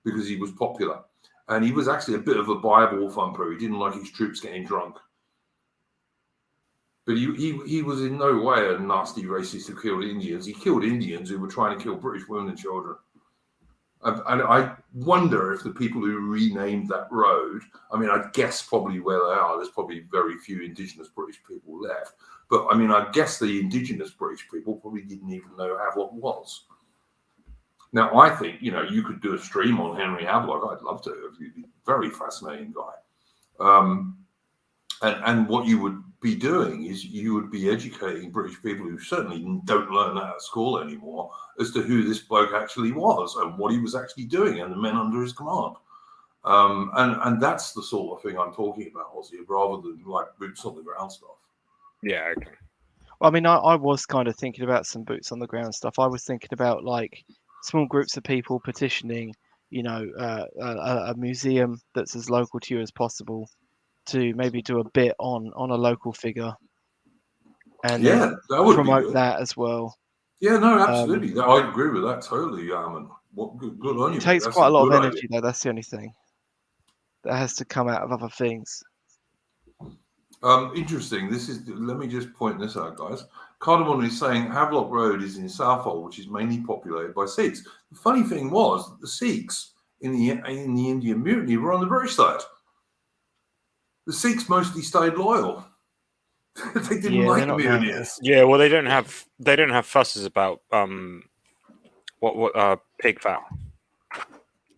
because he was popular. And he was actually a bit of a Bible thumper. He didn't like his troops getting drunk. But he was in no way a nasty racist who killed Indians. He killed Indians who were trying to kill British women and children. And I wonder if the people who renamed that road, I mean, I guess probably where they are, there's probably very few indigenous British people left. But I mean, I guess the indigenous British people probably didn't even know Havelock was. Now, I think, you could do a stream on Henry Havelock. I'd love to. He's a very fascinating guy. And what you would be doing is you would be educating British people who certainly don't learn that at school anymore as to who this bloke actually was and what he was actually doing and the men under his command. And that's the sort of thing I'm talking about, Ozzy, rather than like boots on the ground stuff. Yeah, okay. Well, I mean, I was kind of thinking about some boots on the ground stuff. I was thinking about like small groups of people petitioning, a museum that's as local to you as possible, to maybe do a bit on a local figure, and that would promote be that as well. Yeah, no, absolutely. I agree with that totally, Armin. What good on you? It takes quite a lot of energy, though. That's the only thing that has to come out of other things. Interesting. Let me just point this out, guys. Cardamom is saying Havelock Road is in Southall, which is mainly populated by Sikhs. The funny thing was the Sikhs in the Indian Mutiny were on the British side. The Sikhs mostly stayed loyal. They didn't like mutineers. Yeah, well, they don't have fusses about what pig fat.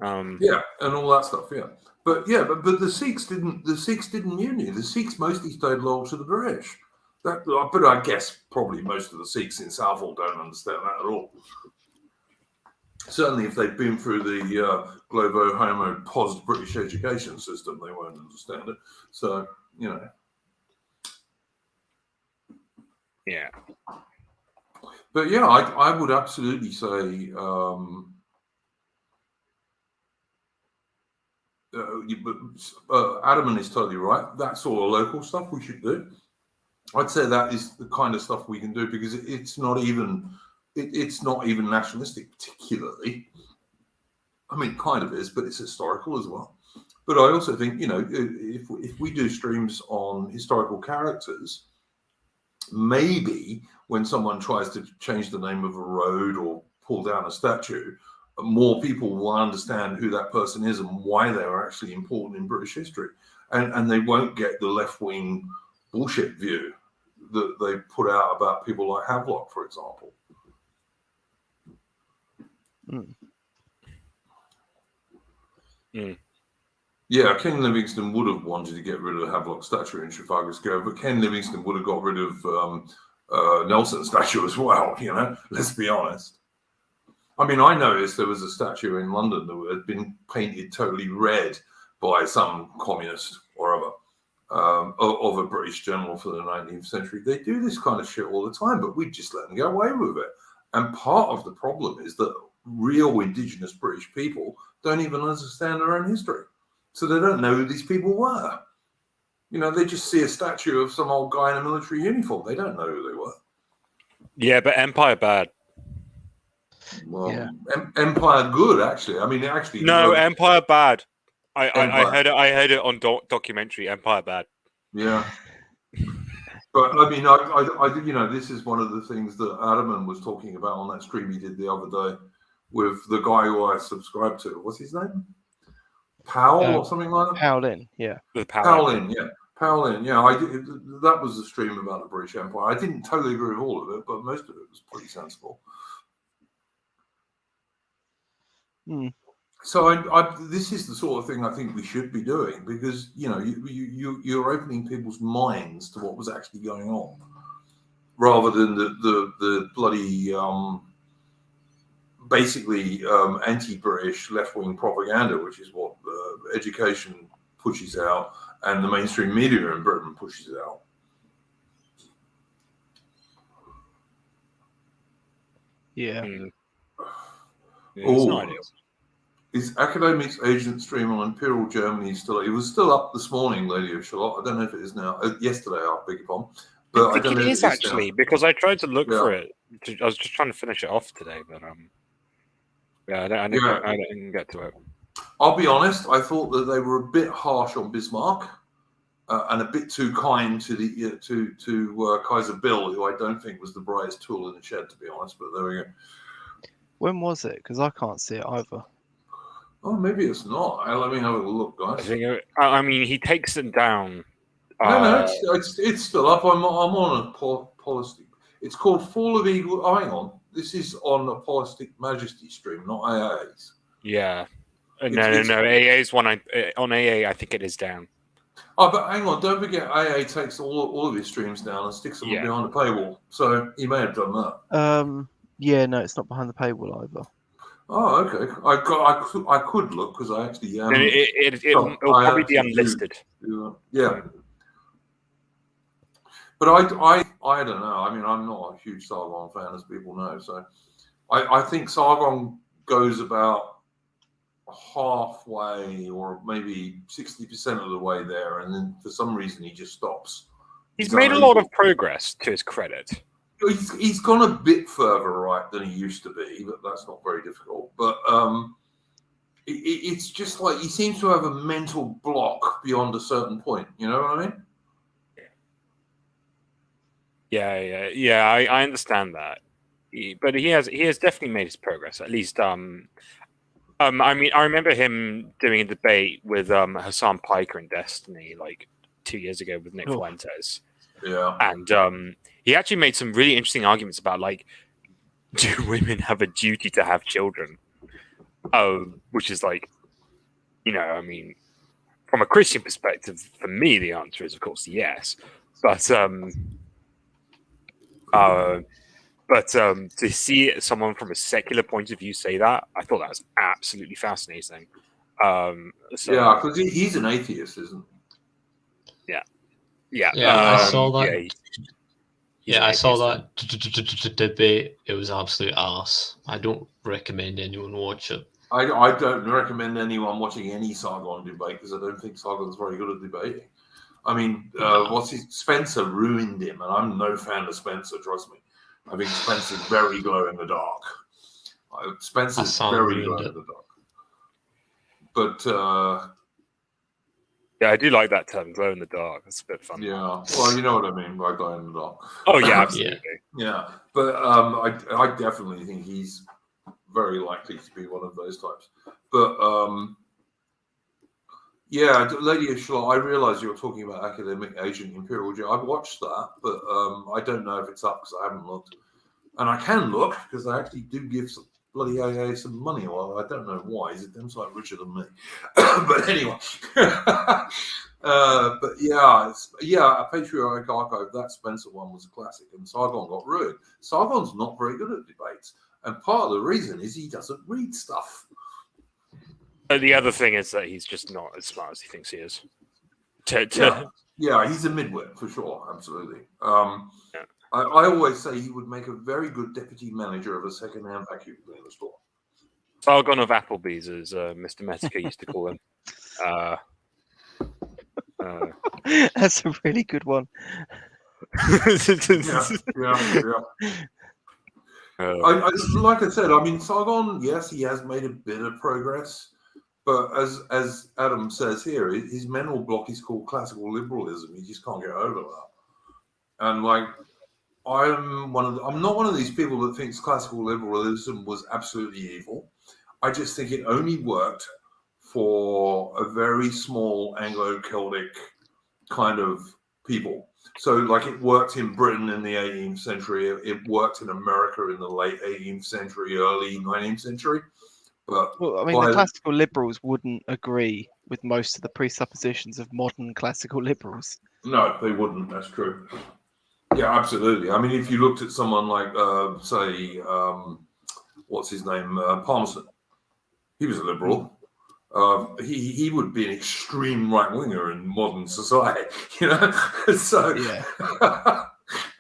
Yeah, and all that stuff. Yeah, but the Sikhs didn't mutiny. The Sikhs mostly stayed loyal to the British. But I guess probably most of the Sikhs in Southall don't understand that at all. Certainly, if they've been through the Globo Homo Pos British education system, they won't understand it. So, Yeah. But yeah, I would absolutely say Adam is totally right. That sort of local stuff we should do. I'd say that is the kind of stuff we can do because it's not even nationalistic particularly. I mean, kind of is, but it's historical as well. But I also think, if we do streams on historical characters, maybe when someone tries to change the name of a road or pull down a statue, more people will understand who that person is and why they are actually important in British history. And they won't get the left-wing bullshit view that they put out about people like Havelock, for example. Yeah, Ken Livingstone would have wanted to get rid of Havelock's statue in Trafalgar Square, but Ken Livingstone would have got rid of Nelson's statue as well, let's be honest. I mean, I noticed there was a statue in London that had been painted totally red by some communist or other of a British general for the 19th century. They do this kind of shit all the time, but we just let them get away with it. And part of the problem is that real indigenous British people don't even understand their own history. So they don't know who these people were. They just see a statue of some old guy in a military uniform. They don't know who they were. Yeah, but Empire bad. Well, yeah. Empire good, actually. I mean, actually. No, Empire bad. I heard it on documentary. Empire bad. Yeah. But I mean, I this is one of the things that Adam was talking about on that stream he did the other day with the guy who I subscribe to. What's his name? Powell or something like that? Howlin, yeah. Powell-in, yeah. Powell-in, yeah. That was the stream about the British Empire. I didn't totally agree with all of it, but most of it was pretty sensible. So this is the sort of thing I think we should be doing, because you're opening people's minds to what was actually going on, rather than the bloody basically anti-British left-wing propaganda, which is what education pushes out and the mainstream media in Britain pushes out. Yeah. Is Academics Agent stream on Imperial Germany still? It was still up this morning, Lady of Shalott. I don't know if it is now. Yesterday, I beg your pardon. But I think it is actually, because I tried to look for it. I was just trying to finish it off today, but I didn't get to it. I'll be honest. I thought that they were a bit harsh on Bismarck and a bit too kind to the to Kaiser Bill, who I don't think was the brightest tool in the shed, to be honest. But there we go. When was it? Because I can't see it either. Oh, maybe it's not. Let me have a look, guys. I mean, he takes them down. No, it's still up. I'm on a policy. It's called Fall of Eagle. Oh, hang on. This is on a Politic Majesty stream, not AA's. Yeah. No. AA's one. On AA, I think it is down. Oh, but hang on. Don't forget, AA takes all of his streams down and sticks them behind the paywall. So he may have done that. Yeah, no, it's not behind the paywall either. Oh, okay. I could look, because I actually am. It'll probably be unlisted. Yeah. But I don't know. I mean, I'm not a huge Sargon fan, as people know. So I think Sargon goes about halfway, or maybe 60% of the way there, and then for some reason he just stops. He's made a lot of progress, to his credit. He's gone a bit further right than he used to be, but that's not very difficult. But it's just like he seems to have a mental block beyond a certain point. You know what I mean? Yeah. I understand that, but he has definitely made his progress. At least, I mean, I remember him doing a debate with Hassan Piker in Destiny like 2 years ago with Nick Fuentes. Yeah, and he actually made some really interesting arguments about, like, do women have a duty to have children? Which is like, I mean, from a Christian perspective, for me, the answer is, of course, yes. But to see someone from a secular point of view say that, I thought that was absolutely fascinating. Yeah, because he's an atheist, isn't he? Yeah. I saw that. I saw that debate. It was absolute arse. I don't recommend anyone watch it. I don't recommend anyone watching any Sargon debate, because I don't think Sargon's very good at debating. I mean, Spencer ruined him, and I'm no fan of Spencer, trust me. I think Spencer's very glow in the dark. Spencer's very glow in the dark. But yeah, I do like that term, glow in the dark. It's a bit fun. Yeah, well, you know what I mean by glow in the dark. Oh yeah, absolutely. Yeah, but I definitely think he's very likely to be one of those types. But yeah, Lady of Shalott, I realise you're talking about Academic Agent Imperial J. I've watched that, but I don't know if it's up because I haven't looked. And I can look, because I actually do give some bloody AA some money. Well, I don't know why. Is it them like richer than me? But anyway. But yeah, a Patriotic Archive, that Spencer one was a classic, and Sargon got ruined. Sargon's not very good at debates, and part of the reason is he doesn't read stuff. The other thing is that he's just not as smart as he thinks he is. Yeah, he's a midwit for sure, absolutely. I always say he would make a very good deputy manager of a second-hand vacuum cleaner store. Sargon of Applebee's, as Mr. Metzger used to call him. That's a really good one. Like I said, I mean, Sargon, yes, he has made a bit of progress, but as Adam says here, his mental block is called classical liberalism. He just can't get over that. And like, I'm not one of these people that thinks classical liberalism was absolutely evil. I just think it only worked for a very small Anglo-Celtic kind of people. So like it worked in Britain in the 18th century, it worked in America in the late 18th century, early 19th century. But well, I mean, the classical liberals wouldn't agree with most of the presuppositions of modern classical liberals. No, they wouldn't. That's true. Yeah, absolutely. I mean, if you looked at someone like, say, what's his name, Palmerston, he was a liberal. He would be an extreme right winger in modern society, you know. So, Yeah.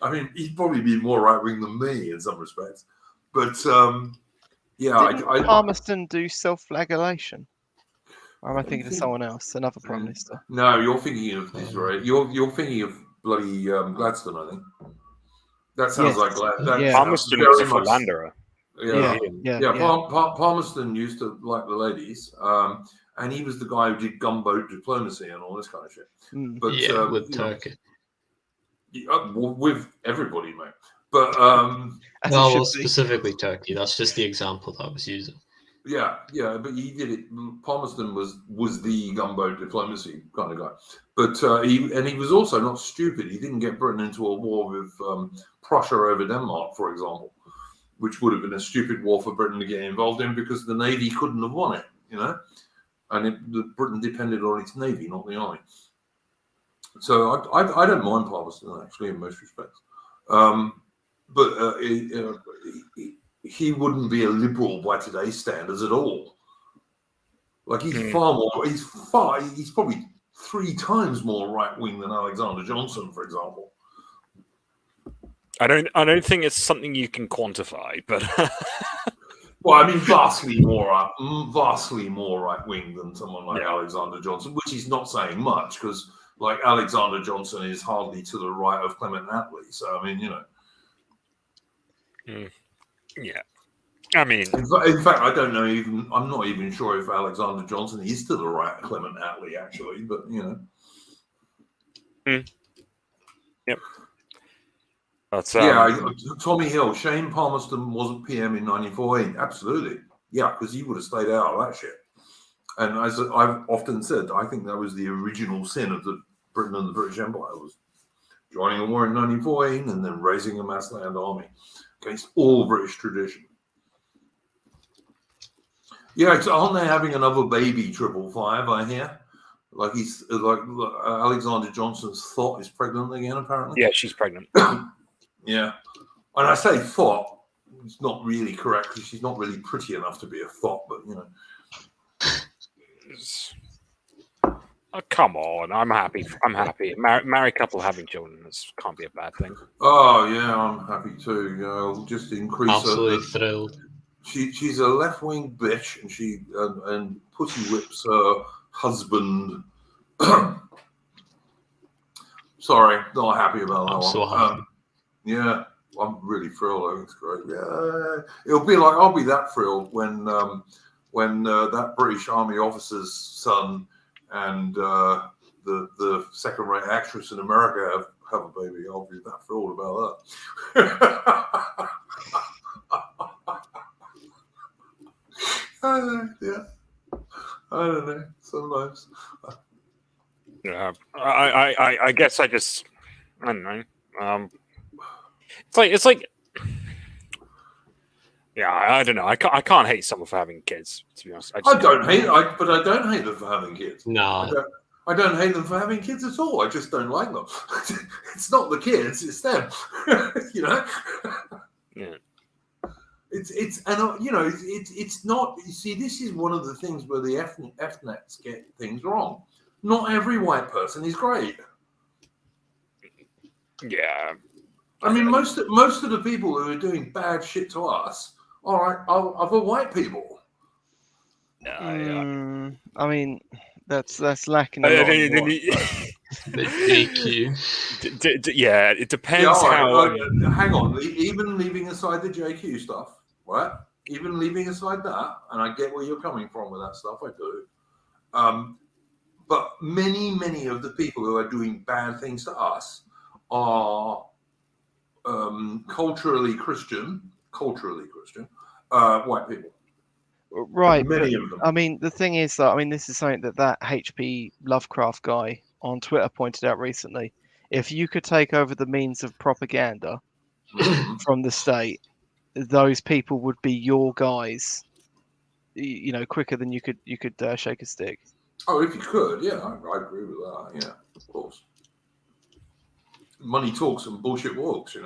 I mean, he'd probably be more right wing than me in some respects. But yeah, Didn't Palmerston do self-flagellation? Or am I thinking of someone else, another prime minister? No, you're thinking of this, right? You're thinking of bloody Gladstone, I think. That sounds like Gladstone. Yeah. Palmerston was a philanderer. Yeah. Palmerston used to like the ladies, and he was the guy who did gunboat diplomacy and all this kind of shit. But with Turkey. With everybody, mate. But well, specifically Turkey. That's just the example that I was using. Yeah, but he did it. Palmerston was the gunboat diplomacy kind of guy, but he was also not stupid. He didn't get Britain into a war with Prussia over Denmark, for example, which would have been a stupid war for Britain to get involved in because the navy couldn't have won it, you know, and Britain depended on its navy, not the army. So I don't mind Palmerston actually in most respects, but he wouldn't be a liberal by today's standards at all. Like he's probably 3 times more right wing than Alexander Johnson, for example. I don't think it's something you can quantify, but well, I mean, vastly more right wing than someone like Alexander Johnson, which is not saying much because like Alexander Johnson is hardly to the right of Clement Attlee. So I mean, you know. Yeah, I mean, in fact, I don't know. I'm not even sure if Alexander Johnson is to the right of Clement Attlee, actually. But you know, yep. That's Tommy Hill. Shane Palmerston wasn't PM in 1914. Absolutely, yeah, because he would have stayed out of that shit. And as I've often said, I think that was the original sin of the Britain and the British Empire was joining a war in 1914 and then raising a mass land army against all British tradition. Yeah, aren't they having another baby 555? I hear. Like he's like Alexander Johnson's thought is pregnant again, apparently. Yeah, she's pregnant. Yeah, and I say thought. It's not really correct because she's not really pretty enough to be a thought, but you know. Oh, come on, I'm happy. Married couple having children, this can't be a bad thing. Oh yeah, I'm happy too. You know, just increase. Absolutely thrilled. She's a left-wing bitch, and she and pussy whips her husband. Sorry, not happy about that I'm one. so happy. Yeah, I'm really thrilled. I think it's great. Yeah, it'll be like I'll be that thrilled when that British Army officer's son and the second-rate actress in America have a baby. I'll be that thrilled about that. Yeah, I don't know. Sometimes. Yeah, I guess I don't know. It's like. Yeah, I don't know. I can't hate someone for having kids. To be honest, I don't hate them for having kids. No, I don't hate them for having kids at all. I just don't like them. It's not the kids; it's them. You know. Yeah. It's not. You see, this is one of the things where the ethnets get things wrong. Not every white person is great. Yeah. I mean, most of the people who are doing bad shit to us are other white people. Yeah. I mean, that's lacking. The JQ. Yeah, it depends how. Hang on, even leaving aside the JQ stuff, right? Even leaving aside that, and I get where you're coming from with that stuff. I do. But many of the people who are doing bad things to us are culturally Christian white people. Right. Many of them. I mean, the thing is that this is something that H.P. Lovecraft guy on Twitter pointed out recently. If you could take over the means of propaganda from the state, those people would be your guys. Quicker than you could shake a stick. Oh, if you could, yeah, I agree with that. Yeah, of course. Money talks and bullshit walks,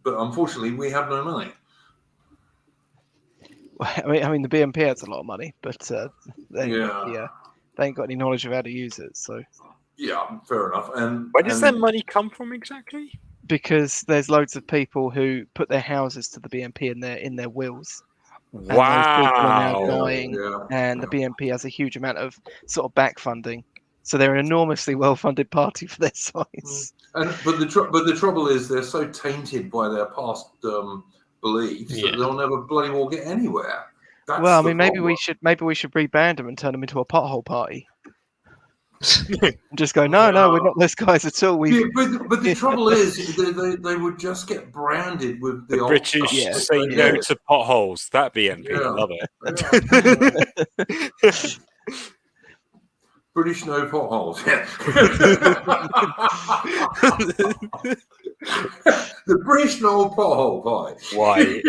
But unfortunately, we have no money. I mean, the BNP has a lot of money, but they ain't got any knowledge of how to use it. So yeah, fair enough. And where does that money come from exactly? Because there's loads of people who put their houses to the BNP in their wills. Wow! And those people are now dying, and the BNP has a huge amount of sort of back funding. So they're an enormously well-funded party for their size. But the trouble is they're so tainted by their past beliefs that they'll never bloody well get anywhere. That's well, I mean, maybe we should rebrand them and turn them into a pothole party. Just go, no, we're not those guys at all. But the trouble is, they would just get branded with the British say no to potholes. That BNP, I love it. British no potholes. Yeah. The British no pothole pie. Why?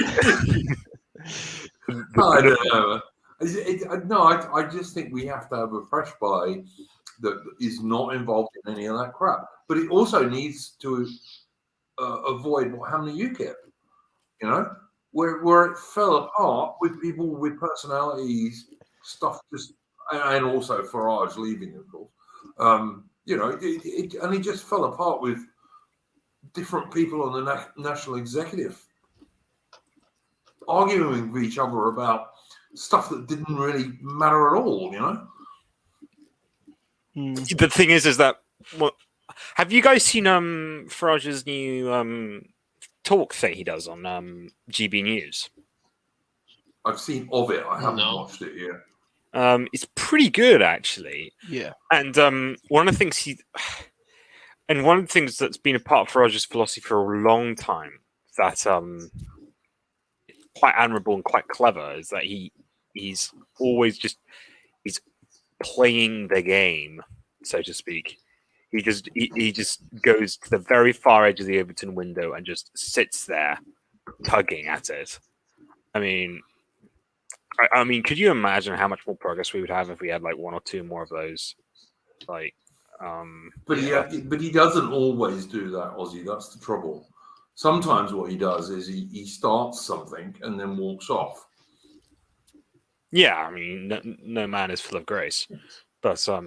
I don't know. I just think we have to have a fresh pie that is not involved in any of that crap. But it also needs to avoid what happened to UKIP, where it fell apart with people with personalities, stuff just, and also Farage leaving, of course. And it just fell apart with different people on the national executive arguing with each other about stuff that didn't really matter at all, The thing is that have you guys seen Farage's new talk thing he does on GB News? I've seen of it. I haven't watched it yet. It's pretty good, actually. Yeah. And one of the things that's been a part of Farage's philosophy for a long time that quite admirable and quite clever is that he's always he's playing the game, so to speak. He just goes to the very far edge of the Overton window and just sits there tugging at it. I mean, could you imagine how much more progress we would have if we had like one or two more of those? But he doesn't always do that, Ozzy. That's the trouble. Sometimes what he does is he starts something and then walks off. Yeah, I mean, no man is full of grace, but I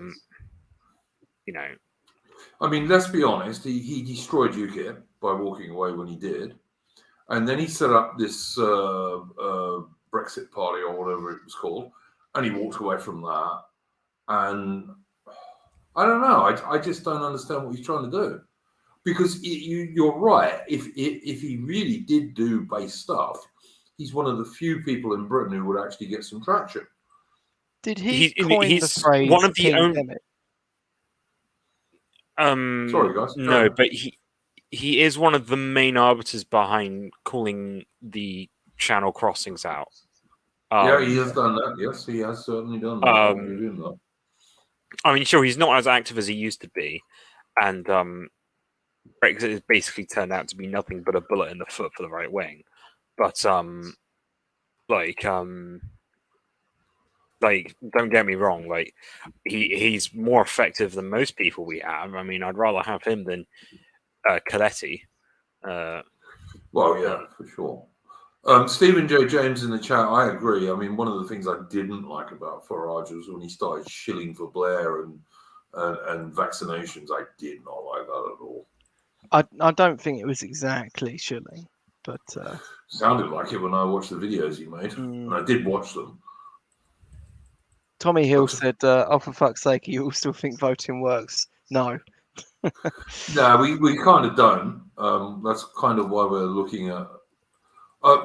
mean, let's be honest. He destroyed UKIP by walking away when he did, and then he set up this Brexit party or whatever it was called, and he walked away from that. And I don't know. I just don't understand what he's trying to do, because you're right. If he really did do base stuff, he's one of the few people in Britain who would actually get some traction. Did he coin the phrase one of the pandemic? Sorry, guys. No, but he is one of the main arbiters behind calling the channel crossings out. He has done that. Yes, he has certainly done that. I mean, sure, he's not as active as he used to be, and Brexit has basically turned out to be nothing but a bullet in the foot for the right wing. But don't get me wrong, like he's more effective than most people we have. I mean, I'd rather have him than Coletti. Well, yeah, for sure. Stephen J. James in the chat, I agree. I mean, one of the things I didn't like about Farage was when he started shilling for Blair and vaccinations. I did not like that at all. I don't think it was exactly shilling, but sounded like it when I watched the videos he made, and I did watch them. Tommy Hill said, "Oh, for fuck's sake, you all still think voting works?" No. No, we kind of don't. That's kind of why we're looking at.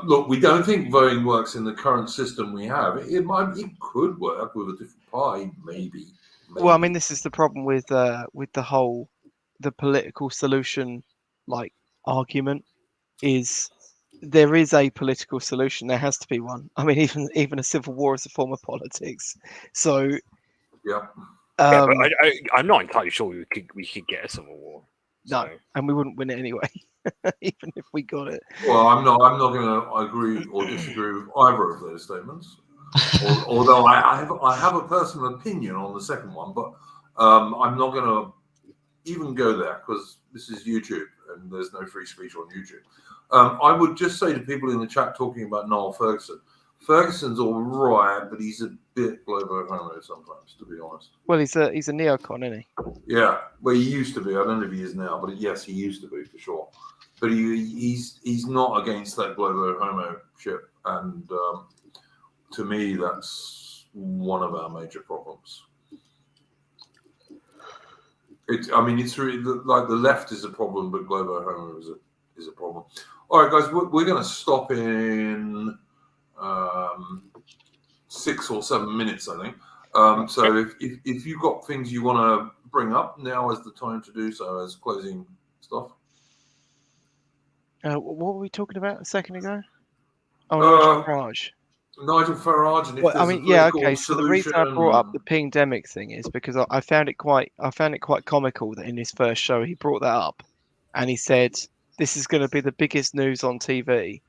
Look, we don't think voting works in the current system we have. It could work with a different party, maybe. Well, I mean, this is the problem with the political solution, like argument is there is a political solution. There has to be one. I mean, even a civil war is a form of politics. So Yeah. Yeah, but I'm not entirely sure we could get a civil war. No, So. and we wouldn't win it anyway, even if we got it. Well, I'm not going to agree or disagree with either of those statements. Although I have a personal opinion on the second one, but I'm not going to even go there because this is YouTube and there's no free speech on YouTube. I would just say to people in the chat talking about Niall Ferguson, Ferguson's all right, but he's a bit globo homo sometimes, to be honest. Well, he's a neocon, isn't he? Yeah, well, he used to be. I don't know if he is now, but yes, he used to be for sure. But he's not against that globo homo shit, and to me, that's one of our major problems. It's really like the left is a problem, but globo homo is a problem. All right, guys, we're going to stop in 6 or 7 minutes, I think. So if you've got things you want to bring up, now is the time to do so as closing stuff. What were we talking about a second ago? Oh, Nigel Farage. Nigel Farage, and if I mean, yeah, okay. So the reason I brought up the pandemic thing is because I found it quite comical that in his first show he brought that up, and he said this is going to be the biggest news on TV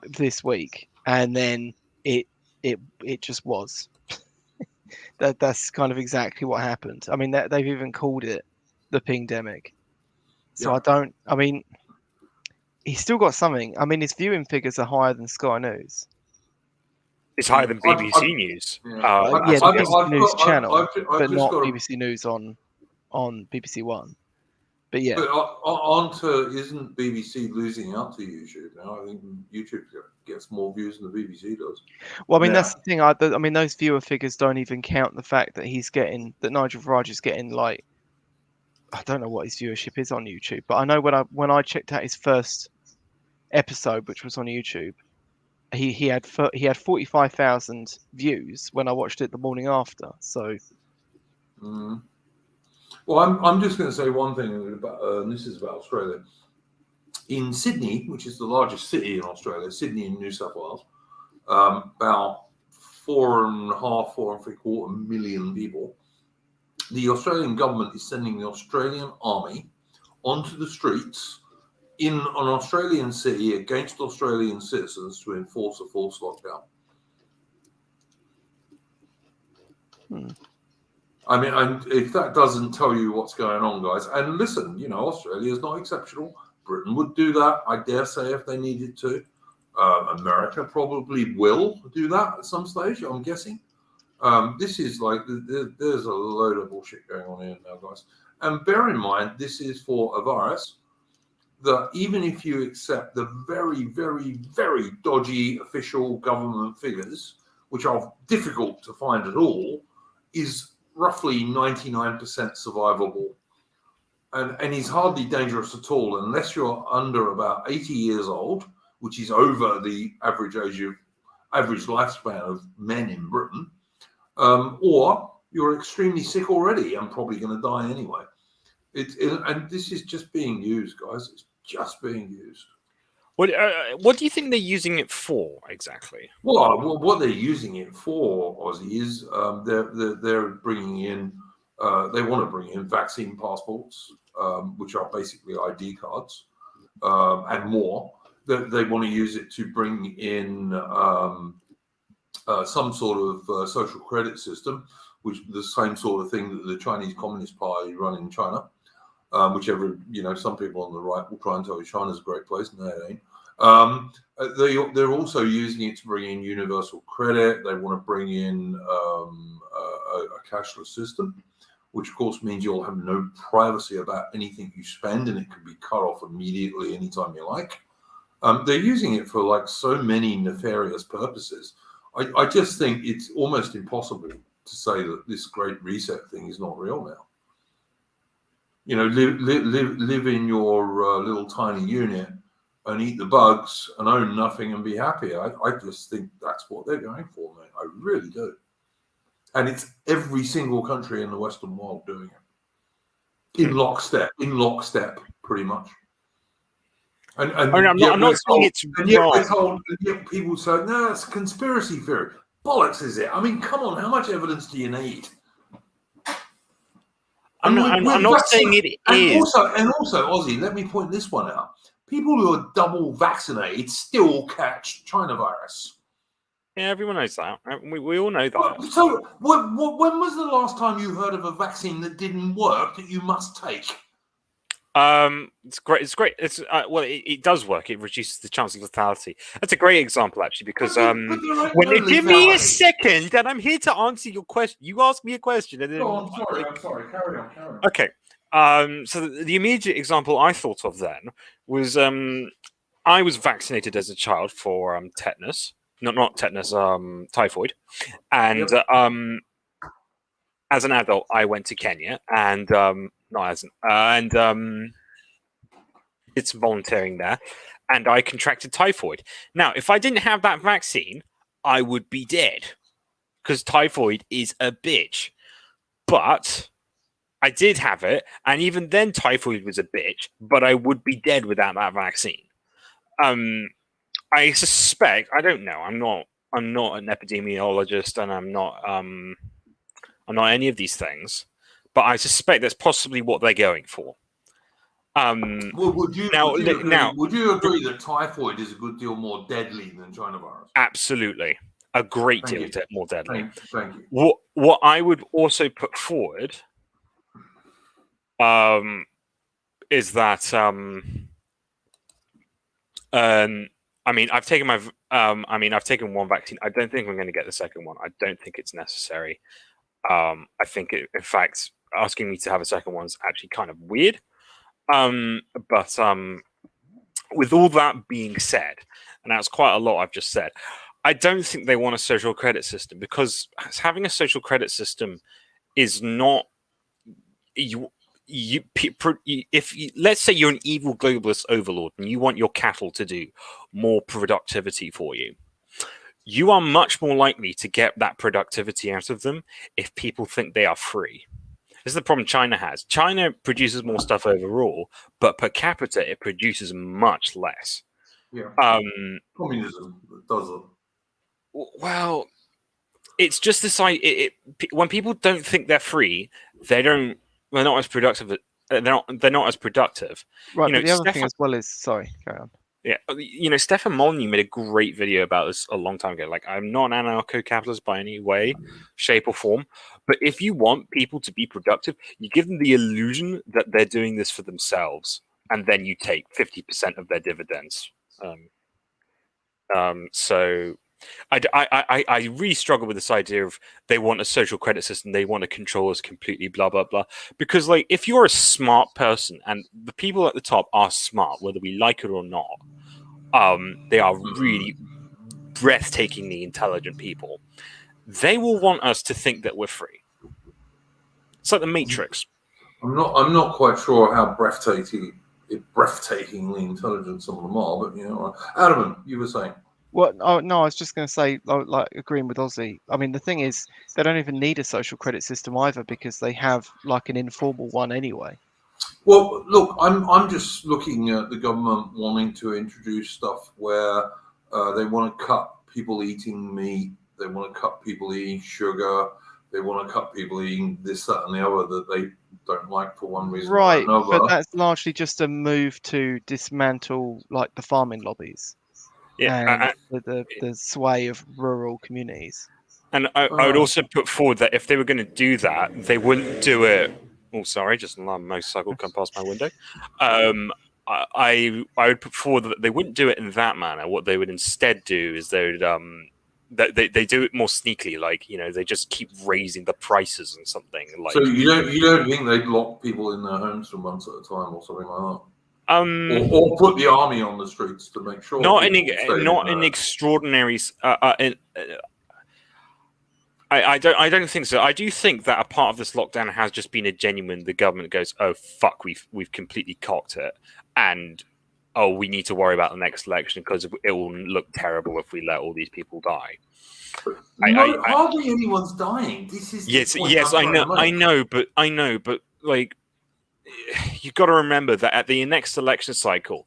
this week, and then it just was. That's kind of exactly what happened. I mean, they've even called it the pandemic. So yeah. I mean, he's still got something. I mean, his viewing figures are higher than Sky News. It's higher than BBC News. Yeah, the BBC News channel, but not BBC News on BBC One. But yeah. But isn't BBC losing out to YouTube now? I think YouTube gets more views than the BBC does. Well, I mean, that's the thing. I mean, those viewer figures don't even count the fact that Nigel Farage is getting, like, I don't know what his viewership is on YouTube, but I know when I checked out his first episode, which was on YouTube, he had 45,000 views when I watched it the morning after. So. Well, I'm just going to say one thing about this is about Australia. In Sydney, which is the largest city in Australia, Sydney in New South Wales, about 4.5 million people. The Australian government is sending the Australian Army onto the streets in an Australian city against Australian citizens to enforce a forced lockdown. I mean, and if that doesn't tell you what's going on, guys, and listen, Australia is not exceptional. Britain would do that, I dare say, if they needed to. America probably will do that at some stage, I'm guessing. This is like, there's a load of bullshit going on here now, guys. And bear in mind, this is for a virus that even if you accept the very, very, very dodgy official government figures, which are difficult to find at all, is roughly 99% survivable. And he's hardly dangerous at all unless you're under about 80 years old, which is over the average lifespan of men in Britain, or you're extremely sick already and probably going to die anyway. And this is just being used, guys. It's just being used. What do you think they're using it for exactly? Well, what they're using it for, Ozzy, is they're bringing in. They want to bring in vaccine passports, which are basically ID cards, and more. They want to use it to bring in some sort of social credit system, which is the same sort of thing that the Chinese Communist Party run in China. Whichever, some people on the right will try and tell you China's a great place. No, it ain't. They're also using it to bring in universal credit. They want to bring in a cashless system, which of course means you'll have no privacy about anything you spend, and it can be cut off immediately anytime you like. They're using it for like so many nefarious purposes. I just think it's almost impossible to say that this great reset thing is not real now. Live in your little tiny unit and eat the bugs and own nothing and be happy. I just think that's what they're going for, mate. I really do. And it's every single country in the Western world doing it. In lockstep, pretty much. And I'm not saying it's wrong. And yet people say, no, it's conspiracy theory. Bollocks, is it? I mean, come on, how much evidence do you need? I'm not saying it is. And also, Ozzy, let me point this one out. People who are double vaccinated still catch China virus. Yeah, everyone knows that. We all know that. So, when was the last time you heard of a vaccine that didn't work that you must take? It's great. It does work. It reduces the chance of lethality. That's a great example, actually, because give me a second, and I'm here to answer your question. You ask me a question, and then I'm sorry. Carry on. Okay. So the immediate example I thought of then was I was vaccinated as a child for tetanus, not tetanus, typhoid, and as an adult I went to Kenya and did some volunteering there, and I contracted typhoid. Now, if I didn't have that vaccine, I would be dead because typhoid is a bitch. But I did have it, and even then typhoid was a bitch, but I would be dead without that vaccine. I suspect, I don't know, I'm not an epidemiologist, and I'm not any of these things, but I suspect that's possibly what they're going for. Would you agree that typhoid is a good deal more deadly than China virus? Absolutely. A great deal more deadly. Thank you. What I would also put forward is that I've taken one vaccine. I don't think I'm going to get the second one. I don't think it's necessary. I think in fact, asking me to have a second one is actually kind of weird. But with all that being said, and that's quite a lot I've just said, I don't think they want a social credit system, because having a social credit system is not let's say you're an evil globalist overlord and you want your cattle to do more productivity for you. You are much more likely to get that productivity out of them if people think they are free. This is the problem China has. China produces more stuff overall, but per capita it produces much less. Yeah. Communism does it. Well, it's just this when people don't think they're free, they're not as productive. They're not as productive. Right. But the other thing as well is, sorry, carry on. Yeah, Stefan Molyneux made a great video about this a long time ago. Like, I'm not an anarcho-capitalist by any way, shape, or form, but if you want people to be productive, you give them the illusion that they're doing this for themselves, and then you take 50% of their dividends. So I really struggle with this idea of they want a social credit system, they want to control us completely, blah blah blah. Because like, if you're a smart person, and the people at the top are smart, whether we like it or not, they are really breathtakingly intelligent people. They will want us to think that we're free. It's like the Matrix. I'm not quite sure how breathtakingly intelligent some of them are, but Adam, you were saying. Well, no, I was just going to say, like, agreeing with Ozzy. I mean, the thing is, they don't even need a social credit system either, because they have like an informal one anyway. Well, look, I'm just looking at the government wanting to introduce stuff where they want to cut people eating meat, they want to cut people eating sugar, they want to cut people eating this, that, and the other that they don't like for one reason or another. But that's largely just a move to dismantle like the farming lobbies. Yeah, and the sway of rural communities. And I would also put forward that if they were going to do that, they wouldn't do it. Oh, sorry, just a motorcycle come past my window. I would put forward that they wouldn't do it in that manner. What they would instead do is they would they do it more sneakily, like they just keep raising the prices and something. Like, so you don't think they'd lock people in their homes for months at a time or something like that? Or put the army on the streets to make sure. Not in extraordinary. I don't think so. I do think that a part of this lockdown has just been a genuine. The government goes, "Oh fuck, we've completely cocked it," and we need to worry about the next election because it will look terrible if we let all these people die. Hardly anyone's dying. This is yes. I know, but like, you've got to remember that at the next election cycle,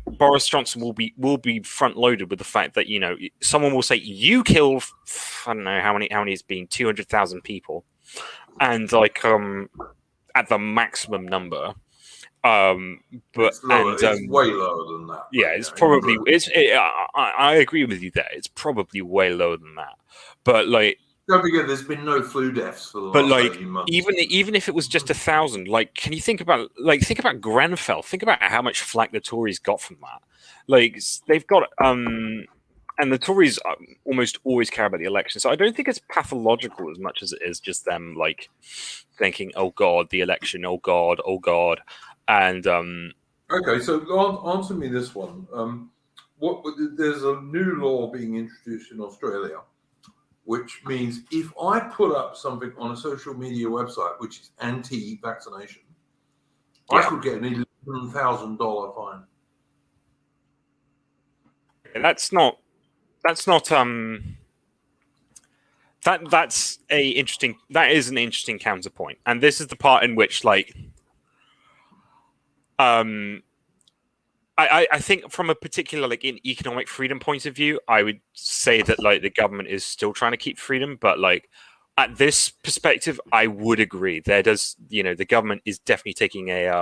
Boris Johnson will be front loaded with the fact that someone will say you killed I don't know how many it's been 200,000 people, and like at the maximum number. But it's lower. and It's way lower than that. Yeah, it's probably I agree with you there. It's probably way lower than that. But like, don't forget, there's been no flu deaths for the last 18 months. Even if it was just 1,000, like, can you think about Grenfell? Think about how much flack the Tories got from that. Like, they've got and the Tories almost always care about the election. So I don't think it's pathological as much as it is just them like thinking, "Oh God, the election! Oh God, oh God!" And okay, so answer me this one. There's a new law being introduced in Australia, which means if I put up something on a social media website which is anti-vaccination, I could get an $11,000 fine. That's an interesting counterpoint, and this is the part in which like I think from a particular like in economic freedom point of view, I would say that like the government is still trying to keep freedom, but like at this perspective, I would agree. There does the government is definitely taking taking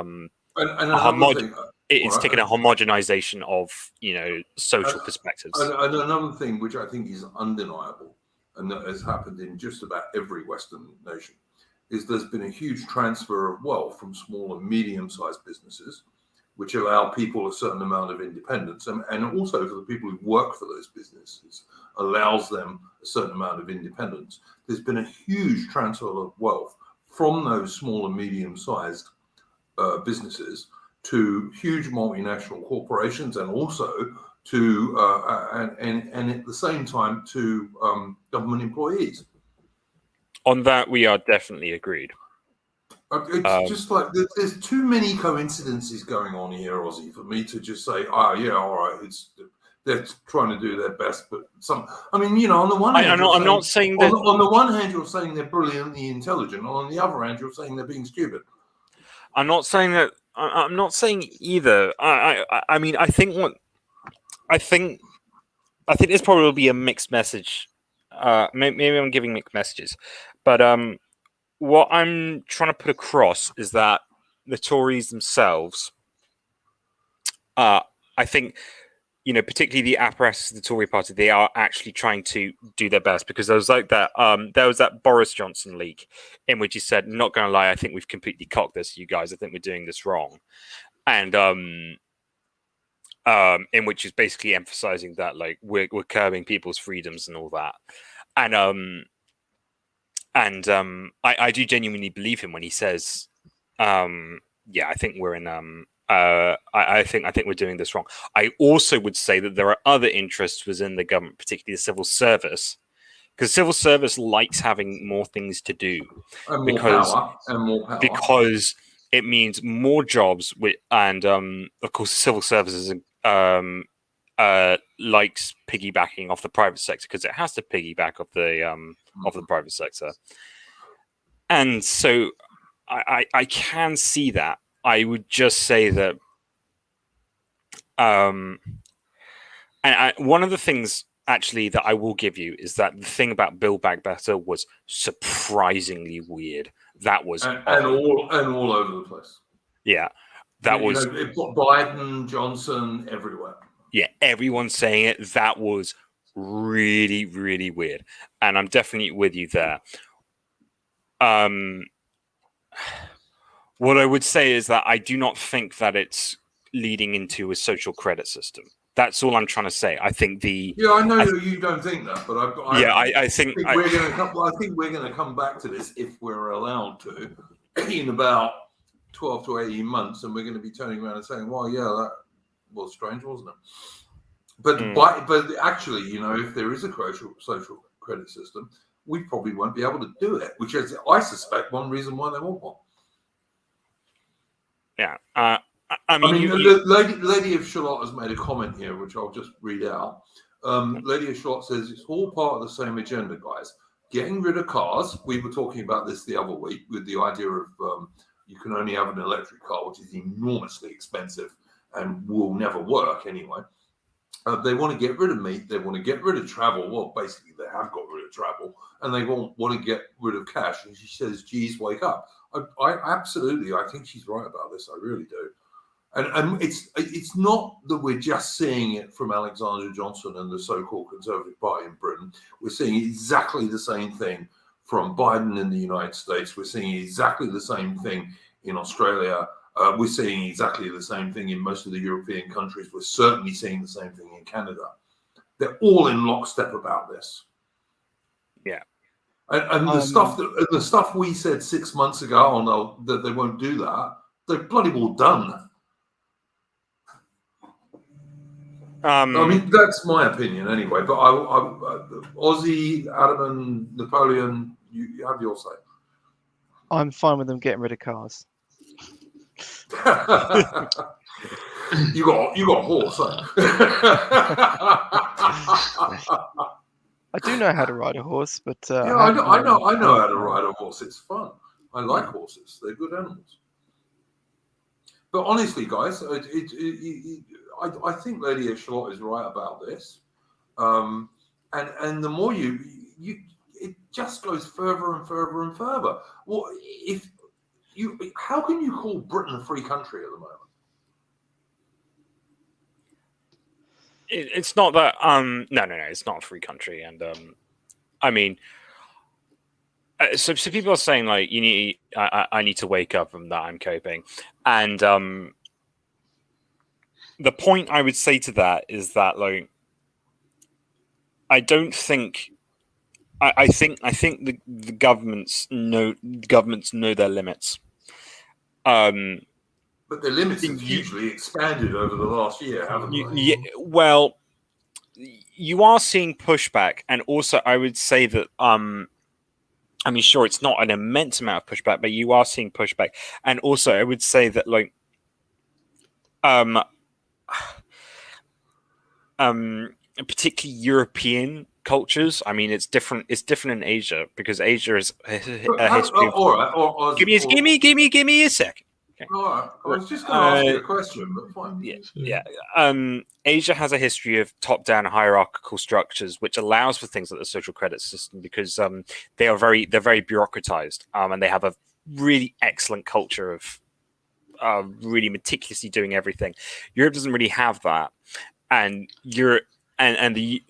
a homogenization of social perspectives. And another thing which I think is undeniable, and that has happened in just about every Western nation, is there's been a huge transfer of wealth from small and medium-sized businesses, which allow people a certain amount of independence, and also for the people who work for those businesses, allows them a certain amount of independence. There's been a huge transfer of wealth from those small and medium-sized businesses to huge multinational corporations, and also to and at the same time to government employees. On that, we are definitely agreed. It's just like there's too many coincidences going on here, Ozzy, for me to just say, "Oh yeah, all right." They're trying to do their best, but on the one hand, I'm not saying that. On the one hand, you're saying they're brilliantly intelligent. On the other hand, you're saying they're being stupid. I'm not saying that. I'm not saying either. I mean, I think there's probably a mixed message. Maybe I'm giving mixed messages, but what I'm trying to put across is that the Tories themselves, I think, particularly the apparatus of the Tory party, they are actually trying to do their best, because there was like that. There was that Boris Johnson leak in which he said, "Not going to lie, I think we've completely cocked this, you guys. I think we're doing this wrong," and in which is basically emphasizing that like we're curbing people's freedoms and all that, and I do genuinely believe him when he says, I think we're in I think we're doing this wrong. I also would say that there are other interests within the government, particularly the civil service, because civil service likes having more things to do, and more power. Because it means more jobs, and of course, civil services likes piggybacking off the private sector because it has to piggyback off the private sector, and so I can see that. I would just say that, and one of the things actually that I will give you is that the thing about Build Back Better was surprisingly weird. That was and all over the place. Yeah, that was Biden, Johnson, everywhere. Yeah, everyone's saying it. That was really, really weird, and I'm definitely with you there. What I would say is that I do not think that it's leading into a social credit system. That's all I'm trying to say. I think I know you don't think that, but I think we're going to come back to this if we're allowed to in about 12 to 18 months, and we're going to be turning around and saying, "Well, yeah, that was strange, wasn't it?" But actually, if there is a social credit system, we probably won't be able to do it, which is, I suspect, one reason why they want one. Yeah. Lady of Shalott has made a comment here, which I'll just read out. Lady of Shalott says, "It's all part of the same agenda, guys. Getting rid of cars." We were talking about this the other week with the idea of you can only have an electric car, which is enormously expensive, and will never work anyway. They want to get rid of meat. They want to get rid of travel. Well, basically, they have got rid of travel, and they want to get rid of cash. And she says, "Geez, wake up!" I absolutely, I think she's right about this. I really do. And it's not that we're just seeing it from Alexander Johnson and the so-called Conservative Party in Britain. We're seeing exactly the same thing from Biden in the United States. We're seeing exactly the same thing in Australia. We're seeing exactly the same thing in most of the European countries. We're certainly seeing the same thing in Canada. They're all in lockstep about this. Yeah. And the stuff we said 6 months ago that they won't do that, they're bloody well done. I mean, that's my opinion anyway. But Aussie, Adam, and Napoleon, you have your say. I'm fine with them getting rid of cars. you got a horse, huh? I do know how to ride a horse, but yeah, I know how to ride a horse. It's fun. I like horses. They're good animals. But honestly, guys, I think Lady Echelot is right about this. And the more it just goes further and further and further. Well, how can you call Britain a free country at the moment? It's not that. No, it's not a free country, and I mean, so people are saying like I need to wake up from that. I'm coping, and the point I would say to that is that like I don't think. I think the governments know their limits. But the limits have hugely expanded over the last year, haven't they? Yeah, well, you are seeing pushback, and also I would say that I mean, sure, it's not an immense amount of pushback, but you are seeing pushback, and also I would say that like particularly European cultures. I mean, it's different. It's different in Asia because Asia is a history. All right. Give me a second. Okay. All right. I was just going to ask you a question, but fine. Yeah. Asia has a history of top-down hierarchical structures, which allows for things like the social credit system because they're very bureaucratized, and they have a really excellent culture of really meticulously doing everything. Europe doesn't really have that, and the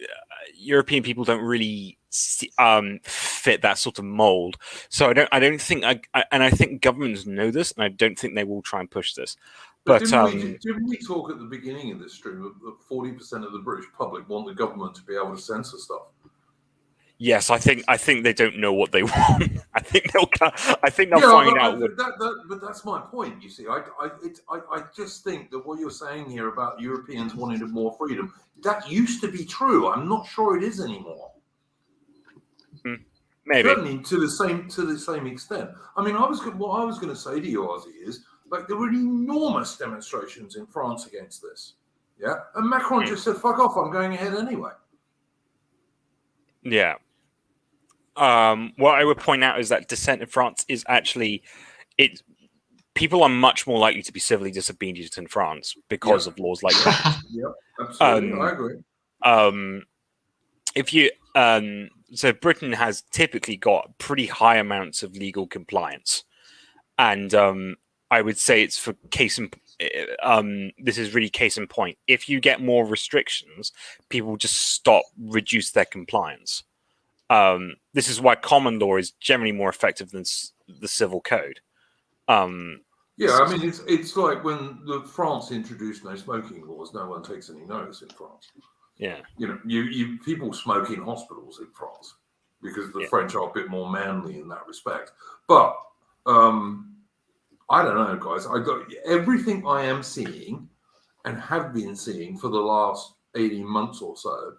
European people don't really fit that sort of mold. So I don't think I think governments know this, and I don't think they will try and push this. But didn't we talk at the beginning of this stream that 40% of the British public want the government to be able to censor stuff? Yes, I think they don't know what they want. I think they'll find out. But that's my point. You see, I just think that what you're saying here about Europeans wanting more freedom, that used to be true. I'm not sure it is anymore. Maybe certainly to the same extent. I mean, what I was going to say to you, Ozzy, is like there were enormous demonstrations in France against this. Yeah, and Macron just said, "Fuck off! I'm going ahead anyway." Yeah. What I would point out is that dissent in France is actually people are much more likely to be civilly disobedient in France because of laws like that. Yeah, absolutely. I agree. If you so Britain has typically got pretty high amounts of legal compliance, and I would say it's for this is really case in point. If you get more restrictions, people just reduce their compliance. This is why common law is generally more effective than the civil code. Yeah, I mean, it's like when France introduced no smoking laws, no one takes any notice in France. Yeah, you people smoke in hospitals in France because the French are a bit more manly in that respect. But I don't know, guys. Everything I am seeing and have been seeing for the last 18 months or so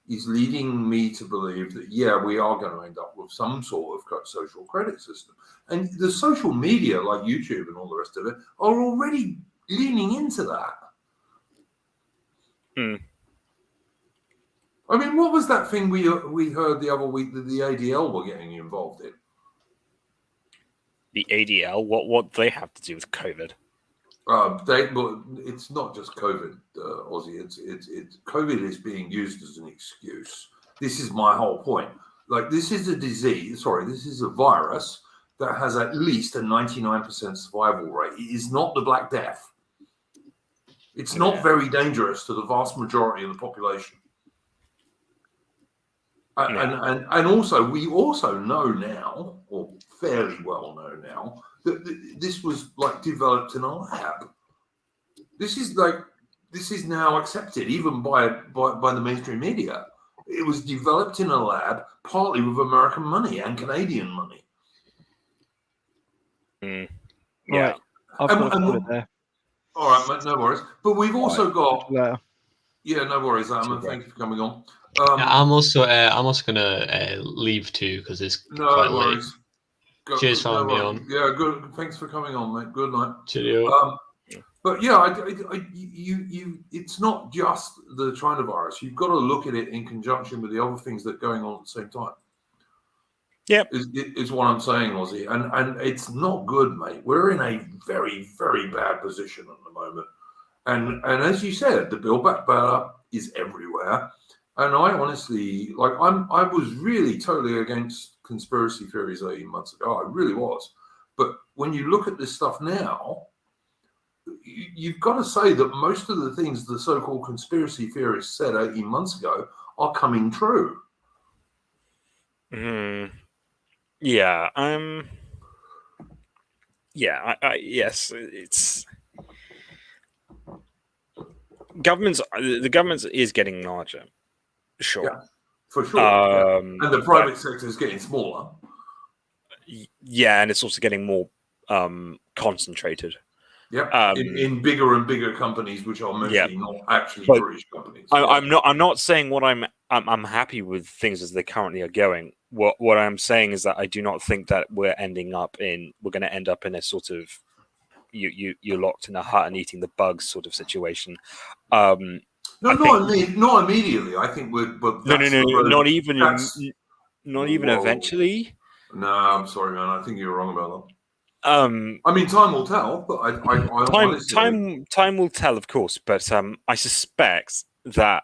is leading me to believe that, we are going to end up with some sort of social credit system. And the social media, like YouTube and all the rest of it, are already leaning into that. I mean, what was that thing we heard the other week that the ADL were getting involved in? The ADL? What they have to do with COVID? Well, it's not just COVID, Aussie. It's COVID is being used as an excuse. This is my whole point. Like, this is a disease. Sorry, this is a virus that has at least a 99% survival rate. It is not the Black Death. It's not very dangerous to the vast majority of the population. And also, we also know now, or fairly well know now, that this was like developed in a lab. This is now accepted even by the mainstream media. It was developed in a lab, partly with American money and Canadian money. Yeah. Right. I've got to put it there. All right, mate, no worries. But we've also got... Yeah, no worries, Alan. Thank you for coming on. I'm also gonna leave too because it's quite late. Cheers for having me on. Yeah, good. Thanks for coming on, mate. Good night. Cheerio. But yeah, it's not just the China virus. You've got to look at it in conjunction with the other things that are going on at the same time. Yep. Is what I'm saying, Aussie. And it's not good, mate. We're in a very, very bad position at the moment. And as you said, the Build Back Better is everywhere. And I honestly, I was really totally against conspiracy theories 18 months ago. I really was. But when you look at this stuff now, you've got to say that most of the things the so-called conspiracy theorists said 18 months ago are coming true. Yeah. Yes, it's the government is getting larger. Sure. Yeah, for sure. And the private sector is getting smaller. Yeah, and it's also getting more concentrated. Yeah, in bigger and bigger companies, which are mostly not actually British companies. I'm not saying what I'm happy with things as they currently are going. What I'm saying is that I do not think that we're going to end up in a sort of you're locked in a hut and eating the bugs sort of situation. Not immediately. I think we're not even eventually. No, I'm sorry, man. I think you're wrong about that. I mean, time will tell, but time will tell, of course. But I suspect that.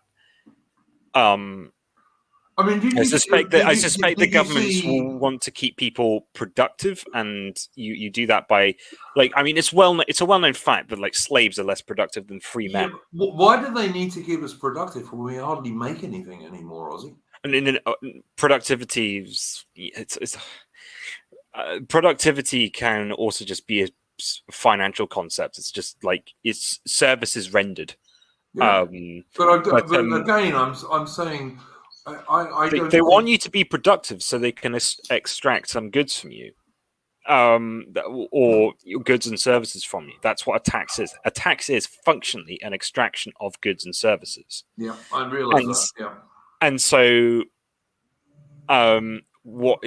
I suspect the governments will want to keep people productive, and you do that by, it's a well-known fact that slaves are less productive than free men. Yeah, why do they need to keep us productive when we hardly make anything anymore, Ozzy? And productivity, productivity can also just be a financial concept. It's just it's services rendered. Yeah. But again, I'm saying. They want you to be productive so they can extract some goods from you, or goods and services from you. That's what a tax is. A tax is functionally an extraction of goods and services. Yeah, I realize that. Yeah. And so, what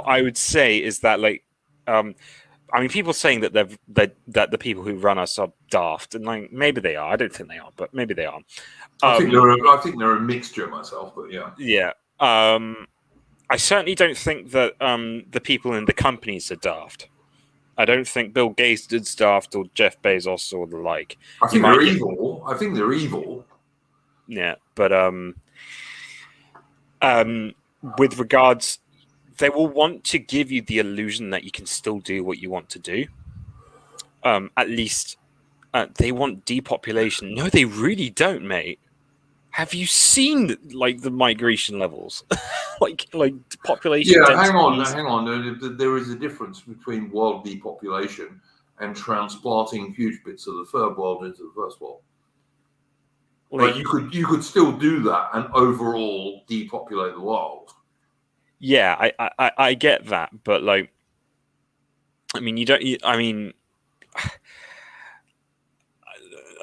I would say is that people saying that that the people who run us are daft, and maybe they are. I don't think they are, but maybe they are. I think they're a mixture myself, but yeah. Yeah. I certainly don't think that the people in the companies are daft. I don't think Bill Gates is daft or Jeff Bezos or the like. I think they're evil. I think they're evil. Yeah, but with regards, they will want to give you the illusion that you can still do what you want to do. At least they want depopulation. No, they really don't, mate. Have you seen the migration levels? Population. Yeah, hang on. There is a difference between world depopulation and transplanting huge bits of the third world into the first world. You could still do that and overall depopulate the world. Yeah, I get that, but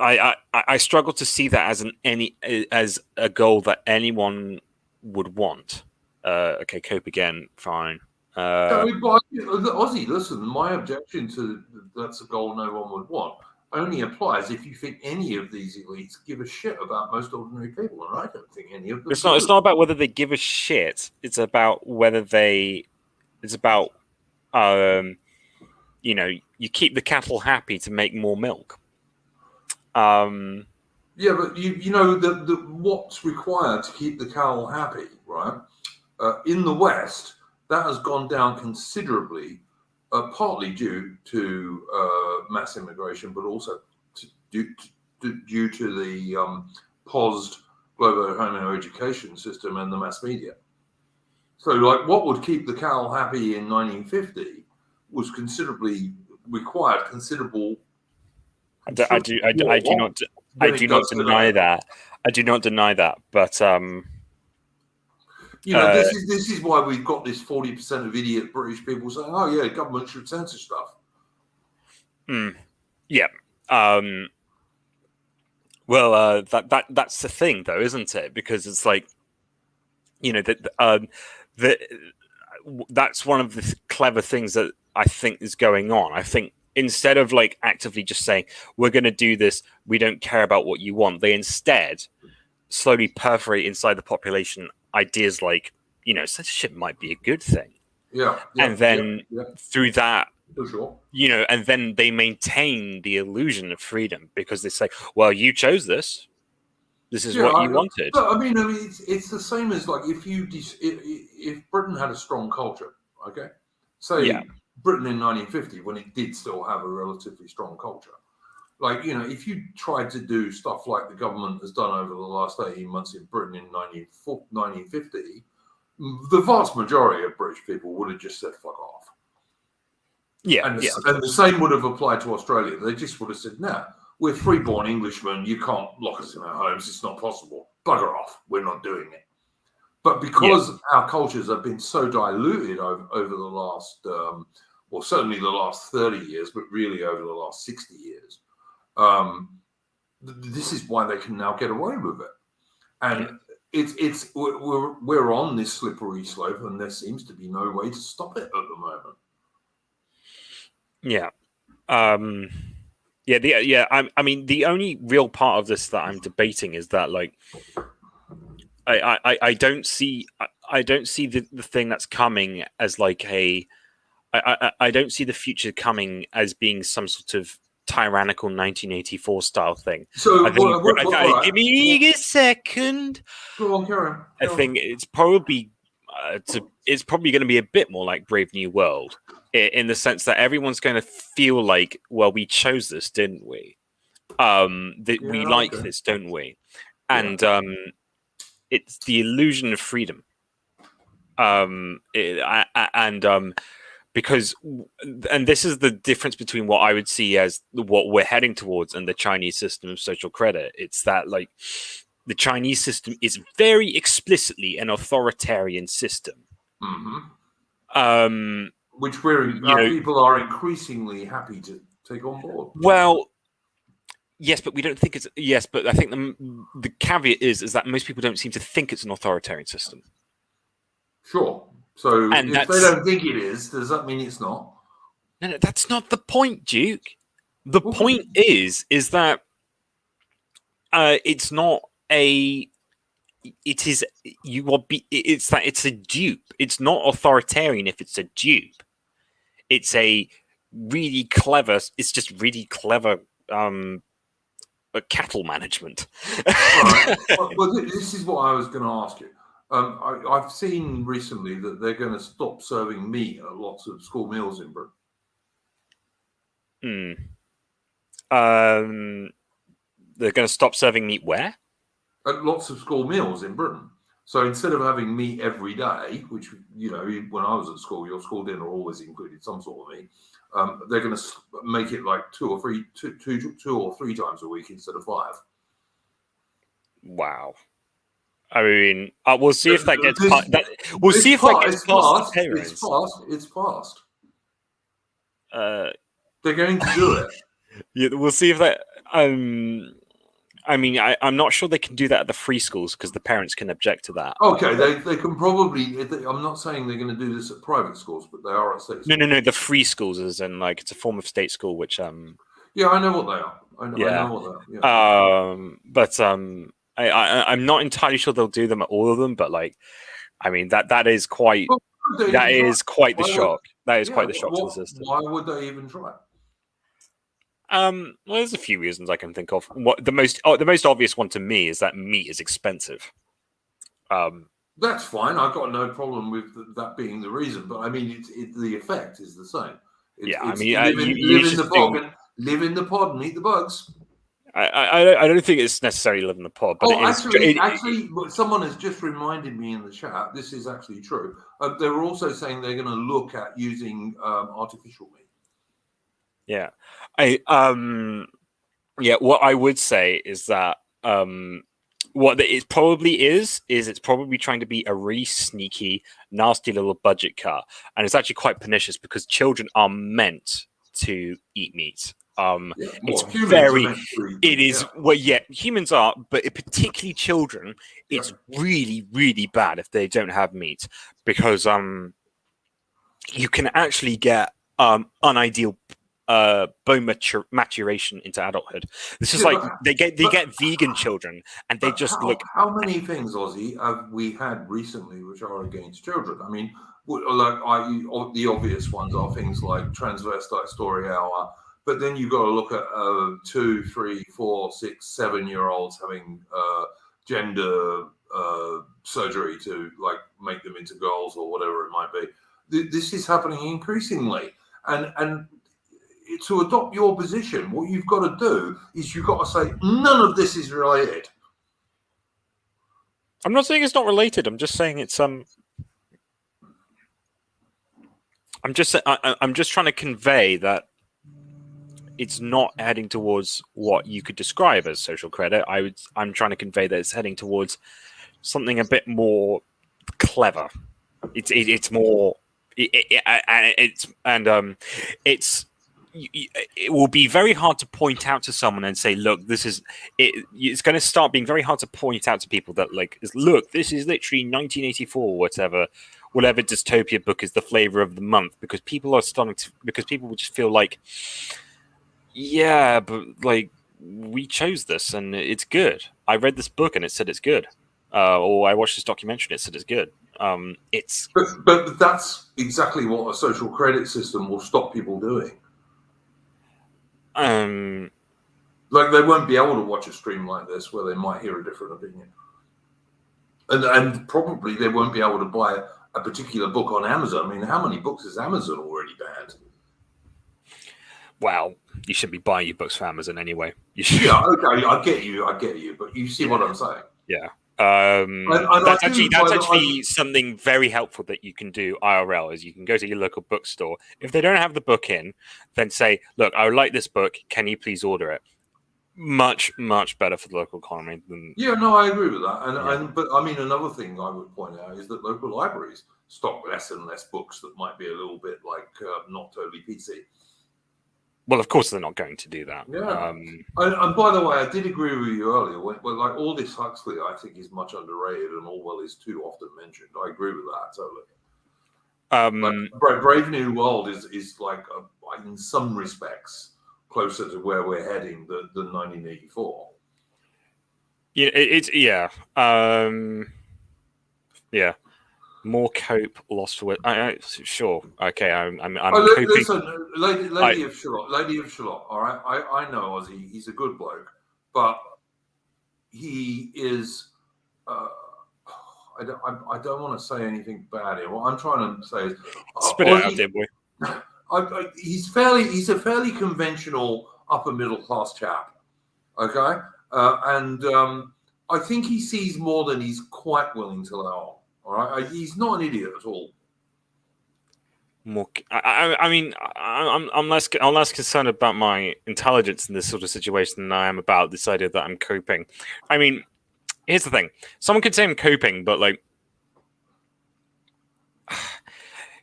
I struggle to see that as a goal that anyone would want. Okay, cope again, fine. Ozzy, listen, my objection to that's a goal no one would want only applies if you think any of these elites give a shit about most ordinary people, and I don't think any of them. It's not about whether they give a shit. It's about whether they. It's about, you keep the cattle happy to make more milk. Yeah, but you know what's required to keep the cow happy, right? In the West, that has gone down considerably, partly due to mass immigration, but also due to the POSD global home education system and the mass media. So, like, what would keep the cow happy in 1950 was required considerable. I do not deny that. I do not deny that, but you know, this is why we've got this 40% of idiot British people saying, "Oh yeah, government should censor stuff." Yeah. Well, that's the thing, though, isn't it? Because it's like, you know, that's one of the clever things that I think is going on. I think instead of like actively just saying we're going to do this, we don't care about what you want, they instead slowly perforate inside the population ideas like, you know, censorship might be a good thing. And then through that, for sure, you know, and then they maintain the illusion of freedom because they say, well, you chose this. This is what you wanted. But I mean, it's the same as like if Britain had a strong culture, okay? Say Britain in 1950, when it did still have a relatively strong culture. Like, you know, if you tried to do stuff like the government has done over the last 18 months in Britain in 1950, the vast majority of British people would have just said, fuck off. And the same would have applied to Australia. They just would have said, nah, we're freeborn Englishmen. You can't lock us in our homes. It's not possible. Bugger off. We're not doing it. But because our cultures have been so diluted over the last, well, certainly the last 30 years, but really over the last 60 years, this is why they can now get away with it. And we're on this slippery slope, and there seems to be no way to stop it at the moment. I mean, the only real part of this that I'm debating is that, like, I don't see the thing that's coming as like I don't see the future coming as being some sort of tyrannical 1984 style thing. So give me a second. Go on, carry on. I think it's probably going to be a bit more like Brave New World, in the sense that everyone's going to feel like, well, we chose this, didn't we? We like this, don't we? And it's the illusion of freedom. Because this is the difference between what I would see as what we're heading towards and the Chinese system of social credit. It's that, like, the Chinese system is very explicitly an authoritarian system. Mm-hmm. Which people are increasingly happy to take on board. Well, yes, but we don't think it's... Yes, but I think the caveat is that most people don't seem to think it's an authoritarian system. Sure. So if they don't think it is, does that mean it's not? No, that's not the point, Duke. The point is that it's not a... It is... It's that it's a dupe. It's not authoritarian if it's a dupe. It's a really clever... It's just really clever cattle management. Right. Well, this is what I was going to ask you. I've seen recently that they're going to stop serving meat at lots of school meals in Britain. They're going to stop serving meat where? At lots of school meals in Britain. So instead of having meat every day, which, you know, when I was at school, your school dinner always included some sort of meat. They're going to make it like two or three times a week instead of 5. Wow. I mean, we'll see if that gets. We'll see if that gets past the parents. It's fast. They're going to do it. Yeah, we'll see if that. I mean, I'm not sure they can do that at the free schools because the parents can object to that. Okay, they can probably. I'm not saying they're going to do this at private schools, but they are at state schools. No. The free schools is in, like, it's a form of state school, which Yeah, I know what they are. I know what they are. Yeah. But I'm not entirely sure they'll do them at all of them, but, like, I mean, that is quite the shock. That is quite the shock to the system. Why would they even try? Well, there's a few reasons I can think of. What the most obvious one to me is that meat is expensive. That's fine. I've got no problem with that being the reason, but I mean, the effect is the same. I mean, live in the pod and eat the bugs. I don't think it's necessarily live in the pod, but actually, someone has just reminded me in the chat. This is actually true. They were also saying they're going to look at using artificial meat. Yeah, what I would say is that what it probably is it's probably trying to be a really sneaky, nasty little budget cut, and it's actually quite pernicious because children are meant to eat meat. Humans are, but particially children, it's really, really bad if they don't have meat, because you can actually get unideal bone maturation into adulthood. This is they get vegan children, and they just look. How many things, Ozzy, have we had recently which are against children? I mean, the obvious ones are things like transvestite story hour, but then you've got to look at 2, 3, 4, 6, 7-year-olds having gender surgery to make them into girls or whatever it might be. This is happening increasingly, and to adopt your position, what you've got to do is you've got to say none of this is related. I'm not saying it's not related. I'm just saying it's I'm just trying to convey that it's not heading towards what you could describe as social credit. I'm trying to convey that it's heading towards something a bit more clever. It's more it will be very hard to point out to someone and say, look, this is it. It's going to start being very hard to point out to people that, look, this is literally 1984, whatever dystopia book is the flavor of the month, because people will just feel like, yeah, but we chose this and it's good. I read this book and it said it's good. Or I watched this documentary and it said it's good. But that's exactly what a social credit system will stop people doing. They won't be able to watch a stream like this where they might hear a different opinion, and probably they won't be able to buy a particular book on Amazon. I mean, how many books has Amazon already banned? Well, you shouldn't be buying your books from Amazon anyway. Yeah, okay, I get you, but you see what I'm saying? Yeah. That's actually something very helpful that you can do IRL, is you can go to your local bookstore. If they don't have the book in, then say, look, I would like this book. Can you please order it? Much, much better for the local economy than... Yeah, no, I agree with that. But I mean, another thing I would point out is that local libraries stock less and less books that might be a little bit not totally PC. Well, of course they're not going to do that. Yeah. And by the way, I did agree with you earlier. Aldous Huxley, I think, is much underrated, and Orwell is too often mentioned. I agree with that totally. Brave New World is in some respects closer to where we're heading than 1984. Yeah. More cope, lost for sure. Okay, I'm coping. Listen, Lady of Shalott. All right, I know Ozzy. He's a good bloke, but he is. I don't want to say anything bad here. What I'm trying to say is, spit it out there, boy. He's a fairly conventional upper middle class chap. Okay, and I think he sees more than he's quite willing to allow. All right, he's not an idiot at all. I mean, I'm less concerned about my intelligence in this sort of situation than I am about this idea that I'm coping. I mean, here's the thing: someone could say I'm coping, but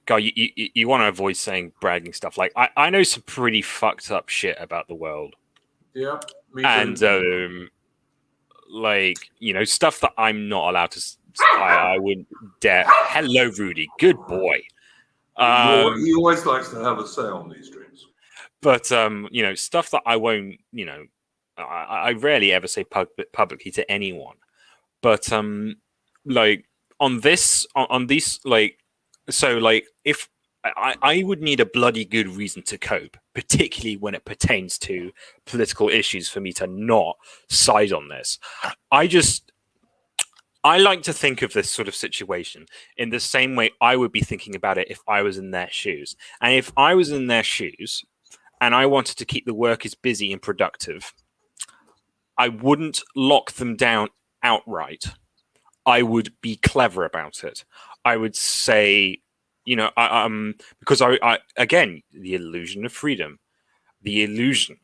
God, you want to avoid saying bragging stuff. I know some pretty fucked up shit about the world. Yeah, me too. And stuff that I'm not allowed to. I wouldn't dare. Hello, Rudy. Good boy. He always likes to have a say on these streams. But stuff that I won't. I rarely ever say publicly to anyone. But on these, if I would need a bloody good reason to cope, particularly when it pertains to political issues, for me to not side on this. I like to think of this sort of situation in the same way I would be thinking about it if I was in their shoes. And if I was in their shoes and I wanted to keep the workers busy and productive, I wouldn't lock them down outright. I would be clever about it. I would say, because again, the illusion of freedom, the illusion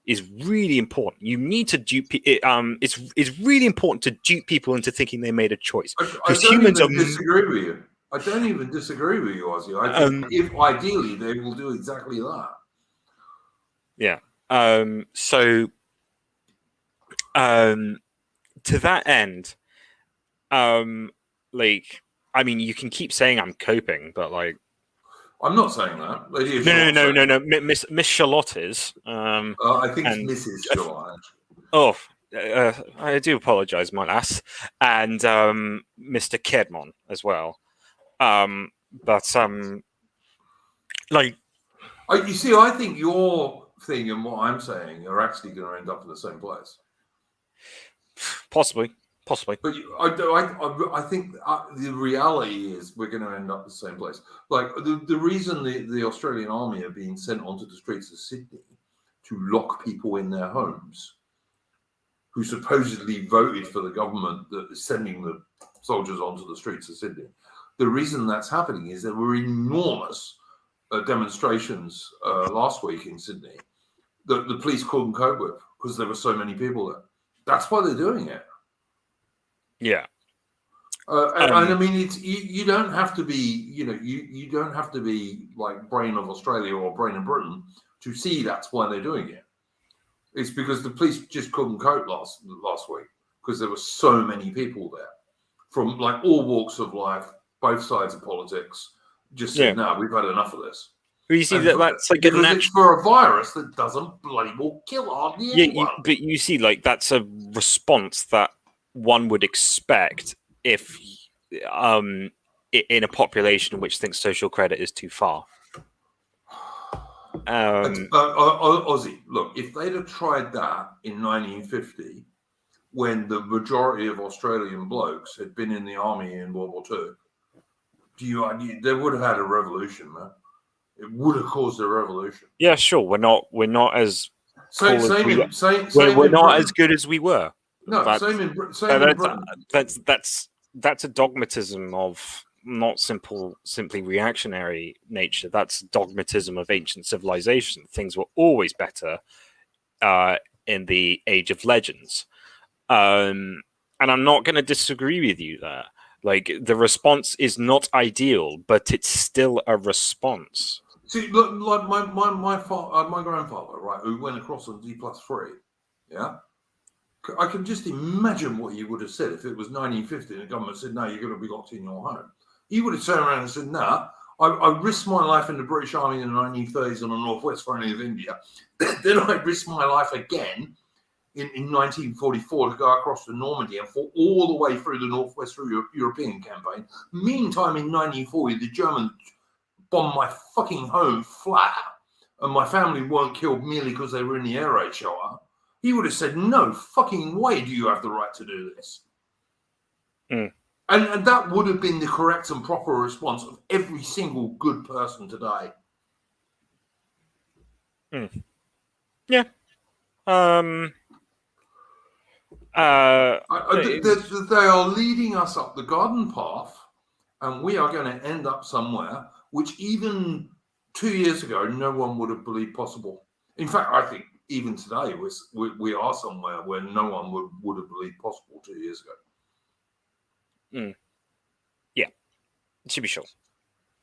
is really important. You need to dupe. It's really important to dupe people into thinking they made a choice. Because humans disagree with you. I don't even disagree with you, Ozzy. I think if ideally they will do exactly that. Yeah. To that end, you can keep saying I'm coping, but like, I'm not saying that. No. Miss Charlotte is. I think it's Mrs. Charlotte. Oh, I do apologise, my lass, and Mr. Kedmon as well. You see, I think your thing and what I'm saying are actually going to end up in the same place. Possibly. But I think the reality is we're going to end up in the same place. Like the reason the Australian Army are being sent onto the streets of Sydney to lock people in their homes who supposedly voted for the government that is sending the soldiers onto the streets of Sydney. The reason that's happening is there were enormous demonstrations last week in Sydney that the police couldn't cope with because there were so many people there. That's why they're doing it. Yeah. And I mean, it's you don't have to be, you don't have to be like brain of Australia or brain of Britain to see that's why they're doing it. It's because the police just couldn't cope last week because there were so many people there from like all walks of life, both sides of politics. Just said, no, we've had enough of this. Well, you see that's like because it's for a virus that doesn't bloody well kill hardly anyone. But you see, like that's a response that one would expect if in a population which thinks social credit is too far. Ozzy, look, if they'd have tried that in 1950, when the majority of Australian blokes had been in the army in World War II, they would have had a revolution, man. It would have caused a revolution. Yeah, sure. We're not as we're not as good as we were. No, in Britain. That's a dogmatism of not simply reactionary nature. That's dogmatism of ancient civilization. Things were always better in the age of legends, and I'm not going to disagree with you there. Like the response is not ideal, but it's still a response. See, look, like my grandfather, right, who went across on D+3, yeah. I can just imagine what he would have said if it was 1950 and the government said, no, you're going to be locked in your home. He would have turned around and said, nah, I risked my life in the British Army in the 1930s on the Northwest Front of India. Then I risked my life again in 1944 to go across to Normandy and fought all the way through the Northwest European campaign. Meantime, in 1940, the Germans bombed my fucking home flat and my family weren't killed merely because they were in the air raid shelter. He would have said, no fucking way do you have the right to do this. And that would have been the correct and proper response of every single good person today. Yeah. They are leading us up the garden path, and we are going to end up somewhere which even 2 years ago no one would have believed possible. In fact, I think even today we are somewhere where no one would have believed possible 2 years ago. Yeah, to be sure.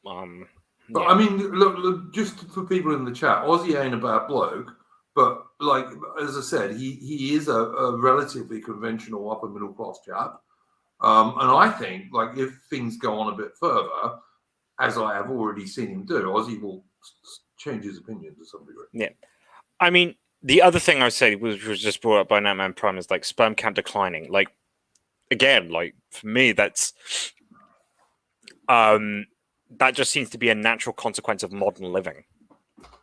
But I mean, look, just for people in the chat, Ozzy ain't a bad bloke, but like as I said, he is a relatively conventional upper middle class chap, and I think like if things go on a bit further, as I have already seen him do, Ozzy will change his opinion to some degree. Yeah, I mean, the other thing I would say, which was just brought up by Natman Prime, is like sperm count declining. Like again, like for me, that's that just seems to be a natural consequence of modern living.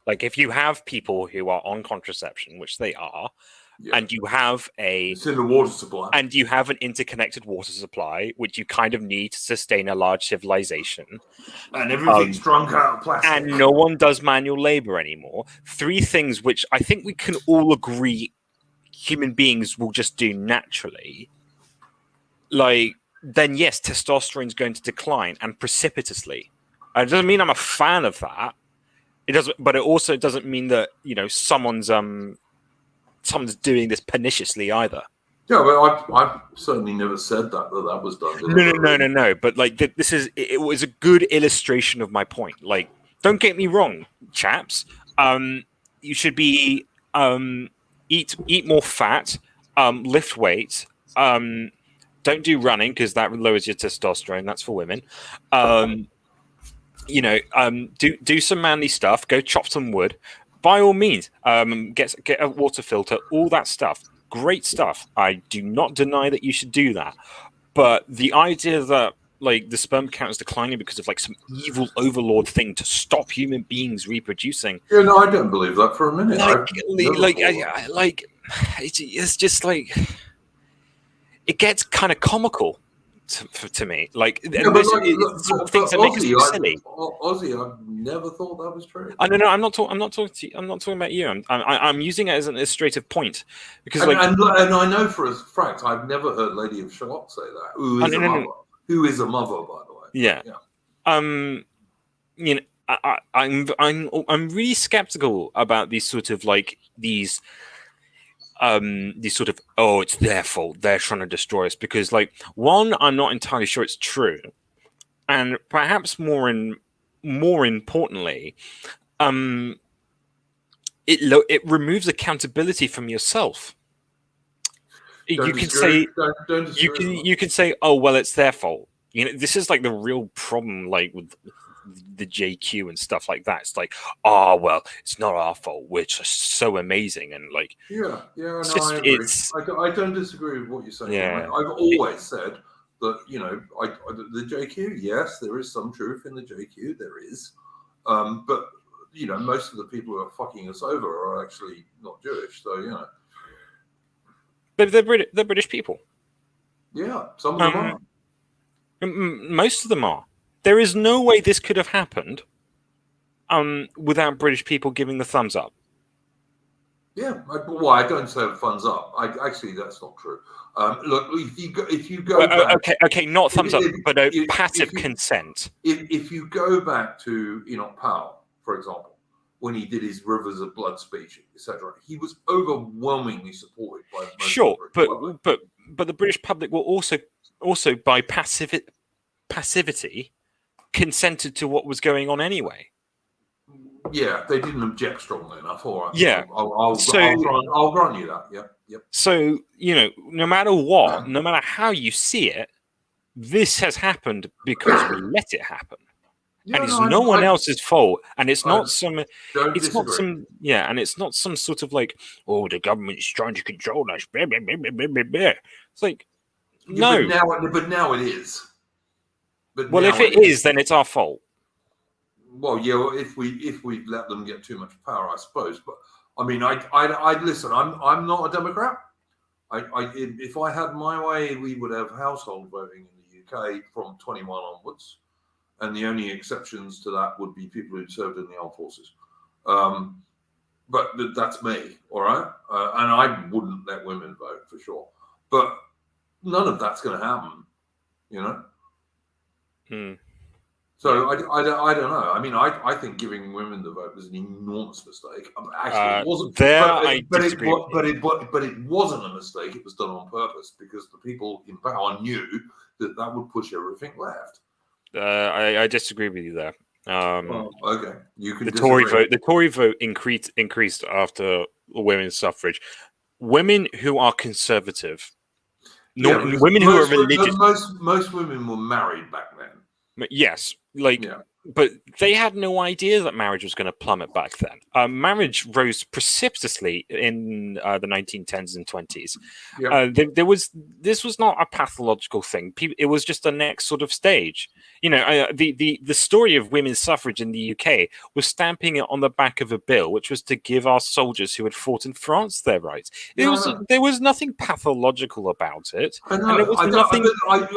Like, if you have people who are on contraception, which they are, and you have it's in the water supply, and you have an interconnected water supply, which you kind of need to sustain a large civilization, and everything's drunk out of plastic, and no one does manual labor anymore. 3 things which I think we can all agree human beings will just do naturally. Like, then yes, testosterone's going to decline, and precipitously. It doesn't mean I'm a fan of that. It doesn't, but it also doesn't mean that, you know, someone's doing this perniciously either. Yeah, but I've certainly never said that was done. No. But like, it was a good illustration of my point. Like, don't get me wrong, chaps. You should be eat more fat, lift weights. Don't do running because that lowers your testosterone. That's for women. You know, do some manly stuff. Go chop some wood. By all means, get a water filter. All that stuff, great stuff. I do not deny that you should do that. But the idea that like the sperm count is declining because of like some evil overlord thing to stop human beings reproducing. Yeah, no, I don't believe that for a minute. It's just like it gets kind of comical. To me, like, sort of things that make us silly. Ozzy, I've never thought that was true. No, I'm not talking about you. I'm using it as an illustrative point because, and I know for a fact I've never heard Lady of Shalott say that. Who is a mother, by the way? Yeah. You know, I'm really skeptical about these sort of like these sort of, oh, it's their fault, they're trying to destroy us, because like, one, I'm not entirely sure it's true, and perhaps more importantly, it removes accountability from yourself. You can say, oh well, it's their fault. You know, this is like the real problem, like with the JQ and stuff like that. It's like, oh well, it's not our fault, we're just so amazing, and like, I agree. I don't disagree with what you're saying. I've always said that, you know, the JQ, yes, there is some truth in the JQ, there is, but you know, most of the people who are fucking us over are actually not Jewish, so you know, they're British people. Yeah, some of them are. Most of them are. There is no way this could have happened without British people giving the thumbs up. Yeah, well, I don't say thumbs up. Actually, that's not true. Look, if you go back, okay, not thumbs up, but passive consent. If you go back to Enoch Powell, for example, when he did his Rivers of Blood speech, etc., he was overwhelmingly supported by most sure, but the British public will also by passivity consented to what was going on anyway. Yeah, they didn't object strongly enough. All right. Yeah. I'll grant you that. Yep. So, you know, no matter what, no matter how you see it, this has happened because we let it happen. Yeah, and it's no one else's fault. And it's not some sort of like, oh, the government is trying to control us. Blah, blah, blah, blah, blah, blah. It's like, no. But now it is. Well, if it is, then it's our fault. Well, yeah, if we let them get too much power, I suppose. But I mean, I listen. I'm not a Democrat. If I had my way, we would have household voting in the UK from 21 onwards, and the only exceptions to that would be people who served in the armed forces. But that's me, all right. And I wouldn't let women vote for sure. But none of that's going to happen, you know. So I don't know. I mean, I think giving women the vote was an enormous mistake. Actually, it wasn't. But it wasn't a mistake. It was done on purpose because the people in power knew that would push everything left. I disagree with you there. Okay, you can. The Tory vote increased after women's suffrage. Women who are conservative, women who are religious. Most women were married back then. Yes, like but they had no idea that marriage was going to plummet back then. Marriage rose precipitously in the 1910s and 20s. Yeah. This was not a pathological thing. It was just the next sort of stage. The story of women's suffrage in the UK was stamping it on the back of a bill, which was to give our soldiers who had fought in France their rights. There was nothing pathological about it. I know. And there was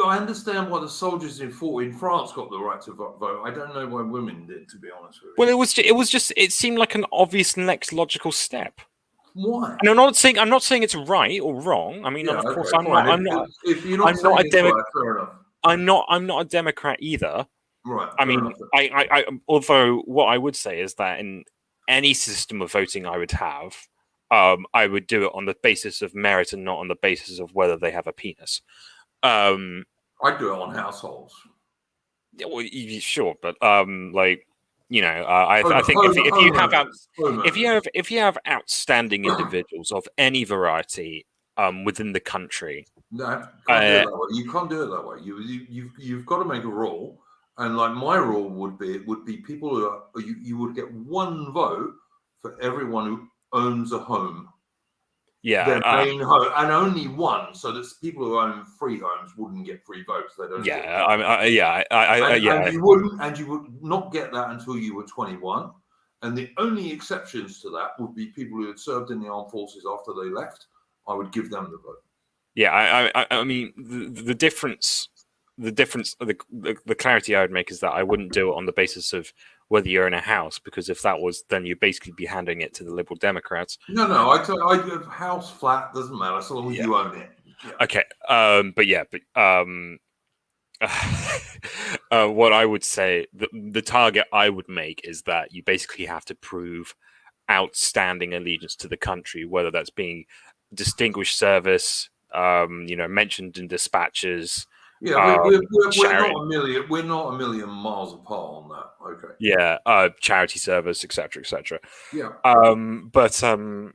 I understand why the soldiers who fought in France got the right to vote. I don't know why women did, to be honest with you. Well, it seemed like an obvious next logical step. Why? And I'm not saying it's right or wrong. I mean, of course, I'm not. If you're not saying it's right, fair enough. I'm not a Democrat either. Right. I mean, I although what I would say is that in any system of voting I would have, I would do it on the basis of merit and not on the basis of whether they have a penis. I'd do it on households. Yeah, well, sure, but I think if you have outstanding individuals of any variety within the country, no, you can't do it that way. You've got to make a rule, and like my rule would be people who are, you would get one vote for everyone who owns a home. Yeah, their main home, and only one, so that people who own free homes wouldn't get free votes. They don't. And you would not get that until you were 21. And the only exceptions to that would be people who had served in the armed forces after they left. I would give them the vote. Yeah, I mean the difference, the clarity I would make is that I wouldn't do it on the basis of whether you're in a house, because if that was, then you'd basically be handing it to the Liberal Democrats. No, I house, flat, doesn't matter, so long as you own it. Yeah. Okay, what I would say, the target I would make is that you basically have to prove outstanding allegiance to the country, whether that's being distinguished service, mentioned in dispatches. Yeah, we're not a million miles apart on that. Okay. Yeah, charity service, etc., etc. Yeah. I wouldn't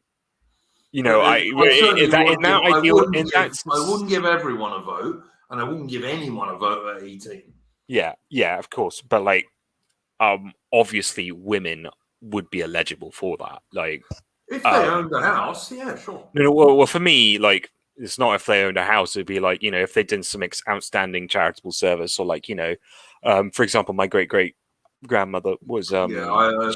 give everyone a vote, and I wouldn't give anyone a vote at 18. Yeah, of course, but obviously, women would be eligible for that. If they owned the house, yeah, sure. No, well, for me, it's not if they owned a house. It'd be if they did some outstanding charitable service, or for example, my great grandmother was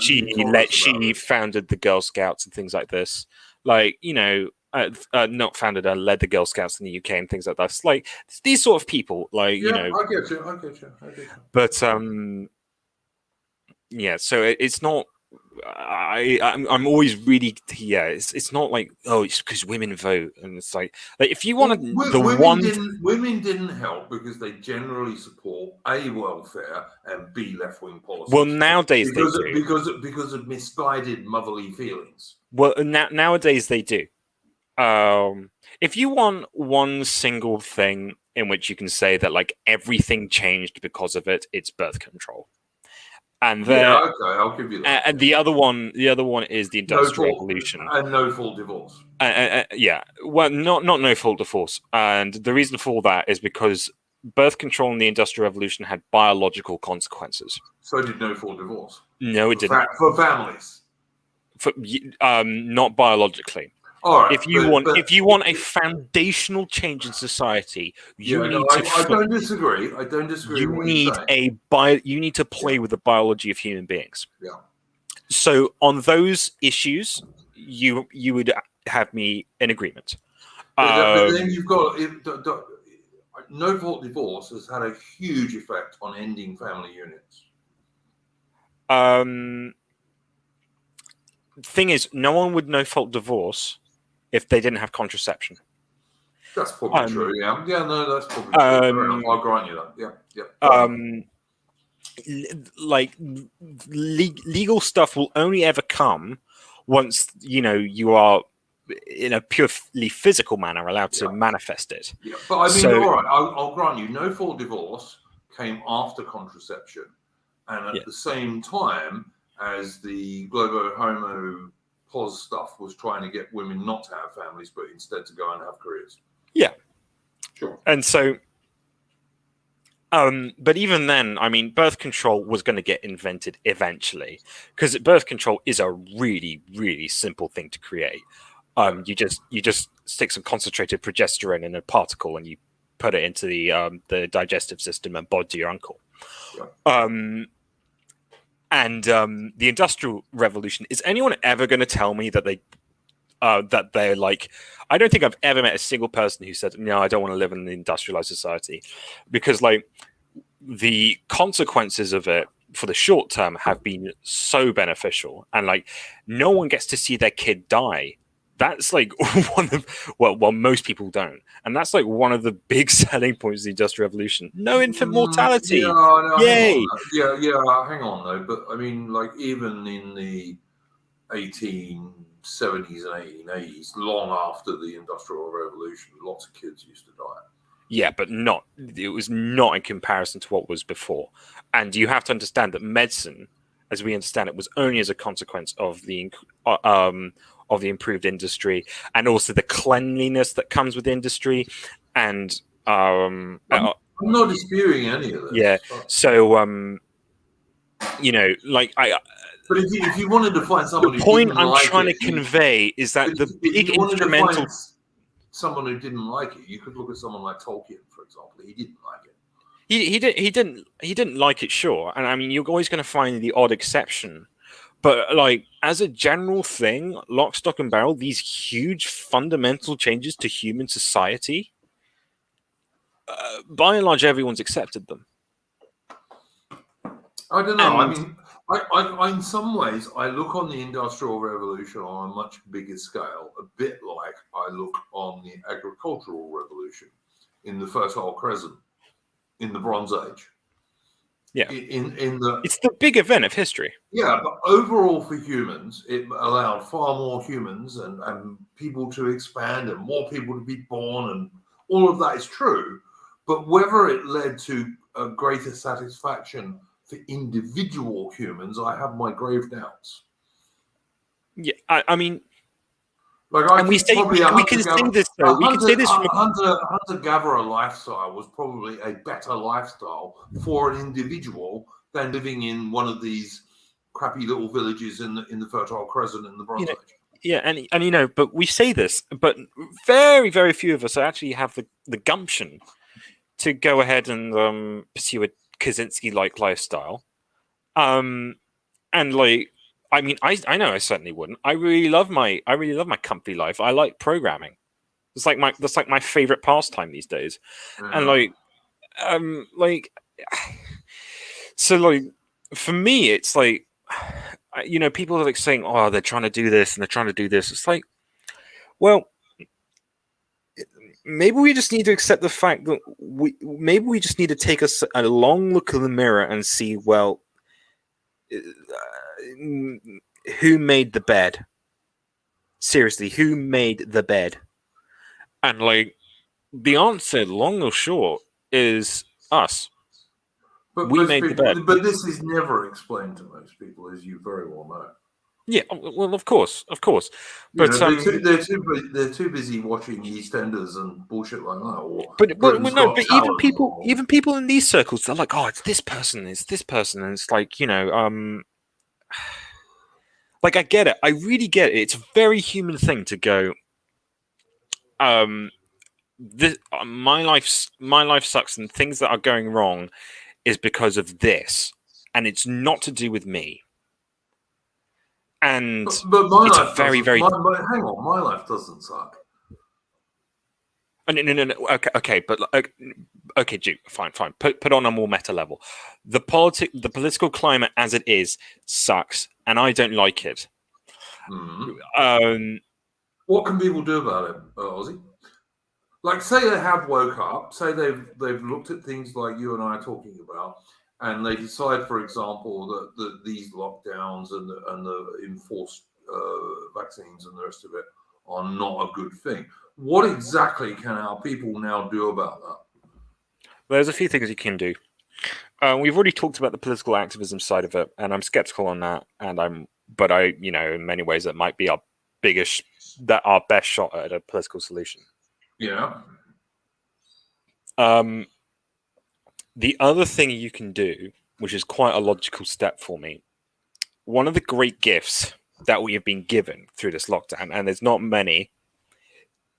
she founded the Girl Scouts and things like this. Not founded and led the Girl Scouts in the UK and things like that. It's these sort of people, I get you. But so it's not. I'm always really it's not it's because women vote, and it's if you want women didn't help because they generally support A, welfare, and B, left-wing policies. Well, nowadays because they do because of misguided motherly feelings. Well, nowadays they do. If you want one single thing in which you can say that everything changed because of it, it's birth control. And okay, I'll give you that. And the other one is the Industrial Revolution and no fault divorce. Well, not no fault divorce, and the reason for that is because birth control in the Industrial Revolution had biological consequences. So did no fault divorce. No, it didn't. For families. Not biologically. All right, if you want a foundational change in society, I don't disagree. You need to play with the biology of human beings. Yeah. So on those issues, you would have me in agreement. But then you've got no fault divorce has had a huge effect on ending family units. Thing is, no one would no fault divorce if they didn't have contraception. That's probably true. Yeah. No, that's probably true. Fair enough. I'll grant you that. Yeah. Legal stuff will only ever come once you are in a purely physical manner allowed to manifest it. Yeah, but I mean, all right, I'll grant you, no fault divorce came after contraception, and at the same time as the Globo Homo Pos stuff was trying to get women not to have families, but instead to go and have careers. Yeah, sure. And so, But even then, I mean, birth control was going to get invented eventually, because birth control is a really, really simple thing to create. You just stick some concentrated progesterone in a particle and you put it into the digestive system and bod to your uncle. And the Industrial Revolution, is anyone ever going to tell me that they're like, I don't think I've ever met a single person who said, no, I don't want to live in an industrialized society, because like the consequences of it for the short term have been so beneficial, and like no one gets to see their kid die. That's like one of, well, most people don't, and that's like one of the big selling points of the Industrial Revolution. No infant mortality. Yeah, no, yay! Hang on though. But I mean, like even in the 1870s and 1880s, long after the Industrial Revolution, lots of kids used to die. Yeah, but it was not in comparison to what was before. And you have to understand that medicine, as we understand it, was only as a consequence of the improved industry, and also the cleanliness that comes with industry. And I'm not disputing any of this. Yeah. So you know, like But if you wanted to find someone, the point I'm trying to convey is that the big instrumental. Someone who didn't like it, you could look at someone like Tolkien, for example. He didn't like it. He didn't like it, sure. And I mean, you're always going to find the odd exception. But like as a general thing, lock, stock, and barrel, these huge fundamental changes to human society, by and large, everyone's accepted them. I don't know. I mean, I in some ways, I look on the Industrial Revolution on a much bigger scale, a bit like I look on the Agricultural Revolution in the Fertile Crescent, in the Bronze Age. Yeah, it's the big event of history. Yeah, but overall for humans, it allowed far more humans and people to expand and more people to be born, and all of that is true. But whether it led to a greater satisfaction for individual humans, I have my grave doubts. Yeah, I mean, like we can say this though. We can say this from hunter-gatherer lifestyle was probably a better lifestyle for an individual than living in one of these crappy little villages in the Fertile Crescent in the Bronze Age. Yeah, and you know, but we say this, but very, very few of us actually have the gumption to go ahead and pursue a Kaczynski-like lifestyle. And like, I mean, I know I certainly wouldn't. I really love my comfy life. I like programming. That's like my favorite pastime these days. And so like for me, it's like, you know, people are like saying, oh, they're trying to do this and they're trying to do this. It's like, well, maybe we just need to accept the fact that maybe we just need to take a long look in the mirror and see, well, who made the bed? Seriously, who made the bed? And like the answer, long or short, is us. But we made the bed. But this is never explained to most people, as you very well know. Yeah, well, of course. But they're too busy watching EastEnders and bullshit like that. But even people in these circles, they're like, oh, it's this person, and it's like, you know, like I get it, I really get it. It's a very human thing to go, my life sucks, and things that are going wrong is because of this, and it's not to do with me. And but my it's life a very, very. Hang on, my life doesn't suck. No. Okay, but okay, Duke, fine. Put on a more meta level. The political climate as it is sucks, and I don't like it. Mm-hmm. What can people do about it, Ozzy? Like, say they have woke up, say they've looked at things like you and I are talking about, and they decide, for example, that these lockdowns and the enforced vaccines and the rest of it are not a good thing. What exactly can our people now do about that? There's a few things you can do. We've already talked about the political activism side of it, and I'm skeptical on that. But you know, in many ways, that might be our best shot at a political solution. Yeah. The other thing you can do, which is quite a logical step for me, one of the great gifts that we have been given through this lockdown, and there's not many,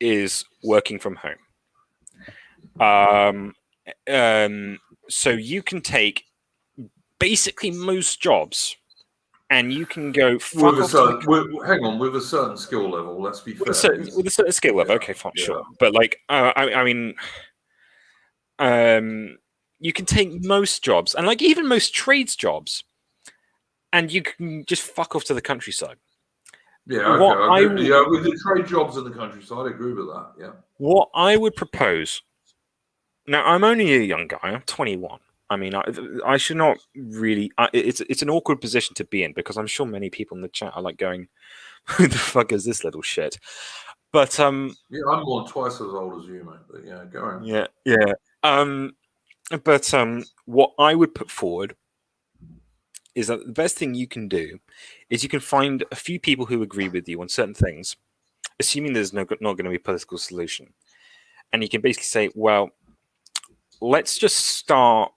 is working from home. So you can take basically most jobs, and you can go fuck with off. Hang on, with a certain skill level. Let's be fair. With a certain skill level, okay, fine, sure. But like, I mean, you can take most jobs, and like even most trades jobs, and you can just fuck off to the countryside. Yeah, okay. With the trade jobs in the countryside, I agree with that. Yeah. What I would propose. Now, I'm only a young guy. I'm 21. I mean, I should not really. It's an awkward position to be in because I'm sure many people in the chat are like going, "Who the fuck is this little shit?" But yeah, I'm more than twice as old as you, mate. But yeah, go on. Yeah. But what I would put forward is that the best thing you can do is you can find a few people who agree with you on certain things, assuming there's not going to be a political solution, and you can basically say, well, let's just start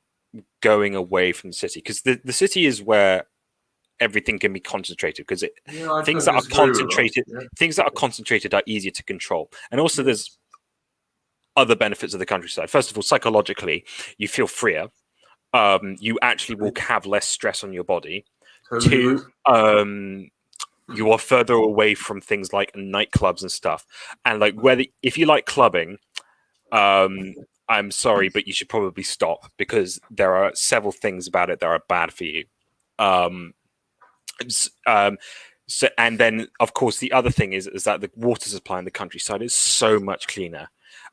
going away from the city, because the city is where everything can be concentrated, because things that are concentrated are easier to control. And also there's other benefits of the countryside. First of all, psychologically, you feel freer. You actually will have less stress on your body. Two, you are further away from things like nightclubs and stuff. And like if you like clubbing, I'm sorry, but you should probably stop, because there are several things about it that are bad for you. So, and then of course the other thing is that the water supply in the countryside is so much cleaner,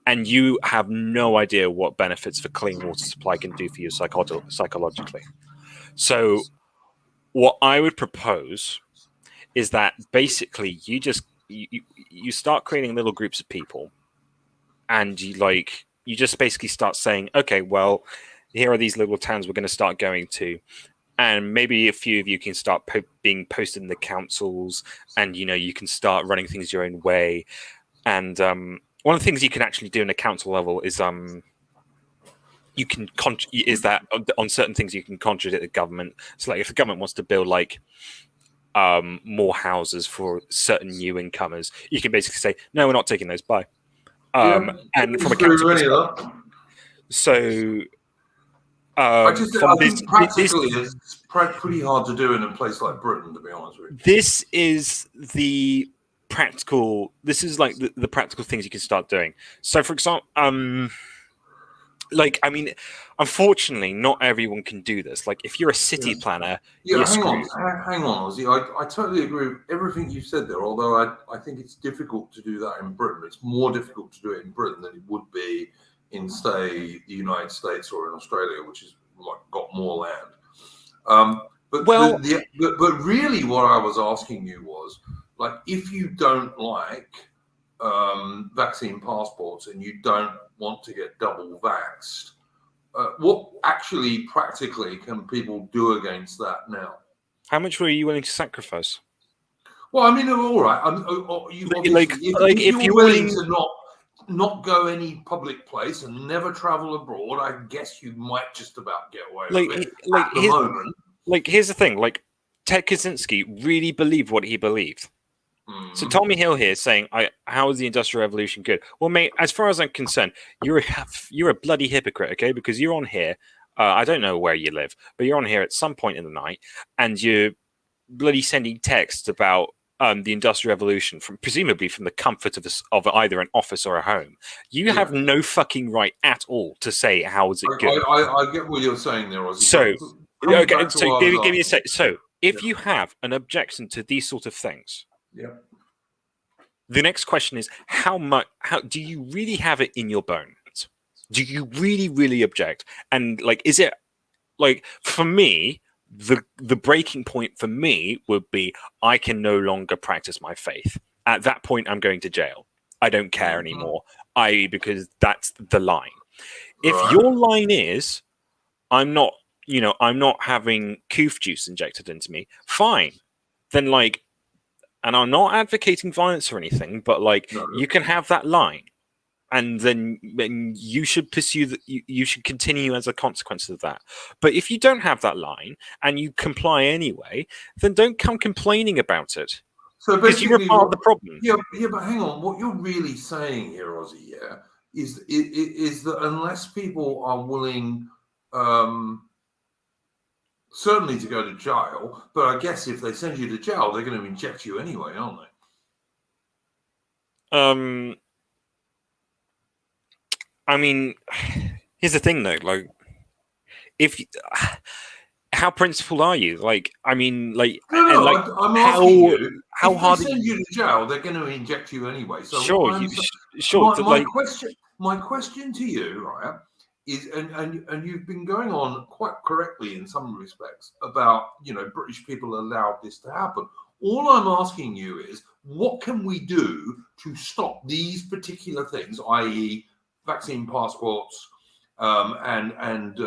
and you have no idea what benefits for clean water supply can do for you psychologically. So what I would propose is that basically you start creating little groups of people, and you just basically start saying, okay, well, here are these little towns we're going to start going to, and maybe a few of you can start being posted in the councils, and you can start running things your own way. And one of the things you can actually do in a council level is you can that on certain things you can contradict the government. So like if the government wants to build like more houses for certain new incomers, you can basically say, no, we're not taking those, bye. And from a council perspective, so I think practically it's pretty hard to do in a place like Britain, to be honest with you. This is the practical. This is like the practical things you can start doing. So, for example, unfortunately, not everyone can do this. Like, if you're a city planner, hang on, Ozzy. I totally agree with everything you said there. Although I think it's difficult to do that in Britain. It's more difficult to do it in Britain than it would be in, say, the United States or in Australia, which is like got more land. But really, what I was asking you was, like, if you don't like vaccine passports and you don't want to get double vaxxed, what actually practically can people do against that now? How much were you willing to sacrifice? Well, I mean, all right. If you're willing to not go any public place and never travel abroad, I guess you might just about get away with it at the moment. Like, here's the thing. Like, Ted Kaczynski really believed what he believed. So Tommy Hill here saying, how is the Industrial Revolution good? Well, mate, as far as I'm concerned, you're a bloody hypocrite, okay? Because you're on here, I don't know where you live, but you're on here at some point in the night, and you're bloody sending texts about the Industrial Revolution, presumably from the comfort of either an office or a home. You have no fucking right at all to say how is it good. I get what you're saying there, Ozzy. So give me a sec. So if you have an objection to these sort of things, the next question is how do you really have it in your bones? Do you really, really object? And like, is it like, for me, the breaking point for me would be I can no longer practice my faith. At that point, I'm going to jail. I don't care anymore. Because that's the line. If your line is I'm not having coof juice injected into me, fine. Then like, and I'm not advocating violence or anything, but like you can have that line. and then you should pursue that. You should continue as a consequence of that. But if you don't have that line and you comply anyway, then don't come complaining about it. So because you were part of the problem. Yeah, but hang on. What you're really saying here, Ozzy, is that unless people are willing, certainly to go to jail, but I guess if they send you to jail, they're going to inject you anyway, aren't they? I mean, here's the thing, though. Like, how principled are you? Like, I mean, like, no, like, I'm asking you. How hard? If they send you to jail, they're going to inject you anyway. So sure, My question to you, right, is, and you've been going on quite correctly in some respects about, British people allowed this to happen. All I'm asking you is, what can we do to stop these particular things, i.e., vaccine passports, and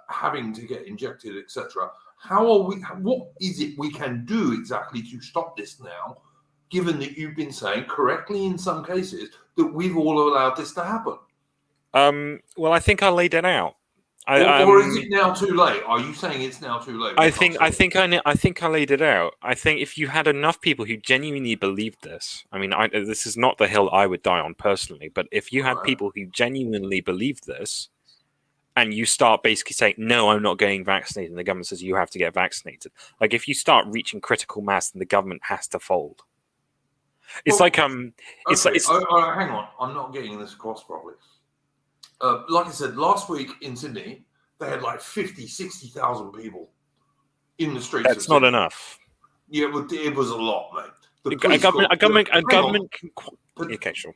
having to get injected, etc.? What is it we can do exactly to stop this now, given that you've been saying correctly in some cases that we've all allowed this to happen? Well, I think I laid it out. Or is it now too late? Are you saying it's now too late? I think I laid it out. I think if you had enough people who genuinely believed this, I mean, this is not the hill I would die on personally, but if you had people who genuinely believed this, and you start basically saying, no, I'm not getting vaccinated, and the government says you have to get vaccinated. Like, if you start reaching critical mass, then the government has to fold. It's hang on, I'm not getting this across properly. Like I said, last week in Sydney, they had like 50, 60,000 people in the streets. That's not enough. Yeah, it was a lot, mate. Okay, sure.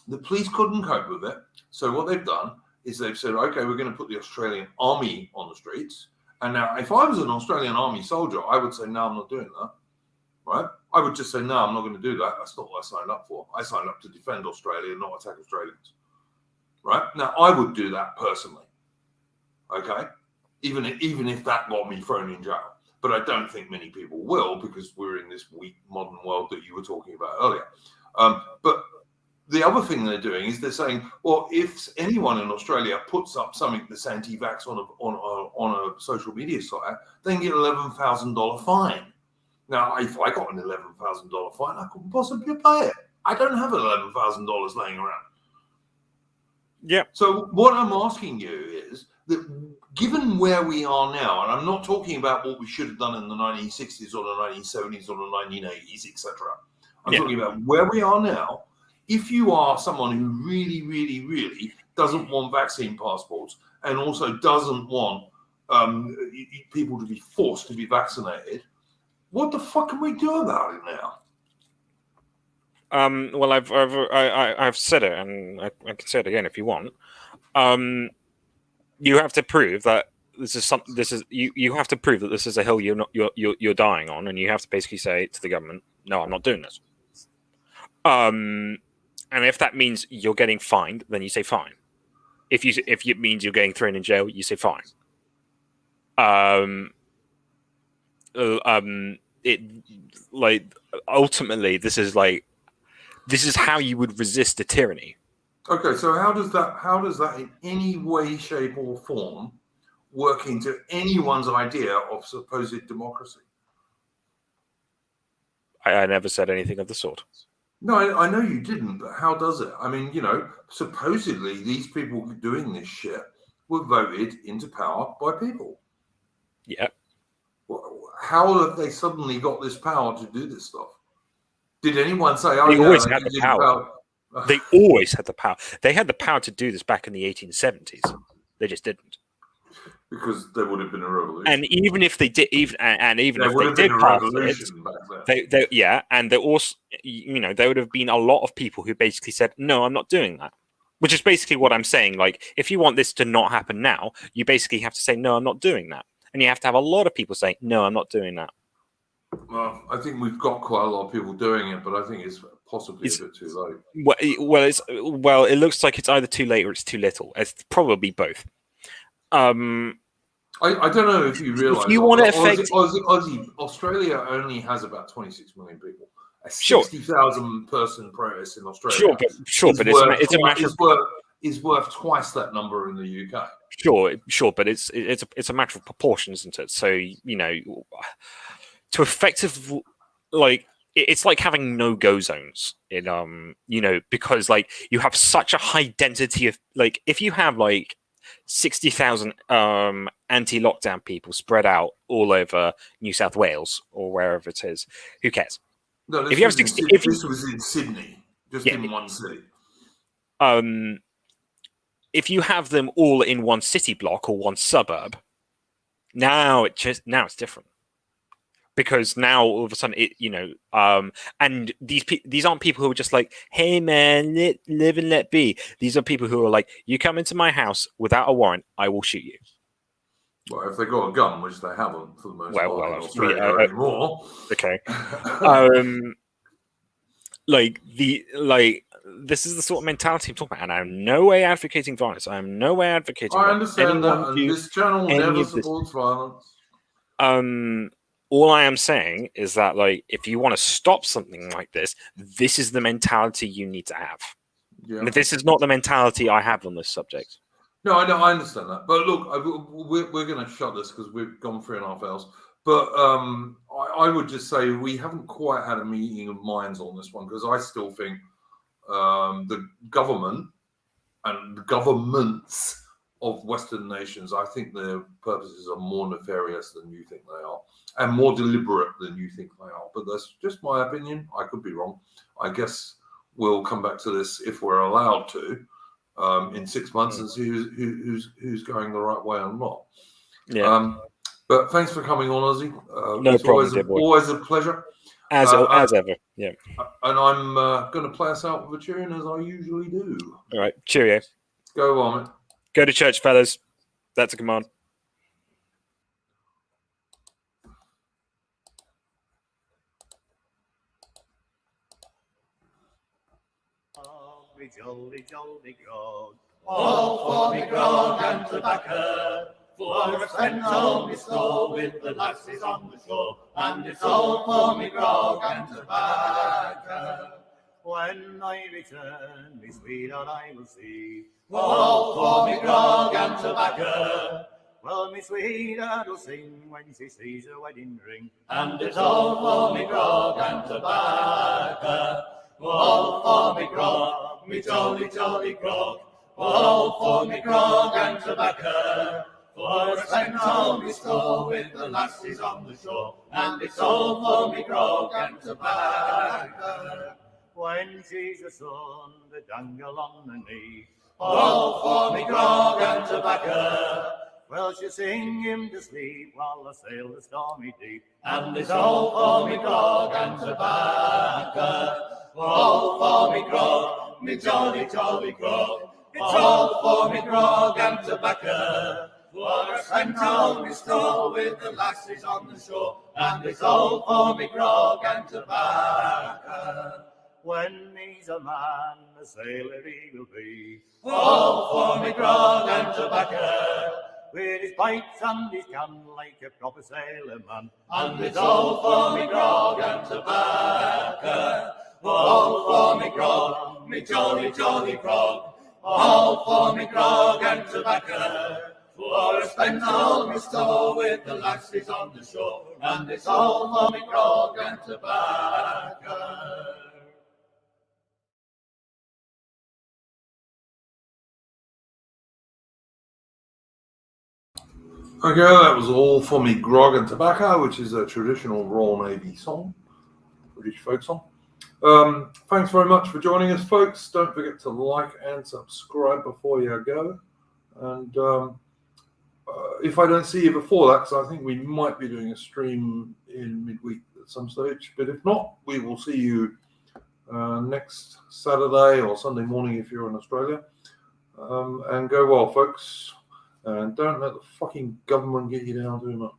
The police couldn't cope with it. So what they've done is they've said, okay, we're going to put the Australian Army on the streets. And now, if I was an Australian Army soldier, I would say, no, I'm not doing that. Right? I would just say, no, I'm not going to do that. That's not what I signed up for. I signed up to defend Australia, not attack Australians. Right? Now, I would do that personally. Okay? Even if that got me thrown in jail. But I don't think many people will, because we're in this weak modern world that you were talking about earlier. But the other thing they're doing is they're saying, well, if anyone in Australia puts up something that's anti-vax on a social media site, they can get an $11,000 fine. Now, if I got an $11,000 fine, I couldn't possibly pay it. I don't have $11,000 laying around. Yeah. So what I'm asking you is that, given where we are now, and I'm not talking about what we should have done in the 1960s or the 1970s or the 1980s, etc. I'm talking about where we are now. If you are someone who really, really, really doesn't want vaccine passports and also doesn't want people to be forced to be vaccinated, what the fuck can we do about it now? Well, I've said it, and I can say it again if you want. You have to prove that you have to prove that this is a hill you're dying on, and you have to basically say to the government, no, I'm not doing this. And if that means you're getting fined, then you say fine. If it means you're getting thrown in jail, you say fine. Ultimately, this is how you would resist a tyranny. Okay, so how does that in any way, shape, or form work into anyone's idea of supposed democracy? I never said anything of the sort. No, I know you didn't, but how does it? I mean, supposedly these people doing this shit were voted into power by people. Yeah. How have they suddenly got this power to do this stuff? Did anyone say, they always had the power? They always had the power. They had the power to do this back in the 1870s. They just didn't. Because there would have been a revolution. And even if they did, if they did pass it, and there also, there would have been a lot of people who basically said, no, I'm not doing that. Which is basically what I'm saying. Like, if you want this to not happen now, you basically have to say, no, I'm not doing that. And you have to have a lot of people saying, no, I'm not doing that. Well, I think we've got quite a lot of people doing it, but I think it's possibly a bit too late. Well, it looks like it's either too late or it's too little. It's probably both. I don't know if you realise. If you want to affect Aussie, Australia only has about 26 million people, A Sure. 60,000 person protest in Australia. Sure, but it's a matter of is worth twice that number in the UK. Sure, but it's a matter of proportion, isn't it? So to effective, like, it's like having no-go zones in because like you have such a high density of, like, if you have like 60,000 anti-lockdown people spread out all over New South Wales or wherever it is, who cares? No, this, if you was, have 60, in, this was in Sydney, just in one city. If you have them all in one city block or one suburb, now it's different. Because now all of a sudden and these aren't people who are just like, hey man, live and let be. These are people who are like, you come into my house without a warrant, I will shoot you. Well, if they got a gun, which they haven't for the most part in Australia anymore. Okay. This is the sort of mentality I'm talking about, and I'm no way advocating violence. I'm no way advocating. I understand that, and this channel never supports violence. All I am saying is that, like, if you want to stop something like this is the mentality you need to have. Yeah. And this is not the mentality I have on this subject. No, I understand that. But look, we're going to shut this because we've gone 3.5 hours. But I would just say we haven't quite had a meeting of minds on this one, because I still think the government and the governments of Western nations, I think their purposes are more nefarious than you think they are, and more deliberate than you think they are. But that's just my opinion. I could be wrong. I guess we'll come back to this if we're allowed to in 6 months and see who's going the right way or not. Yeah. But thanks for coming on, Ozzy. No problem. Always a pleasure. As ever. Yeah. And I'm going to play us out with a tune, as I usually do. All right. Cheerio. Go on, mate. Go to church, fellas. That's a command. Jolly, jolly grog. All for me grog and tobacco. For a friend on me store with the lasses on the shore. And it's all for me grog and tobacco. When I return, me sweetheart I will see. All for me grog and tobacco. Well, me sweetheart will sing when she sees her wedding ring. And it's all for me grog and tobacco. All for me grog, me jolly, jolly grog. All for me grog and tobacco. For I spent all me store with the lasses on the shore. And it's all for me grog and tobacco. When she's a son, the dangle on the knee. All for me grog and tobacco. Well, she'll sing him to sleep while I sail the stormy deep. And it's all for me grog and tobacco. All for me grog, me jolly, jolly grog. It's all for me grog and tobacco. For I spent all me store with the lasses on the shore. And it's all for me grog and tobacco. When he's a man, a sailor he will be. All for me grog and tobacco. With his pipes and his can like a proper sailor man. And it's all for me grog and tobacco. All for me grog, me jolly, jolly grog. All for me grog and tobacco. For I spent all my store with the lasses on the shore. And it's all for me grog and tobacco. Okay, that was All for Me Grog and Tobacco, which is a traditional Royal Navy song, British folk song. Thanks very much for joining us, folks. Don't forget to like and subscribe before you go. And if I don't see you before that, because I think we might be doing a stream in midweek at some stage, but if not, we will see you next Saturday or Sunday morning if you're in Australia. And go well, folks. And don't let the fucking government get you down too much.